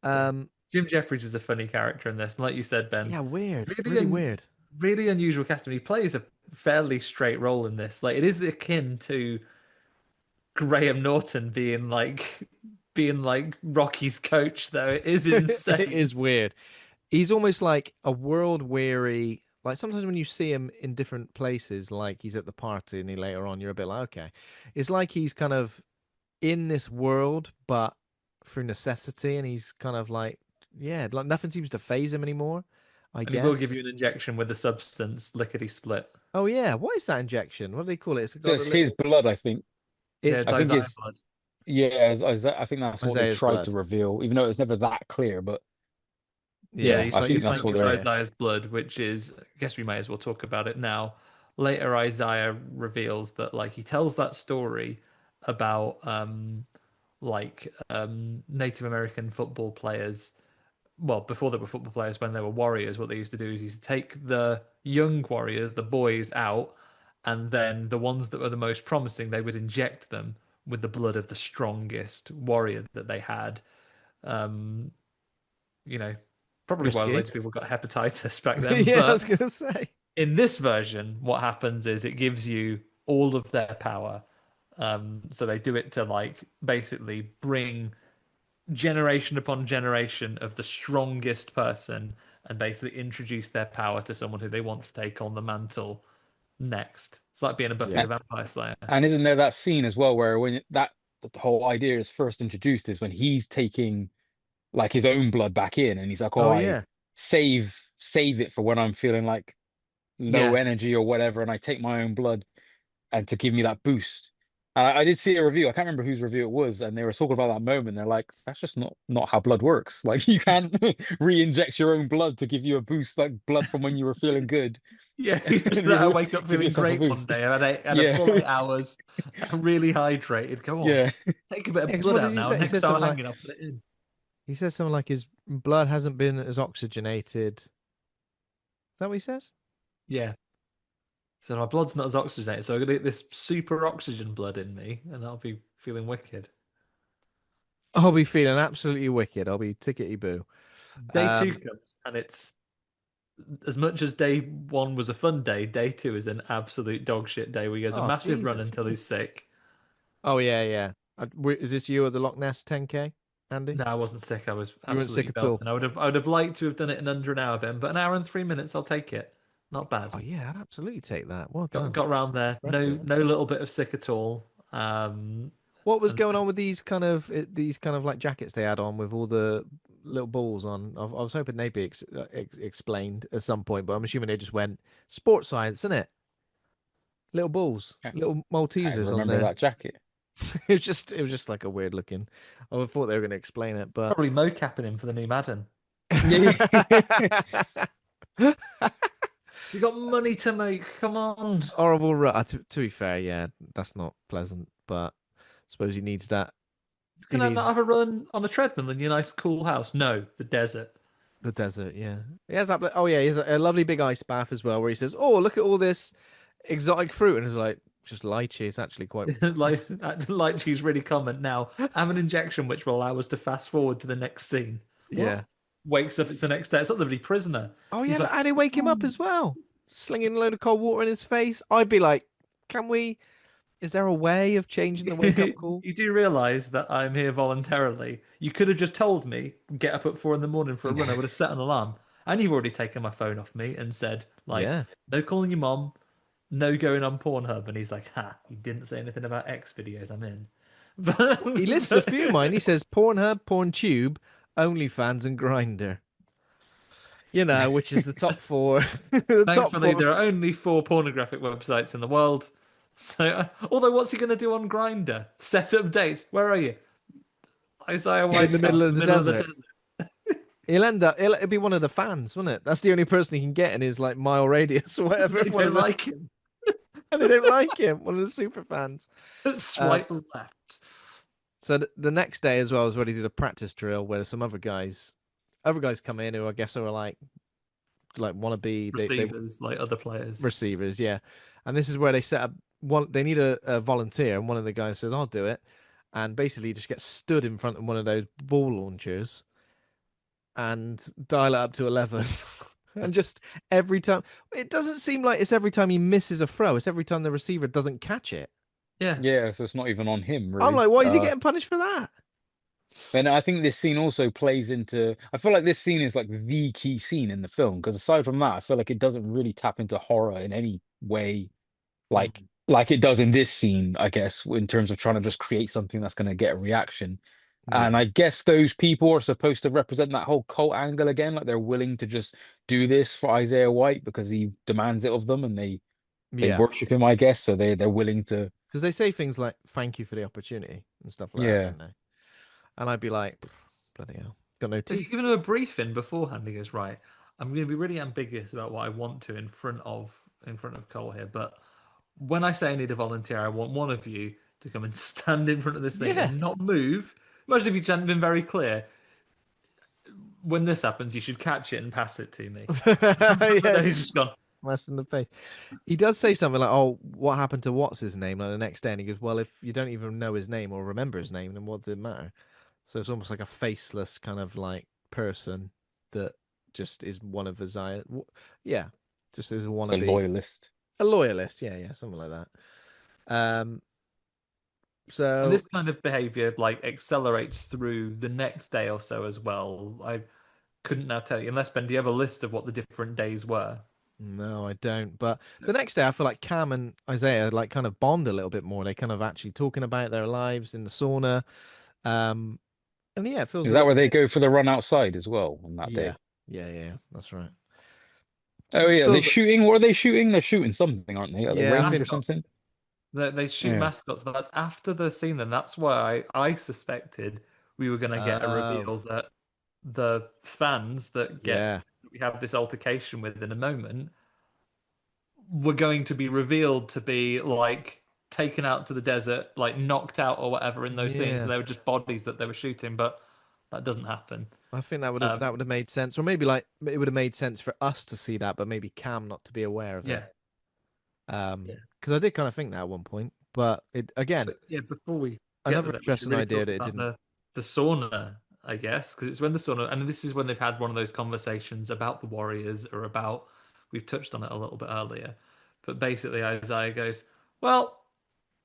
Yeah. Jim Jeffries is a funny character in this, and like you said, Ben, Yeah, weird. really, Really weird. really unusual casting. He plays a fairly straight role in this. Like it is akin to Graham Norton being like Rocky's coach, though. It is It insane. is weird. He's almost like a world weary. Like sometimes when you see him in different places, like he's at the party and he later on, you're a bit like, okay. It's like he's kind of in this world, but through necessity, and he's kind of like, yeah, like nothing seems to phase him anymore, I And he will give guess. you an injection with the substance lickety split. Oh yeah, what is that injection? What do they call it? It's got a Just his little. blood, I think. Yeah, It's it's I think Isaiah it's blood. yeah. I think that's what they Isaiah's tried to blood. reveal, even though it was never that clear. But Yeah, Yeah, yeah, he's I but think he's that's trying what to thinking give they're. like, Isaiah's blood, which is, I guess we may as well talk about it now. Later, Isaiah reveals that like he tells that story about Native American football players. Well, before they were football players, when they were warriors, what they used to do is used to take the young warriors, the boys, out, and then the ones that were the most promising, they would inject them with the blood of the strongest warrior that they had. Um, you know, probably why Risky. loads of people got hepatitis back then. Yeah, I was But gonna say. in this version, what happens is it gives you all of their power. So they do it to like basically bring generation upon generation of the strongest person and basically introduce their power to someone who they want to take on the mantle next. It's like being a Buffy Yeah. the Vampire Slayer. And isn't there that scene as well where that the whole idea is first introduced is when he's taking like his own blood back in, and he's like, "Oh, Oh I yeah. save it for when I'm feeling like low Yeah. energy or whatever, and I take my own blood and to give me that boost." I did see a review. I can't remember whose review it was, and they were talking about that moment. They're like, "That's just not how blood works. Like, you can't re-inject your own blood to give you a boost, like blood from when you were feeling good, Yeah, and I wake up give feeling yourself a great one boost." day. I had a Yeah, full 8 hours, I'm really hydrated. Go on, yeah. take a bit Yeah, of 'cause blood what does out he now. say? He Next says time I'm something like hanging, I'll put it in. his blood hasn't been as oxygenated. Is that what he says? Yeah. So my blood's not as oxygenated, so I'm gonna get this super oxygen blood in me, and I'll be feeling wicked. I'll be feeling absolutely wicked. I'll be tickety boo. Day two Um, comes, and it's as much as day one was a fun day. Day two is an absolute dog shit day where he goes a oh massive run Jesus. until Yeah. he's sick. Oh yeah, yeah. Is this you at the Loch Ness 10K, Andy? No, I wasn't sick. I was You weren't sick absolutely at all. belting. I would have liked to have done it in under an hour, Ben, but an hour and 3 minutes, I'll take it. Not bad. Oh yeah, I'd absolutely take that. Well Got done. got around there. Impressive. No little bit of sick at all. What was And going on with these kind of like jackets they had on with all the little balls on? I was hoping they'd be explained at some point, but I'm assuming they just went sports science, isn't it? Little balls, Can't, little can't even Maltesers on remember there. that jacket. It was just like a weird looking. I thought they were going to explain it, but probably mocapping him for the new Madden. Yeah, You got money to make. Come on. horrible. To be fair, yeah, that's not pleasant, but I suppose he needs that. He Can I not needs have a run on a treadmill in your nice cool house? No, the desert. the desert. Yeah, he has that. Oh yeah, he has a lovely big ice bath as well, where he says, "Oh, look at all this exotic fruit," and it's like just lychee. It's actually quite. like she's really common now. Have an injection which will allow us to fast forward to the next scene. Yeah. What? Wakes up, it's the next day. It's not the bloody prisoner. Oh He's yeah, like, and they wake him up "Oh." as well, slinging a load of cold water in his face. I'd be like, "Can we? Is there a way of changing the wake up call?" You do realize that I'm here voluntarily. You could have just told me, get up at 4 in the morning for a run. I would have set an alarm. And you've already taken my phone off me and said, like, Yeah. no calling your mom, no going on Pornhub. And he's like, ha, you didn't say anything about X videos. I'm in. He lists a few mine. He says Pornhub, PornTube, OnlyFans, and Grinder. Which is the top four. The top Thankfully, four. there are only 4 pornographic websites in the world. So, although, what's he going to do on Grinder? Set up dates. Where are you? Isaiah In the White's middle house, of the middle of the desert. desert. It'll be one of the fans, won't it? That's the only person he can get in his like mile radius or whatever. They don't like him. And they don't like him. One of the super fans. Swipe left. So the next day as well is where they did a practice drill where some other guys come in who I guess are like wannabe Receivers, like other players. receivers, yeah. And this is where they set up one. They need a volunteer, and one of the guys says, "I'll do it," and basically just gets stood in front of one of those ball launchers and dial it up to 11. And just every time, it doesn't seem like it's every time he misses a throw. It's every time the receiver doesn't catch it. Yeah. yeah. So it's not even on him, I'm really. like, why is he getting punished for that? And I think this scene also plays into. I feel like this scene is like the key scene in the film because aside from that, I feel like it doesn't really tap into horror in any way, like like it does in this scene. I guess in terms of trying to just create something that's going to get a reaction. And Yeah, I guess those people are supposed to represent that whole cult angle again, like they're willing to just do this for Isaiah White because he demands it of them, and they yeah. worship him, I guess. So they're willing to, Because they say things like "thank you for the opportunity" and stuff like that, yeah. don't they? And I'd be like, bloody hell, got no Has he teeth. given him a briefing beforehand? He goes, right, I'm going to be really ambiguous about what I want to in front of Cole here, but when I say I need a volunteer, I want one of you to come and stand in front of this thing Yeah. and not move. Imagine if you hadn't been very clear. When this happens, you should catch it and pass it to me. But no, Yeah, he's just gone. smashed in the face. He does say something like, "Oh, what happened to what's his name?" Like the next day, and he goes, "Well, if you don't even know his name or remember his name, then what does it matter?" So it's almost like a faceless kind of like person that just is one of Isaiah. Yeah, just is a It's a wannabe, loyalist. a loyalist. Yeah, yeah, something like that. Um, And so this kind of behavior like accelerates through the next day or so as well. I couldn't now tell you, unless Ben, do you have a list of what the different days were? no, I don't. But the next day, I feel like Cam and Isaiah like kind of bond a little bit more. They kind of actually talking about their lives in the sauna. Um, and yeah, it feels Is a that little where they bit. go for the run outside as well on that Yeah, day? yeah, yeah. That's right. Oh Which yeah, are they feels, shooting? What are they shooting? They're shooting something, aren't they? At the yeah, I range or think. something? Mascots. They shoot Yeah. mascots. That's after the scene. Then that's why I suspected we were going to get a Oh, reveal that the fans that get yeah, we have this altercation with in a moment were going to be revealed to be like taken out to the desert, like knocked out or whatever in those things. yeah. And they were just bodies that they were shooting, but that doesn't happen. I think that Um, would have made sense, or maybe like it would have made sense for us to see that, but maybe Cam not to be aware of it. yeah, yeah. Because I did kind of think that at one point, but it again, But yeah, before we get to another that, we should interesting really idea talk that it about didn't. the sauna, I guess, because it's when the sauna, and this is when they've had one of those conversations about the Warriors or about, we've touched on it a little bit earlier, but basically Isaiah goes, "Well,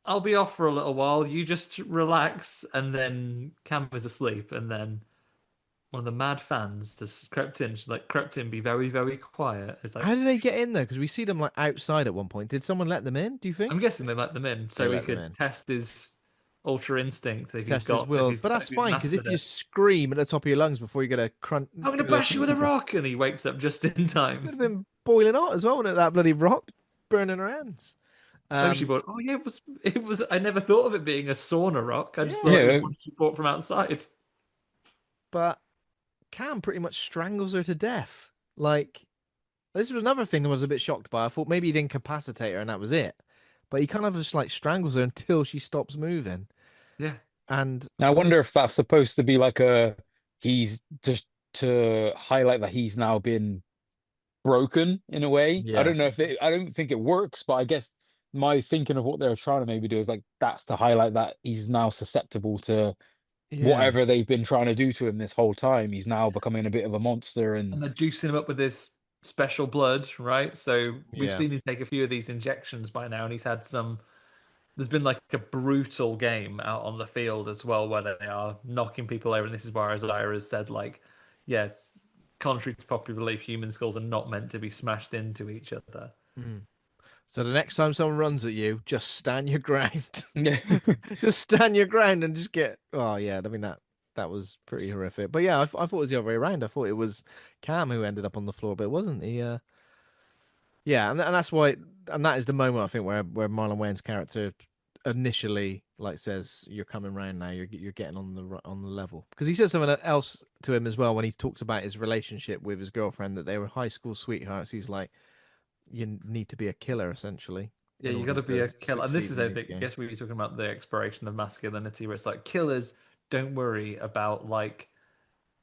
I'll be off for a little while. You just relax," and then Cam is asleep, and then one of the mad fans just crept in. She's like, "Crept in, be very, very quiet." It's like, How did they get in there? Because we see them like outside at one point. Did someone let them in? Do you I'm think guessing they let them in they so he let them could in? test his ultra instinct Test his will, but that's if he's fine because mastered if you it. scream at the top of your lungs before you get a crunch, I'm gonna a bash you with a pinky, rock, and he wakes up just in time. would have been boiling hot as well, wouldn't it? That bloody rock burning her hands. Oh, she Um, bought. Oh yeah, it was. I never thought of it being a sauna rock. I just thought it was yeah, Yeah. one she bought from outside. but Cam pretty much strangles her to death. Like this was another thing I was a bit shocked by. I thought maybe he'd incapacitate her and that was it, but he kind of just like strangles her until she stops moving. Yeah, And Now I I wonder if that's supposed to be like a he's just to highlight that he's now been broken in a way. yeah, I don't think it works, but I guess my thinking of what they're trying to maybe do is like that's to highlight that he's now susceptible to yeah, whatever they've been trying to do to him this whole time. He's now becoming a bit of a monster and and they're juicing him up with this special blood, right? So we've yeah, seen him take a few of these injections by now, and he's had some. There's been like a brutal game out on the field as well, where they are knocking people over, and this is where Isaiah has said, like, yeah, contrary to popular belief, human skulls are not meant to be smashed into each other. mm. So the next time someone runs at you, just stand your ground. yeah. Just stand your ground and just get. Oh yeah, I mean that was pretty horrific. But yeah, I thought it was the other way around. I thought it was Cam who ended up on the floor, but it wasn't. He yeah, and that's why, and that is the moment I think where Marlon Wayans' character initially like says, "You're coming round now. You're getting on on the level," because he says something else to him as well when he talks about his relationship with his girlfriend that they were high school sweethearts. He's like, "You need to be a killer essentially Yeah, in you got order to be a to killer. And this succeed is in a these big, I games." guess we were talking about the exploration of masculinity, where it's like killers don't worry about like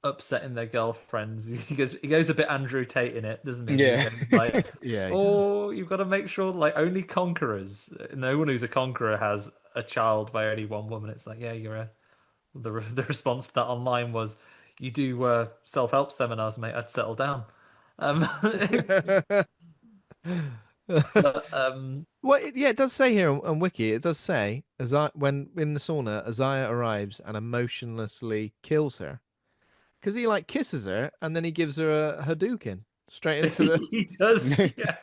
upsetting their girlfriends. He goes a bit Andrew Tate in it, doesn't he? He Yeah. goes like, Yeah, he does. "Oh, you've got to make sure like only conquerors. No one who's a conqueror has a child by only one woman." It's like, yeah, you're a. The response to that online was, "You do self-help seminars, mate. I'd settle down." Um, but Well, yeah, it does say here on Wiki. It does say as I when in the sauna, Isaiah arrives and emotionlessly kills her because he like kisses her and then he gives her a Hadouken straight into the. he does, yeah.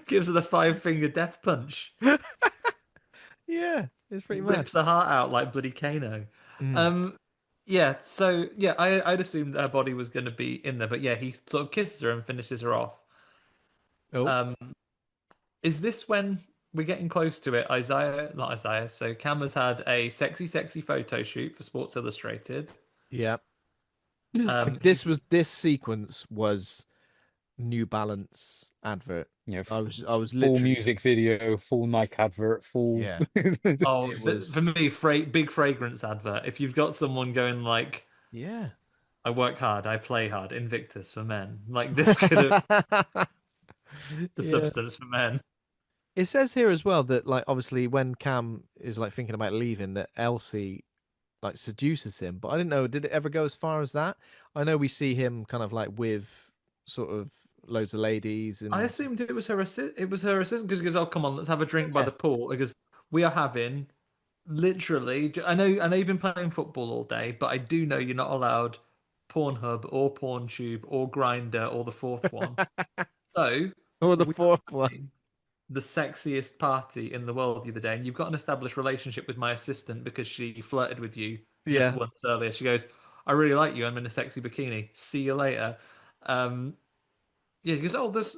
Gives her the five-finger death punch. Yeah, it's pretty mad. Rips her heart out like bloody Kano. Mm. Um, yeah, so yeah, I'd assumed her body was going to be in there, but yeah, he sort of kisses her and finishes her off. Oh, Um, is this when we're getting close to it? Not Isaiah. So Cam has had a sexy, sexy photo shoot for Sports Illustrated. yeah. He's This sequence was New Balance advert. Yeah. I was Full literally just music video, full Nike advert, full yeah. oh, It for was me, big fragrance advert. If you've got someone going like, yeah. "I work hard, I play hard," Invictus for men. Like this could have the Yeah. substance for men. It says here as well that like obviously when Cam is like thinking about leaving, that Elsie like seduces him. But I didn't know, did it ever go as far as that? I know we see him kind of like with sort of loads of ladies I and assumed it was her it was her assistant because he goes, "Oh, come on, let's have a drink by yeah. the pool." Because we are having literally. I know you've been playing football all day, but I do know you're not allowed Pornhub or PornTube or Grinder or the fourth one. So Or the we are fourth one. having the sexiest party in the world the other day, and you've got an established relationship with my assistant because she flirted with you just Yeah. once earlier. She goes, "I really like you. I'm in a sexy bikini. See you later." Um, yeah, she goes, "Oh, there's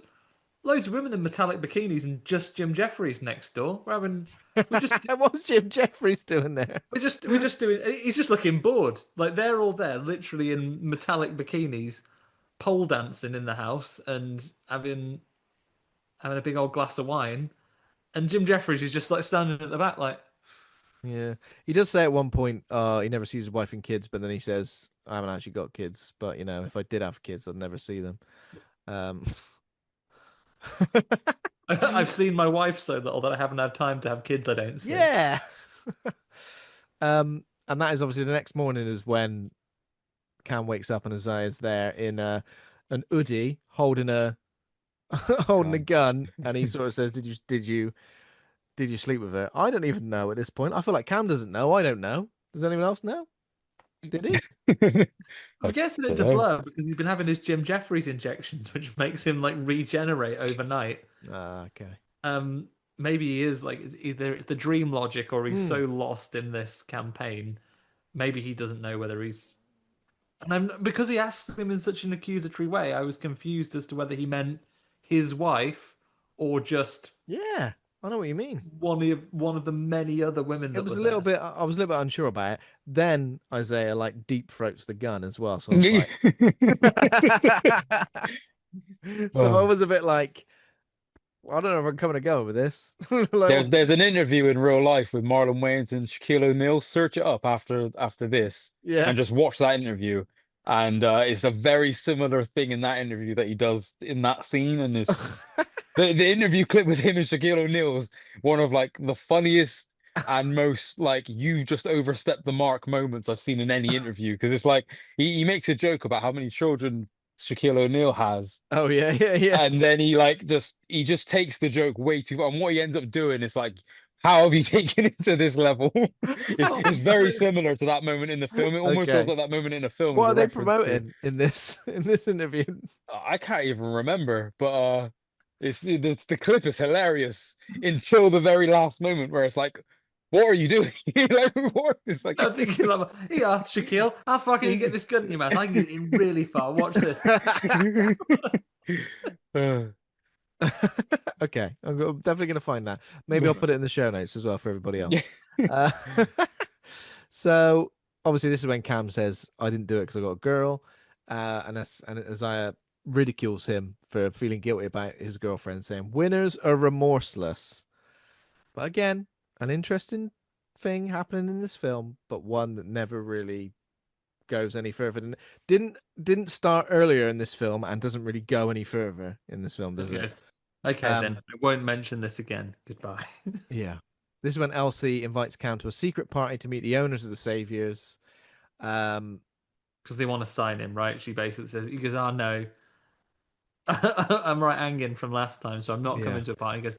loads of women in metallic bikinis and just Jim Jeffries next door. We're just What's Jim Jeffries doing there? we're just doing." He's just looking bored. Like they're all there, literally in metallic bikinis, pole dancing in the house and having a big old glass of wine. And Jim Jeffries is just like standing at the back, like, Yeah. He does say at one point, he never sees his wife and kids, but then he says, I haven't actually got kids, but you know, if I did have kids, I'd never see them. Um I've seen my wife so little that I haven't had time to have kids I don't see. Yeah. And that is obviously the next morning is when Cam wakes up and Isaiah's there in an hoodie holding a holding a Gun. gun, and he sort of says, "Did you sleep with her?" I don't even know at this point. I feel like Cam doesn't know. I don't know. Does anyone else know? Did he? I'm I guessing don't it's a know. blur because he's been having his Jim Jeffries injections, which makes him like regenerate overnight. Ah, okay. Um, Maybe he is like either it's the dream logic or he's Hmm. so lost in this campaign. Maybe he doesn't know whether he's. And I'm because he asked him in such an accusatory way, I was confused as to whether he meant his wife or just Yeah, I know what you mean. one of the many other women It that was were a little there. bit. I was a little bit unsure about it. Then Isaiah like deep throats the gun as well. So I was like, so I Oh. was a bit like, I don't know if I'm coming to go with this. Like, There's what's there's an interview in real life with Marlon Wayans and Shaquille O'Neal. Search it up after this yeah. and just watch that interview. And it's a very similar thing in that interview that he does in that scene. And it's the interview clip with him and Shaquille O'Neal is one of like the funniest and most like you just overstepped the mark moments I've seen in any interview. Because it's like he makes a joke about how many children Shaquille O'Neal has. Oh yeah, yeah, yeah. And then he just takes the joke way too far. And what he ends up doing is like, how have you taken it to this level? It's Oh, it's very similar to that moment in the film. It almost feels Okay. like that moment in the film What is are a they reference to. promoting in this in this interview? I can't even remember, but the clip is hilarious until the very last moment where it's like, what are you doing? Like, what? It's like, I'm thinking like, yeah, Shaquille, how far can you get this gun in your mouth? I can get it in really far. Watch this. Uh, Okay, I'm definitely gonna find that. Maybe I'll put it in the show notes as well for everybody yeah. else. Uh, so obviously this is when Cam says, "I didn't do it because I got a girl," and Isaiah ridicules him for feeling guilty about his girlfriend, saying, "Winners are remorseless." But again, an interesting thing happening in this film, but one that never really goes any further than didn't start earlier in this film and doesn't really go any further in this film, does it? Okay, okay then. Um, I won't mention this again. Goodbye. yeah. This is when Elsie invites Cam to a secret party to meet the owners of the Saviors. Um, Because they want to sign him, right? She basically says, he goes, "Oh no, I'm right hanging from last time, so I'm not yeah. coming to a party." He goes,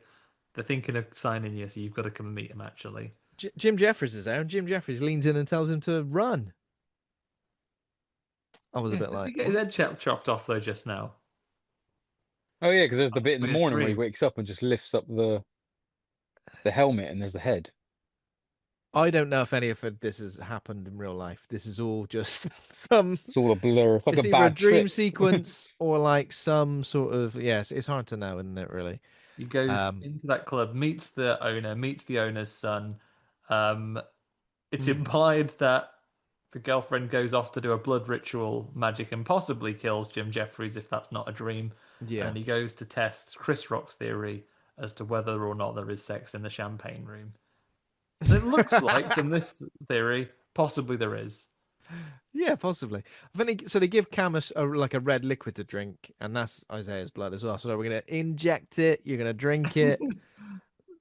"They're thinking of signing you, so you've got to come and meet him." Actually, Jim Jeffries is there, and Jim Jeffries leans in and tells him to run. I was a yeah. bit Does he like, get his what? head chopped off though just now? Oh yeah, because there's the bit in the In a morning where he dream. wakes up and just lifts up the helmet and there's the head. I don't know if any of this has happened in real life. This is all just some. It's all a blur. It's like a It's either a bad dream trip. sequence or like some sort of yes. It's hard to know, isn't it? Really. He goes Um. into that club, meets the owner, meets the owner's son. Um, it's mm, implied that the girlfriend goes off to do a blood ritual magic and possibly kills Jim Jeffries if that's not a dream. yeah. And he goes to test Chris Rock's theory as to whether or not there is sex in the champagne room. And it looks like, from this theory, possibly there is. Yeah, possibly. I think so. They give Cam like a red liquid to drink, and that's Isaiah's blood as well. So we're gonna inject it. You're gonna drink it.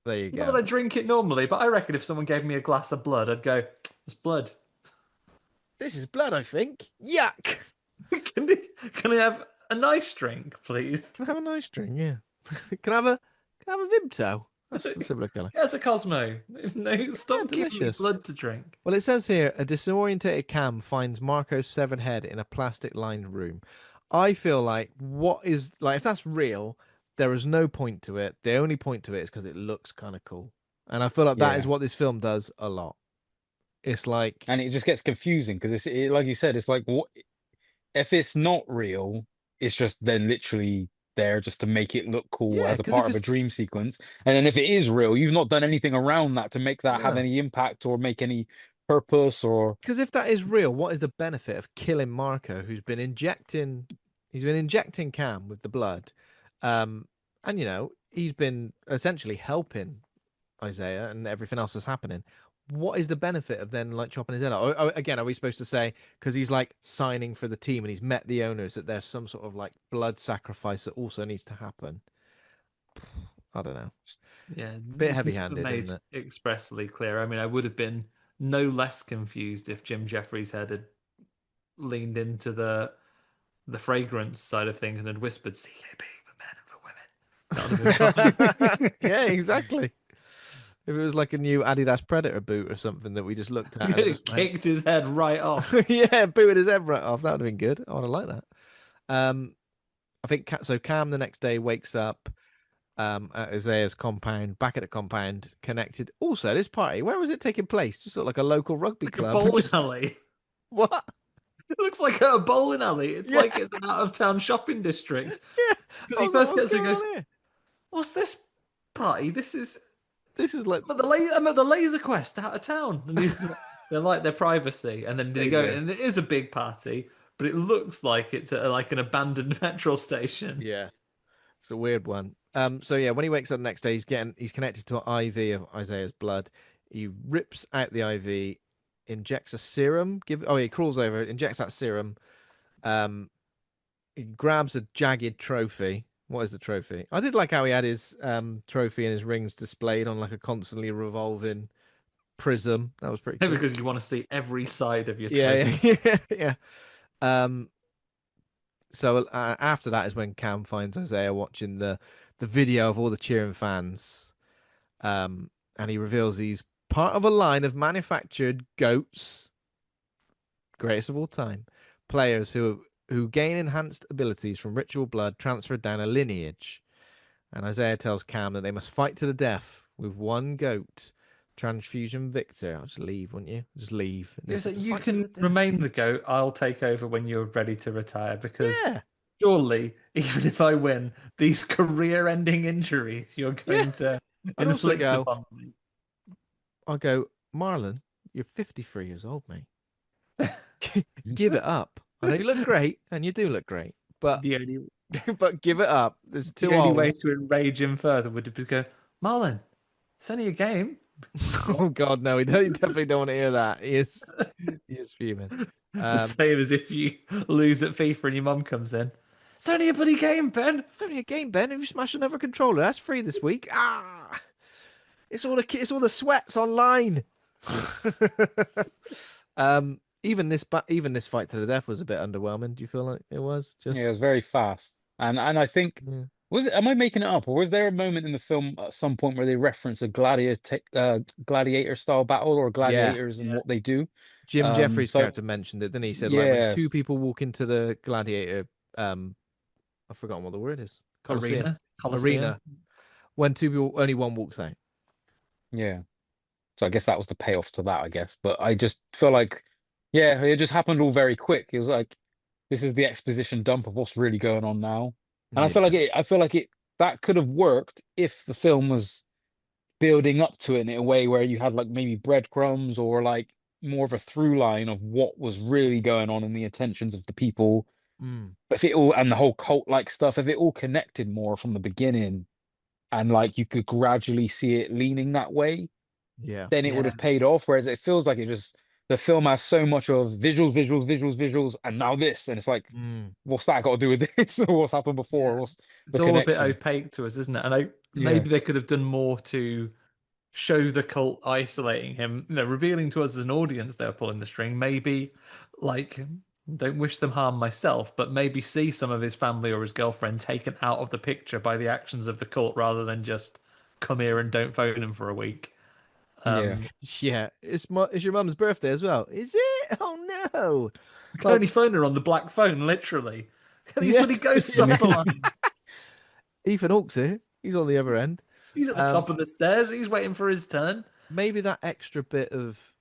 There you Not that go. I drink it normally, but I reckon if someone gave me a glass of blood, I'd go, "It's blood." This is blood, I think. Yuck. Can I have a nice drink, please? Can I have a nice drink? Yeah. Can I have a Vimto? That's a similar colour. Yes, a Cosmo. No, Yeah, stop giving me delicious. blood to drink. Well, it says here a disorientated Cam finds Marco's severed head in a plastic-lined room. I feel like what is like if that's real, there is no point to it. The only point to it is because it looks kind of cool, and I feel like that is Yeah. what this film does a lot. It's like And it just gets confusing because like you said, it's like what if it's not real, it's just then literally there just to make it look cool yeah, as a because if part of a it's dream sequence. And then if it is real, you've not done anything around that to make that have no, any impact or make any purpose or because if that is real, what is the benefit of killing Marco, who's been injecting, he's been injecting Cam with the blood, and he's been essentially helping Isaiah and everything else that's happening. What is the benefit of then like chopping his head off? Again, are we supposed to say because he's like signing for the team and he's met the owners that there's some sort of like blood sacrifice that also needs to happen? I don't know. Yeah, Bit it's never heavy-handed, made isn't it? expressly clear. I mean, I would have been no less confused if Jim Jeffries had leaned into the fragrance side of things and had whispered CKB for men and for women. That would have been fine. Yeah, exactly. If it was like a new Adidas Predator boot or something that we just looked at and It just went, kicked his head right off. yeah, booted his head right off. That would have been good. I would have liked that. Um, I think so. Cam the next day wakes up at Isaiah's compound, back at the compound, connected. Also, this party, where was it taking place? Just sort of like a local rugby Like a club. bowling Just alley. what? It looks like a bowling alley. It's Yeah, like it's an out of town shopping district. yeah. Because I he was like, first what's gets there going and goes, on here? "What's this party? This is This is like, I'm at the Laser Quest out of town." And they like their privacy. And then there they you go, go. and it is a big party, but it looks like it's at like an abandoned petrol station. Yeah, it's a weird one. So yeah, when he wakes up the next day, he's connected to an IV of Isaiah's blood. He rips out the IV, injects a serum. He crawls over, injects that serum. Um, he grabs a jagged trophy. What is the trophy? I did like how he had his trophy and his rings displayed on like a constantly revolving prism. That was pretty cool. Because you want to see every side of your Yeah, trophy. yeah, yeah, yeah. Um, so after that is when Cam finds Isaiah watching the video of all the cheering fans, and he reveals he's part of a line of manufactured goats, greatest of all time, players who gain enhanced abilities from ritual blood transferred down a lineage. And Isaiah tells Cam that they must fight to the death with one goat. Transfusion victor. I'll just leave, wouldn't you? Just leave. And they Is that said, you "Fight to the can death." remain the goat. I'll take over when you're ready to retire because Yeah, surely, even if I win, these career-ending injuries you're yeah. going to I'd also inflict go. upon me. I'll go, Marlon. You're 53 years old, mate. Give it up. I know you look great, and you do look great, but The only but give it up. There's the two only way holes. to enrage him further would be to go, Marlon, it's only a game. Oh What? God, no, he definitely don't want to hear that. He is fuming. The Um, same as if you lose at FIFA and your mum comes in. It's only a bloody game, Ben. it's only a game, Ben. If you smash another controller, that's free this week. Ah, it's all the sweats online. Even this fight to the death was a bit underwhelming. Do you feel like it was yeah, it just? was very fast. And I think Yeah. was it, am I making it up or was there a moment in the film at some point where they reference a gladiator style battle or Yeah. gladiators and what they do? Jim Jeffries' So character mentioned it. Then he said like when two yes, people walk into the gladiator, I've forgotten what the word is. Colosseum Arena, Coliseum. arena. When two people, only one walks out. yeah. So I guess that was the payoff to that, I guess. But I just feel like, yeah, it just happened all very quick. It was like this is the exposition dump of what's really going on now. And Yeah. I feel like it that could have worked if the film was building up to it in a way where you had like maybe breadcrumbs or like more of a through line of what was really going on and the intentions of the people. Mm. But if it all and the whole cult like stuff, if it all connected more from the beginning and like you could gradually see it leaning that way, Yeah. then it would Yeah. have paid off. Whereas it feels like it just the film has so much of visuals, visuals, visuals, visuals, and now this, and it's like, Mm. what's that got to do with this? Or what's happened before? Yeah. What's It's the all a bit connection? opaque to us, isn't it? And I Yeah, maybe they could have done more to show the cult isolating him, revealing to us as an audience they're pulling the string. Maybe, like, don't wish them harm myself, but maybe see some of his family or his girlfriend taken out of the picture by the actions of the cult rather than just come here and don't phone him for a week. yeah. Yeah, it's your mum's birthday as well. Is it? Oh no. You can Like, only phone her on the black phone, literally. These yeah, bloody ghosts on Yeah. the line. Ethan Hawke's here. He's on the other end. He's at the Um, top of the stairs. He's waiting for his turn. maybe that extra bit of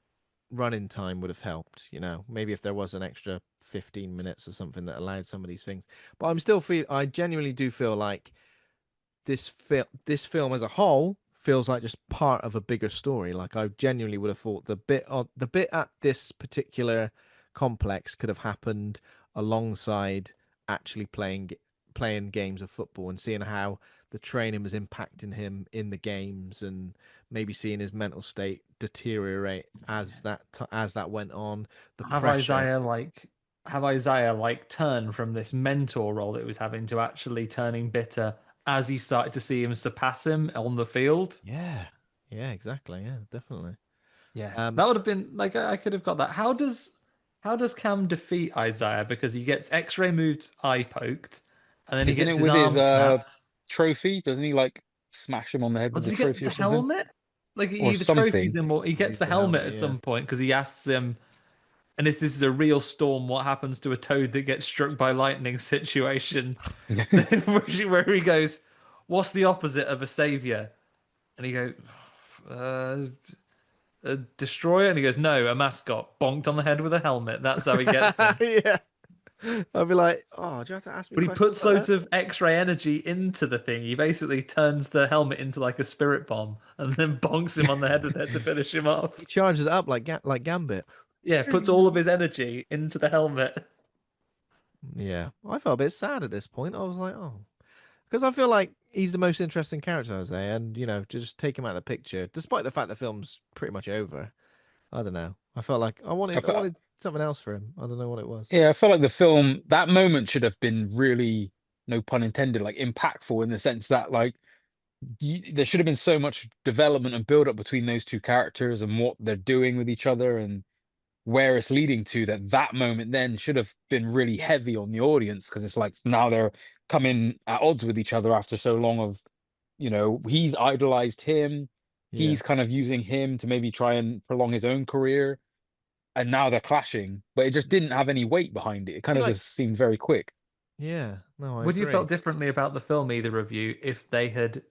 running time would have helped, you know. Maybe if there was an extra 15 minutes or something that allowed some of these things. But I genuinely do feel like this film as a whole feels like just part of a bigger story. Like I genuinely would have thought the bit at this particular complex could have happened alongside actually playing games of football and seeing how the training was impacting him in the games, and maybe seeing his mental state deteriorate as that went on, the have pressure. Isaiah like have Isaiah like turn from this mentor role that he was having to actually turning bitter as he started to see him surpass him on the field. Yeah, yeah, exactly, yeah, definitely. Yeah, um that would have been like I could have got that. How does Cam defeat Isaiah? Because he gets X-ray moved, eye poked, and then he Isn't gets it his with his arm snapped. trophy? Doesn't he like smash him on the head Or with does the he get trophy the or something? helmet? Like he Or either trophies something. him or he gets Use the the helmet helmet, at yeah. some point because he asks him. And if this is a real storm, what happens to a toad that gets struck by lightning situation? Then where he goes, what's the opposite of a savior? And he goes, uh, a destroyer? And he goes, no, a mascot. Bonked on the head with a helmet. That's how he gets him. Yeah, I'd be like, oh, do you have to ask me But he questions puts like loads that? of X-ray energy into the thing. He basically turns the helmet into like a spirit bomb and then bonks him on the head with it to finish him off. He charges it up like Gambit. Yeah, puts all of his energy into the helmet. Yeah, I felt a bit sad at this point. I was like, oh, because I feel like he's the most interesting character, Jose, and to just take him out of the picture, despite the fact the film's pretty much over. I don't know. I felt like I I wanted I felt, wanted something else for him. I don't know what it was. yeah, I felt like the film, that moment should have been really, no pun intended, like impactful in the sense that like there should have been so much development and build up between those two characters and what they're doing with each other and where it's leading to, that moment then should have been really heavy on the audience because it's like now they're coming at odds with each other after so long of, he's idolized him, Yeah, he's kind of using him to maybe try and prolong his own career, and now they're clashing, but it just didn't have any weight behind it. It kind you of like, just seemed very quick. yeah, no, I Would you have felt agree. differently about the film, either of you, if they had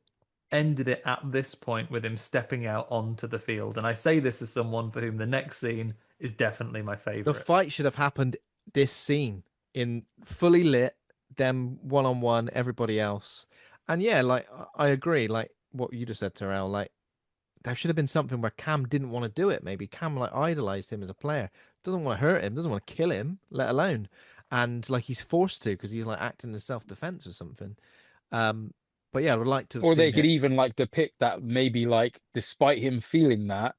ended it at this point with him stepping out onto the field? And I say this as someone for whom the next scene is definitely my The favorite. fight should have happened this scene in fully lit, them one on one, everybody else, and yeah, like I agree. Like what you just said, Terrell. Like there should have been something where Cam didn't want to do it. Maybe Cam like idolized him as a player, doesn't want to hurt him, doesn't want to kill him, let alone, and like he's forced to because he's like acting in self defense or something. Um, but yeah, I would like to have Or they seen could it. even like depict that maybe like despite him feeling that,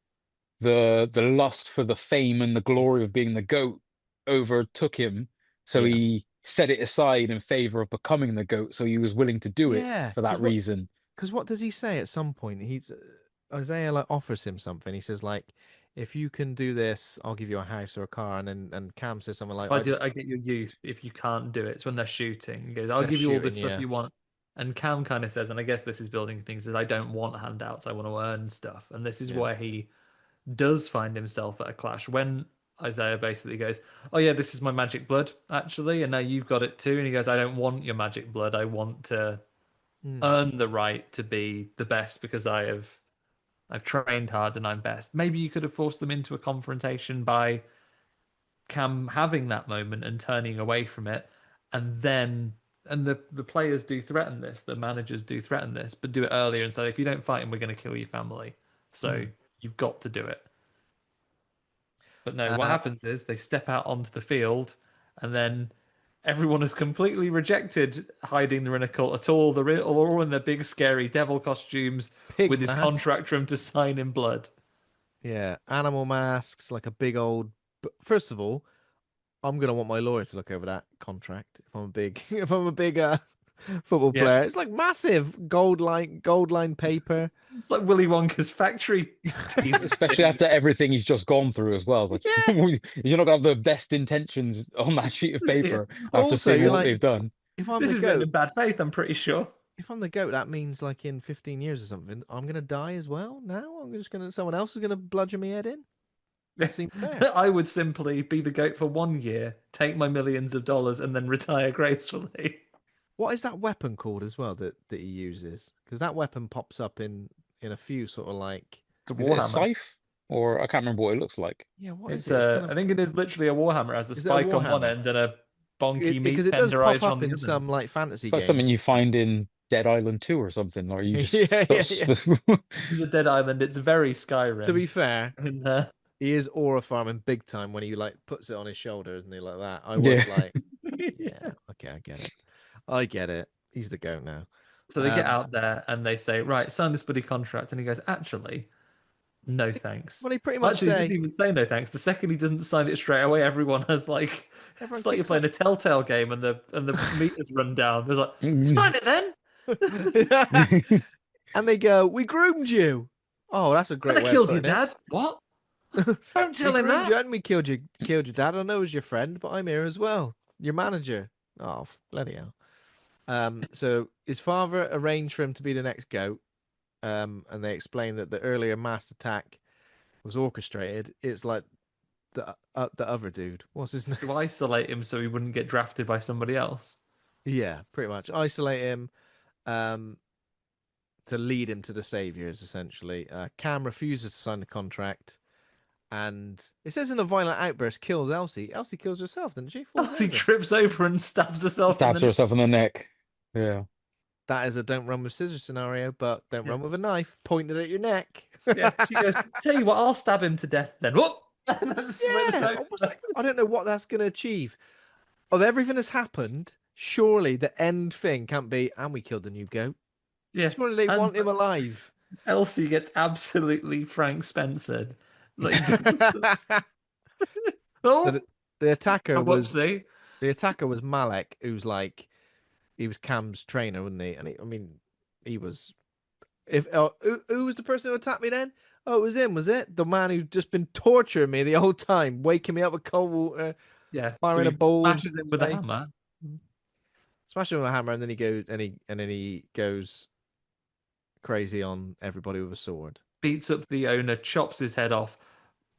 the lust for the fame and the glory of being the GOAT overtook him, so Yeah, he set it aside in favor of becoming the GOAT, so he was willing to do it yeah. for that reason. Because what does he say at some point? Isaiah like offers him something. He says like, if you can do this, I'll give you a house or a car. And Cam says something like, If I I do, just I get your youth. If you can't do it, it's when they're shooting. He goes, "I'll they're give you all this shooting. stuff Yeah, you want." And Cam kind of says, and I guess this is building things, that I don't want handouts. I want to earn stuff. And this is yeah, where he does find himself at a clash when Isaiah basically goes, "Oh yeah, this is my magic blood actually, and now you've got it too." And he goes, "I don't want your magic blood. I want to mm, earn the right to be the best because I've trained hard and I'm best." Maybe you could have forced them into a confrontation by Cam having that moment and turning away from it, and then the players do threaten this, the managers do threaten this, but do it earlier and say, if you don't fight him, we're going to kill your family. So mm. you've got to do it. But no, what Uh, happens is they step out onto the field, and then everyone has completely rejected hiding they're in a cult at all. They're all in their big scary devil costumes pig with his mask. contract for him to sign in blood. Yeah, animal masks, like a big old. First of all, I'm gonna want my lawyer to look over that contract if I'm a big if I'm a big football Yeah, player. It's like massive gold line paper. it's like Willy Wonka's factory teasers Especially thing. after everything he's just gone through as well. It's Yeah. like you're not gonna have the best intentions on that sheet of Yeah. paper But after also, seeing you're what like, they've done. if I'm This the is written goat, in bad faith, I'm pretty sure. if I'm the goat, that means like in 15 years or something, I'm gonna die as well. Now I'm just gonna someone else is gonna bludgeon me head in. That seems fair. I would simply be the goat for 1 year, take my millions of dollars, and then retire gracefully. What is that weapon called as well that he uses? Because that weapon pops up in a few sort of like It's a Is it a warhammer. scythe? Or I can't remember what it looks like. yeah, what is It's it? It's kind I of think it is literally a warhammer. It has a is it a spike on one warhammer? end and a bonky Because meat it does pop tenderizer on up the in other. some like fantasy It's like something games. you find in Dead Island 2 or something, or you just Yeah, yeah, yeah. It's a dead island. It's very To Skyrim. be fair, And, he is aura farming big time when he like puts it on his shoulders and he like that. I Yeah. was like, yeah, okay, I get it. I get it. He's the goat now. so they get Um, out there and they say, right, sign this bloody contract. And he goes, actually, no thanks. well, he pretty Well, much actually, he didn't say even say no thanks. The second he doesn't sign it straight away, everyone has like, everyone it's like you're kicks playing up. a Telltale game and the meters run down. There's like, sign it then. And they go, "We groomed you." Oh, that's a And great I way of killed your putting it. dad. What? Don't We tell him groomed that. you and we killed your dad. I know he's your friend, but I'm here as well. Your manager. Oh, bloody hell. So his father arranged for him to be the next goat. And they explain that the earlier mass attack was orchestrated. It's like the other dude. What's his name? To isolate him so he wouldn't get drafted by somebody else. Yeah, pretty much. Isolate him. Um, to lead him to the saviors, essentially. Cam refuses to sign the contract, and it says in a violent outburst kills Elsie. Elsie kills herself, doesn't she? Falls He over. trips over and stabs herself in the Stabs neck. herself in the neck. Yeah. That is a don't run with scissors scenario, but don't Yeah. run with a knife pointed at your neck. Yeah. She goes, tell you what, I'll stab him to death then. Whoop! And then slits Yeah, over. almost like I don't know what that's going to achieve. Of everything that's happened, surely the end thing can't be, and we killed the new goat. Yeah. Surely they And want him alive. Elsie gets absolutely Frank Spencered. Like, So oh, the attacker a was whoopsie. Malek, who's like he was Cam's trainer, wasn't he? And I mean, he was. If who was the person who attacked me then? Oh, it was him, was it? The man who'd just been torturing me the whole time, waking me up with cold water, Yeah. So firing a he ball into smashes him his with a face, hammer. smashing him with a hammer, and then he goes and then he goes crazy on everybody with a sword. Beats up the owner, chops his head off.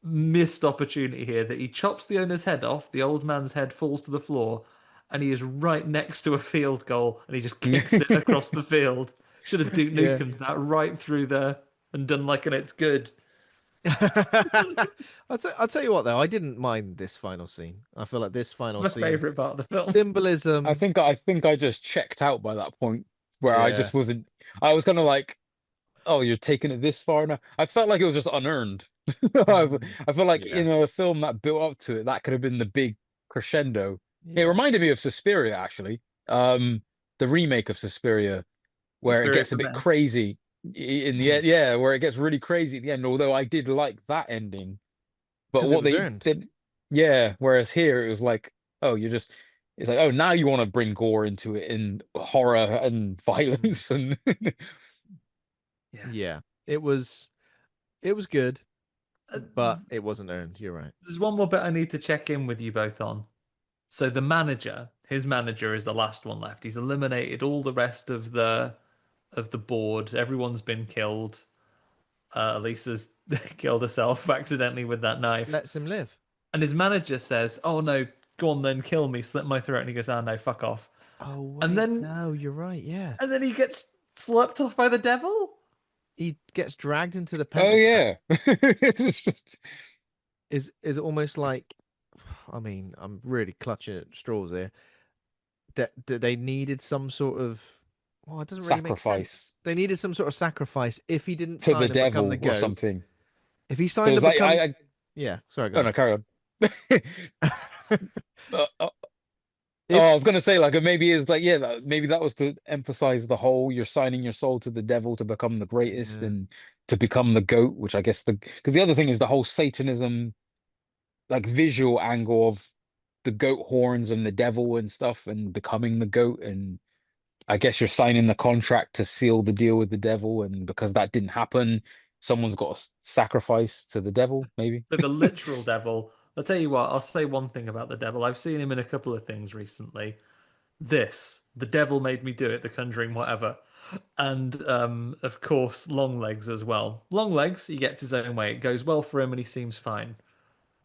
Missed opportunity here that he chops the owner's head off. The old man's head falls to the floor, and he is right next to a field goal, and he just kicks it across the field. Should have Duke Yeah. Nukem that right through there and done like an it's good. I'll tell you what though, I didn't mind this final scene. I feel like this final My scene favorite part of the film. I symbolism. think I just checked out by that point where I Yeah, just wasn't I was kind of like, oh, you're taking it this far now. I felt like it was just unearned. I feel like yeah, in a film that built up to it, that could have been the big crescendo. It yeah. reminded me of Suspiria, actually. The remake of Suspiria, The where it spirit gets a for bit men. crazy in the Hmm. end. Yeah, where it gets really crazy at the end. Although I did like that ending, but Because it what was they earned. did, yeah. Whereas here it was like, oh, you're just. It's like, oh, now you want to bring gore into it and horror and violence and Yeah. Yeah, it was good, Uh, but it wasn't earned. You're right. There's one more bit I need to check in with you both on. So the manager, his manager is the last one left. He's eliminated all the rest of the board. Everyone's been killed. Lisa's killed herself accidentally with that knife. Lets him live. And his manager says, "Oh no, go on then, kill me, slit my throat." And he goes, "Ah no, fuck off." Oh And wait, then no, you're right. Yeah, he gets slapped off by the devil. he gets dragged into the oh pentacle. yeah, it's just Is almost like, I mean, I'm really clutching at straws here. That they needed some sort of, well, it doesn't really make sacrifice sense. They needed some sort of sacrifice if he didn't to the sign and become the devil or goat. something. If he So signed to it's like become, I yeah, sorry, oh go no, carry on. on. Uh, uh, oh, I If was gonna say like maybe it's like maybe that was to emphasize the whole you're signing your soul to the devil to become the greatest yeah. and to become the goat, which I guess because the other thing is the whole Satanism like visual angle of the goat horns and the devil and stuff and becoming the goat, and I guess you're signing the contract to seal the deal with the devil, and because that didn't happen, someone's got to sacrifice to the devil, maybe. So the literal devil. I'll tell you what. I'll say one thing about the devil. I've seen him in a couple of things recently. The devil made me do it. The Conjuring, whatever. And of course, Longlegs as well. Longlegs, he gets his own way. It goes well for him, and he seems fine.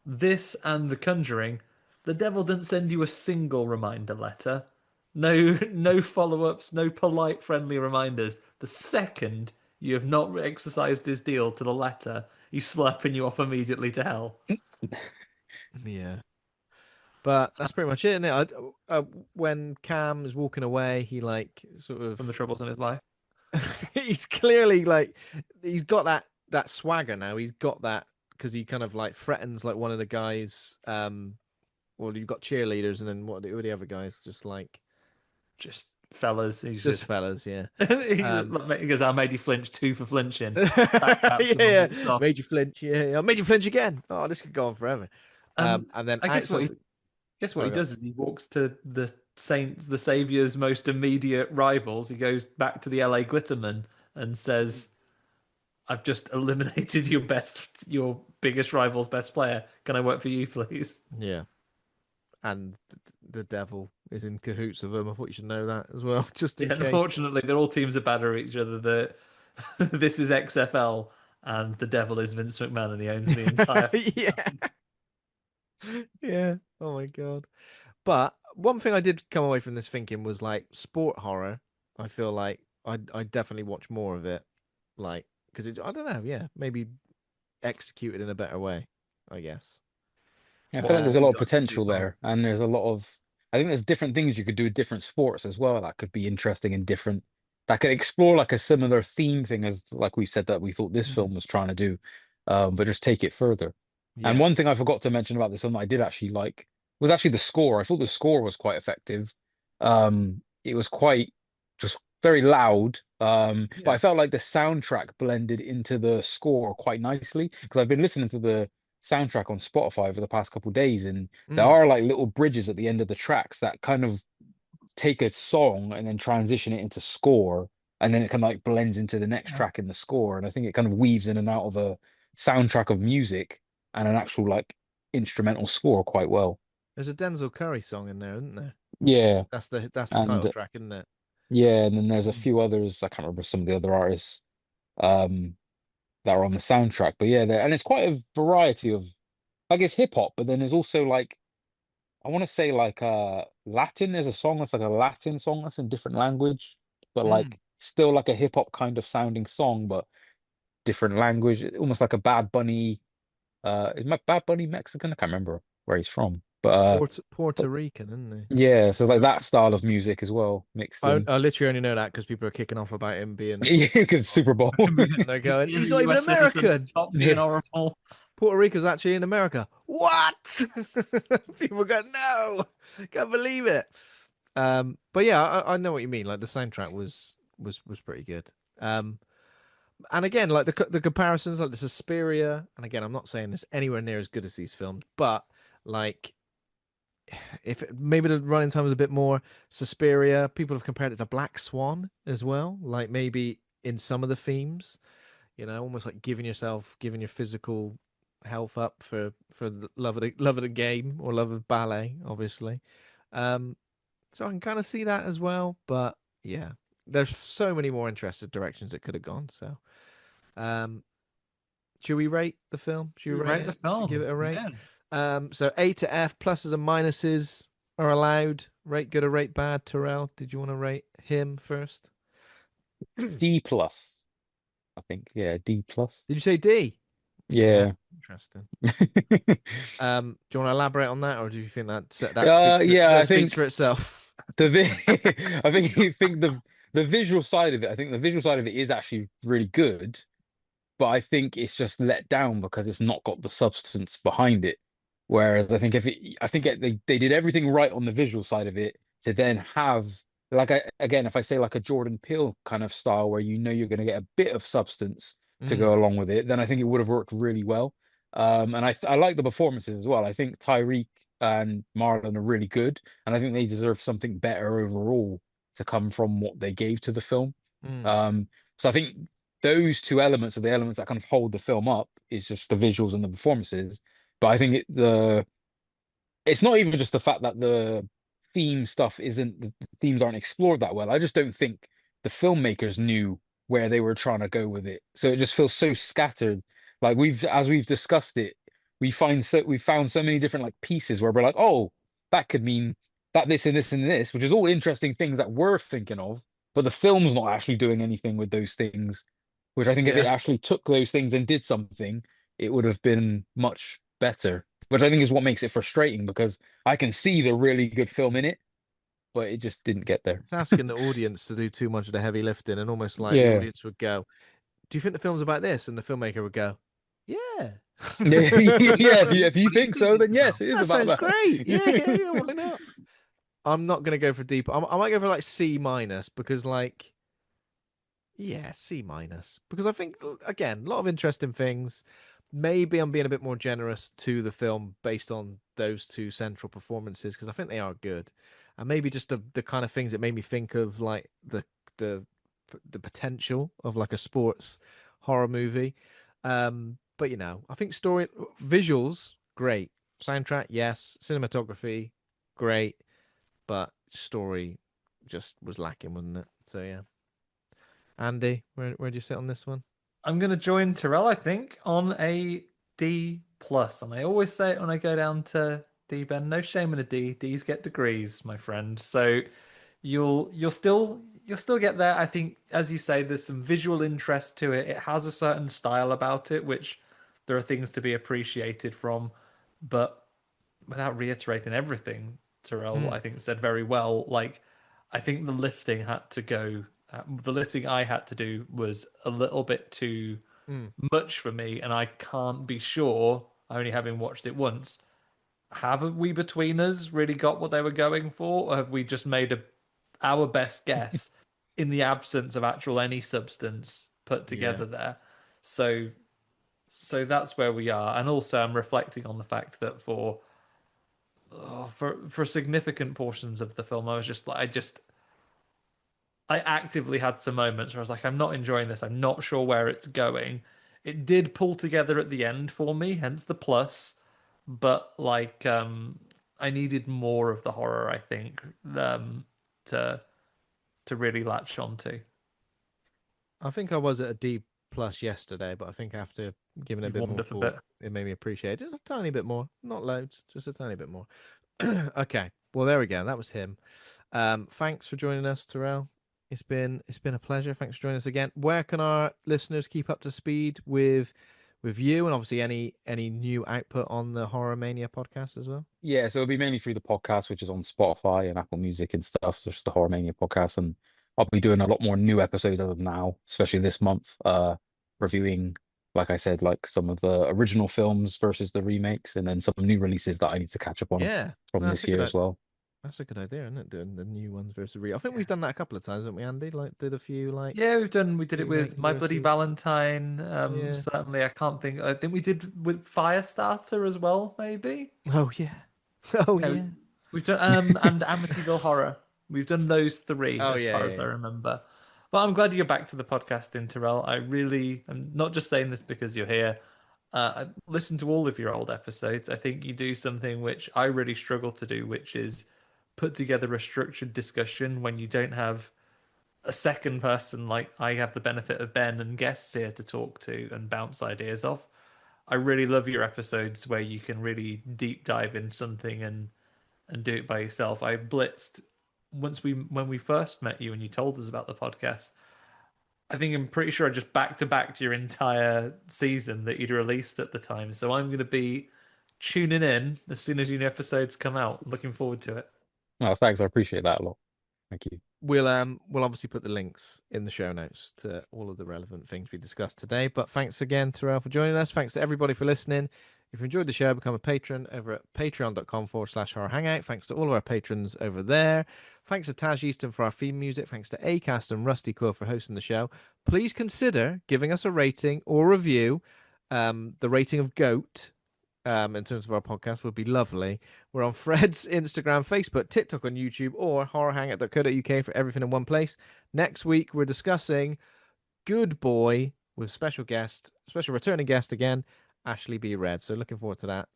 This and The Conjuring, the devil didn't send you a single reminder letter. No, no follow-ups, no polite, friendly reminders. The second you have not exercised his deal to the letter, he's slapping you off immediately to hell. Yeah. But that's pretty much it, isn't it? When Cam is walking away, he like sort of From the troubles in his life. he's clearly like he's got that swagger now. He's got that because he kind of like threatens like one of the guys. Well, you've got cheerleaders, and then what are the other guys? Just like Just fellas, he's just just fellas, yeah. he goes, I made you flinch, two for flinching. That Yeah, taps him and yeah. walks off. Made you flinch, yeah, yeah. Made you flinch again. Oh, this could go on forever. And then I guess outside, what he sorry, go on. does is he walks to the Saints, the Savior's most immediate rivals. He goes back to the LA Glitterman and says, "I've just eliminated your biggest rival's best player. Can I work for you, please?" Yeah, and the devil is in cahoots with him. I thought you should know that as well, just in Yeah, case. unfortunately, they're all teams are bad at each other. This is XFL, and the devil is Vince McMahon, and he owns the entire. Yeah, yeah. Oh my God. But one thing I did come away from this thinking was like sport horror. I feel like I definitely watch more of it, like because I don't know, yeah, maybe executed in a better way, I guess. I feel What like there's sport a would lot you of like to see potential as well? there, and there's a lot of. I think there's different things you could do with different sports as well that could be interesting and different. That could explore like a similar theme thing as like we said that we thought this Mm. film was trying to do, but just take it further. And Yeah. one thing I forgot to mention about this film that I did actually like was actually the score. I thought the score was quite effective. It was quite just very loud. But I Yeah. felt like the soundtrack blended into the score quite nicely because I've been listening to the soundtrack on Spotify for the past couple of days, and there Mm. are like little bridges at the end of the tracks that kind of take a song and then transition it into score, and then it kind of like blends into the next Yeah. track in the score, and I think it kind of weaves in and out of a soundtrack of music and an actual like instrumental score quite well. There's a Denzel Curry song in there, isn't there? Yeah, That's the and title track, isn't it? yeah, and then there's a Mm. few others. I can't remember some of the other artists um that are on the soundtrack, but yeah, and it's quite a variety of, I guess, hip hop, but then there's also like I want to say like Latin. There's a song that's like a Latin song that's in different language, but Mm. like still like a hip hop kind of sounding song, but different language. Almost like a Bad Bunny. Is my Bad Bunny Mexican? I can't remember where he's from, Puerto but Rican, isn't he? yeah, so like that Yes. style of music as well mixed in. I literally only know that because people are kicking off about him being, Yeah, because Super Bowl. and they're going, He's he's a not even US citizen. American. Stop being Yeah, horrible. Puerto Rico's actually in America. What? People go, no, can't believe it. But yeah, I know what you mean. Like the soundtrack was pretty good. And again, like the comparisons, like the Suspiria, and again, I'm not saying this anywhere near as good as these films, but like if maybe the running time was a bit more, Suspiria, people have compared it to Black Swan as well. Like maybe in some of the themes, almost like giving your physical health up for the love of the game or love of ballet, obviously. Um, so I can kind of see that as well, but yeah, there's so many more interesting directions it could have gone. So, um, should we rate the film? Should we We rate rate the it? Give film. it a rate? Yeah. So A to F, pluses and minuses are allowed. Rate good or rate bad. Terrell, did you want to rate him first? Did D plus, I think. Yeah, D plus. you say D? Yeah, Yeah. interesting. Do you want to elaborate on that, or do you think that speaks for Yeah, that I speaks think for itself? I think the visual side of it, I think the visual side of it is actually really good, but I think it's just let down because it's not got the substance behind it. Whereas I think they did everything right on the visual side of it to then have like again, if I say like a Jordan Peele kind of style where you know you're going to get a bit of substance, to Mm, go along with it, then I think it would have worked really well. And I like the performances as well. I think Tyreek and Marlon are really good, and I think they deserve something better overall to come from what they gave to the film. mm. Um, so I think those two elements are the elements that kind of hold the film up is just the visuals and the performances. But I think it's not even just the fact that the theme stuff isn't the themes aren't explored that well. I just don't think the filmmakers knew where they were trying to go with it. So it just feels so scattered. Like as we've discussed it, we found so many different like pieces where we're like, oh, that could mean that this and this and this, which is all interesting things that we're thinking of, but the film's not actually doing anything with those things. Which I think if it Yeah. actually took those things and did something, it would have been much better. Which I think is what makes it frustrating because I can see the really good film in it, but it just didn't get there. It's asking the audience to do too much of the heavy lifting, and almost like the Yeah. audience would go, "Do you think the film's about this?" And the filmmaker would go, "Yeah." Yeah, yeah. If you What do you think think so, it's then yes, about? it is That about sounds that. great. Yeah, yeah, yeah. Why not? I'm not gonna go for deep. I might go for like C minus because like yeah, C minus because I think again a lot of interesting things. Maybe I'm being a bit more generous to the film based on those two central performances because I think they are good, and maybe just the kind of things that made me think of like the the potential of like a sports horror movie. But I think story visuals great, soundtrack yes, cinematography great, but story just was lacking, wasn't it? So yeah. Andy, where do you sit on this one? I'm going to join Terrell, I think, on a D plus, and I always say it when I go down to D. Ben, no shame in a D. D's get degrees, my friend. So you'll still get there. I think, as you say, there's some visual interest to it. It has a certain style about it, which there are things to be appreciated from, but without reiterating everything, Terrell, Mm, I think said very well. Like, I think the lifting had to go. The lifting I had to do was a little bit too mm, much for me, and I can't be sure, only having watched it once, have we between us really got what they were going for, or have we just made our best guess in the absence of actual any substance put yeah. together there? So, so that's where we are, and also I'm reflecting on the fact that for significant portions of the film, I was just like, I actively had some moments where I was like, I'm not enjoying this. I'm not sure where it's going. It did pull together at the end for me, hence the plus. But like, I needed more of the horror, I think, to to really latch onto. I think I was at a D plus yesterday, but I think after giving it a You've bit warmed more up a thought, bit. it made me appreciate it just a tiny bit more. Not loads, just a tiny bit more. Okay. Well, there we go. That was him. Thanks for joining us, Terrell. It's been a pleasure. Thanks for joining us again. Where can our listeners keep up to speed with you and obviously any new output on the Horror Mania podcast as well? Yeah, so it'll be mainly through the podcast, which is on Spotify and Apple Music and stuff. So it's just the Horror Mania podcast, and I'll be doing a lot more new episodes as of now, especially this month. Reviewing, like I said, like some of the original films versus the remakes, and then some new releases that I need to catch up on Yeah, from that's this a good year as well. that's a good idea, isn't it? Doing the new ones versus re. I think Yeah. we've done that a couple of times, haven't we, Andy? Like did a few like Yeah, we did it with remakes My Bloody versus. Valentine. Yeah. Certainly, I think we did with Firestarter as well, maybe. Oh yeah. Oh Yeah, yeah. we've done and Amityville Horror. We've done those three Oh as yeah, far yeah, as I yeah. remember. But I'm glad you're back to the podcasting, Terrell. I'm not just saying this because you're here. I listened to all of your old episodes. I think you do something which I really struggle to do, which is put together a structured discussion when you don't have a second person like I have the benefit of Ben and guests here to talk to and bounce ideas off. I really love your episodes where you can really deep dive in something and do it by yourself. I blitzed once we when we first met you and you told us about the podcast. I think I'm pretty sure I just back to back to your entire season that you'd released at the time. So I'm going to be tuning in as soon as your new episodes come out. Looking forward to it. Oh, thanks. I appreciate that a lot. Thank you. We'll obviously put the links in the show notes to all of the relevant things we discussed today. But thanks again, Terrell, for joining us. Thanks to everybody for listening. If you enjoyed the show, become a patron over at patreon.com/horror hangout. Thanks to all of our patrons over there. Thanks to Taj Easton for our theme music. Thanks to Acast and Rusty Quill for hosting the show. Please consider giving us a rating or review. The rating of GOAT in terms of our podcast would be lovely. We're on Fred's Instagram, Facebook, TikTok, and YouTube, or horrorhangout.co.uk for everything in one place. Next week, we're discussing Good Boy with special returning guest again, Ashley B. Red. So looking forward to that.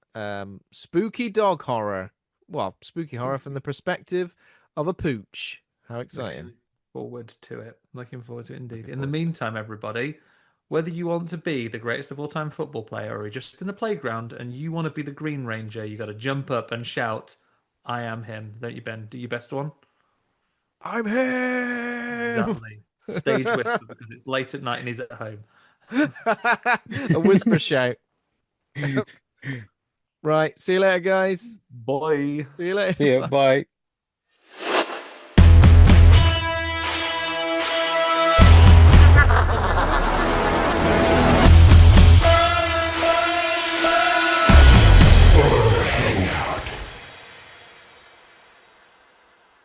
Spooky dog horror. Well, spooky horror from the perspective of a pooch. How exciting. Looking forward to it indeed. In the meantime, everybody, whether you want to be the greatest of all time football player or you're just in the playground and you want to be the Green Ranger, you got to jump up and shout, I am him. Don't you, Ben? Do your best one? I'm him! Exactly. Stage whisper because it's late at night and he's at home. A whisper shout. Right. See you later, guys. Bye. See you later. See ya. Bye.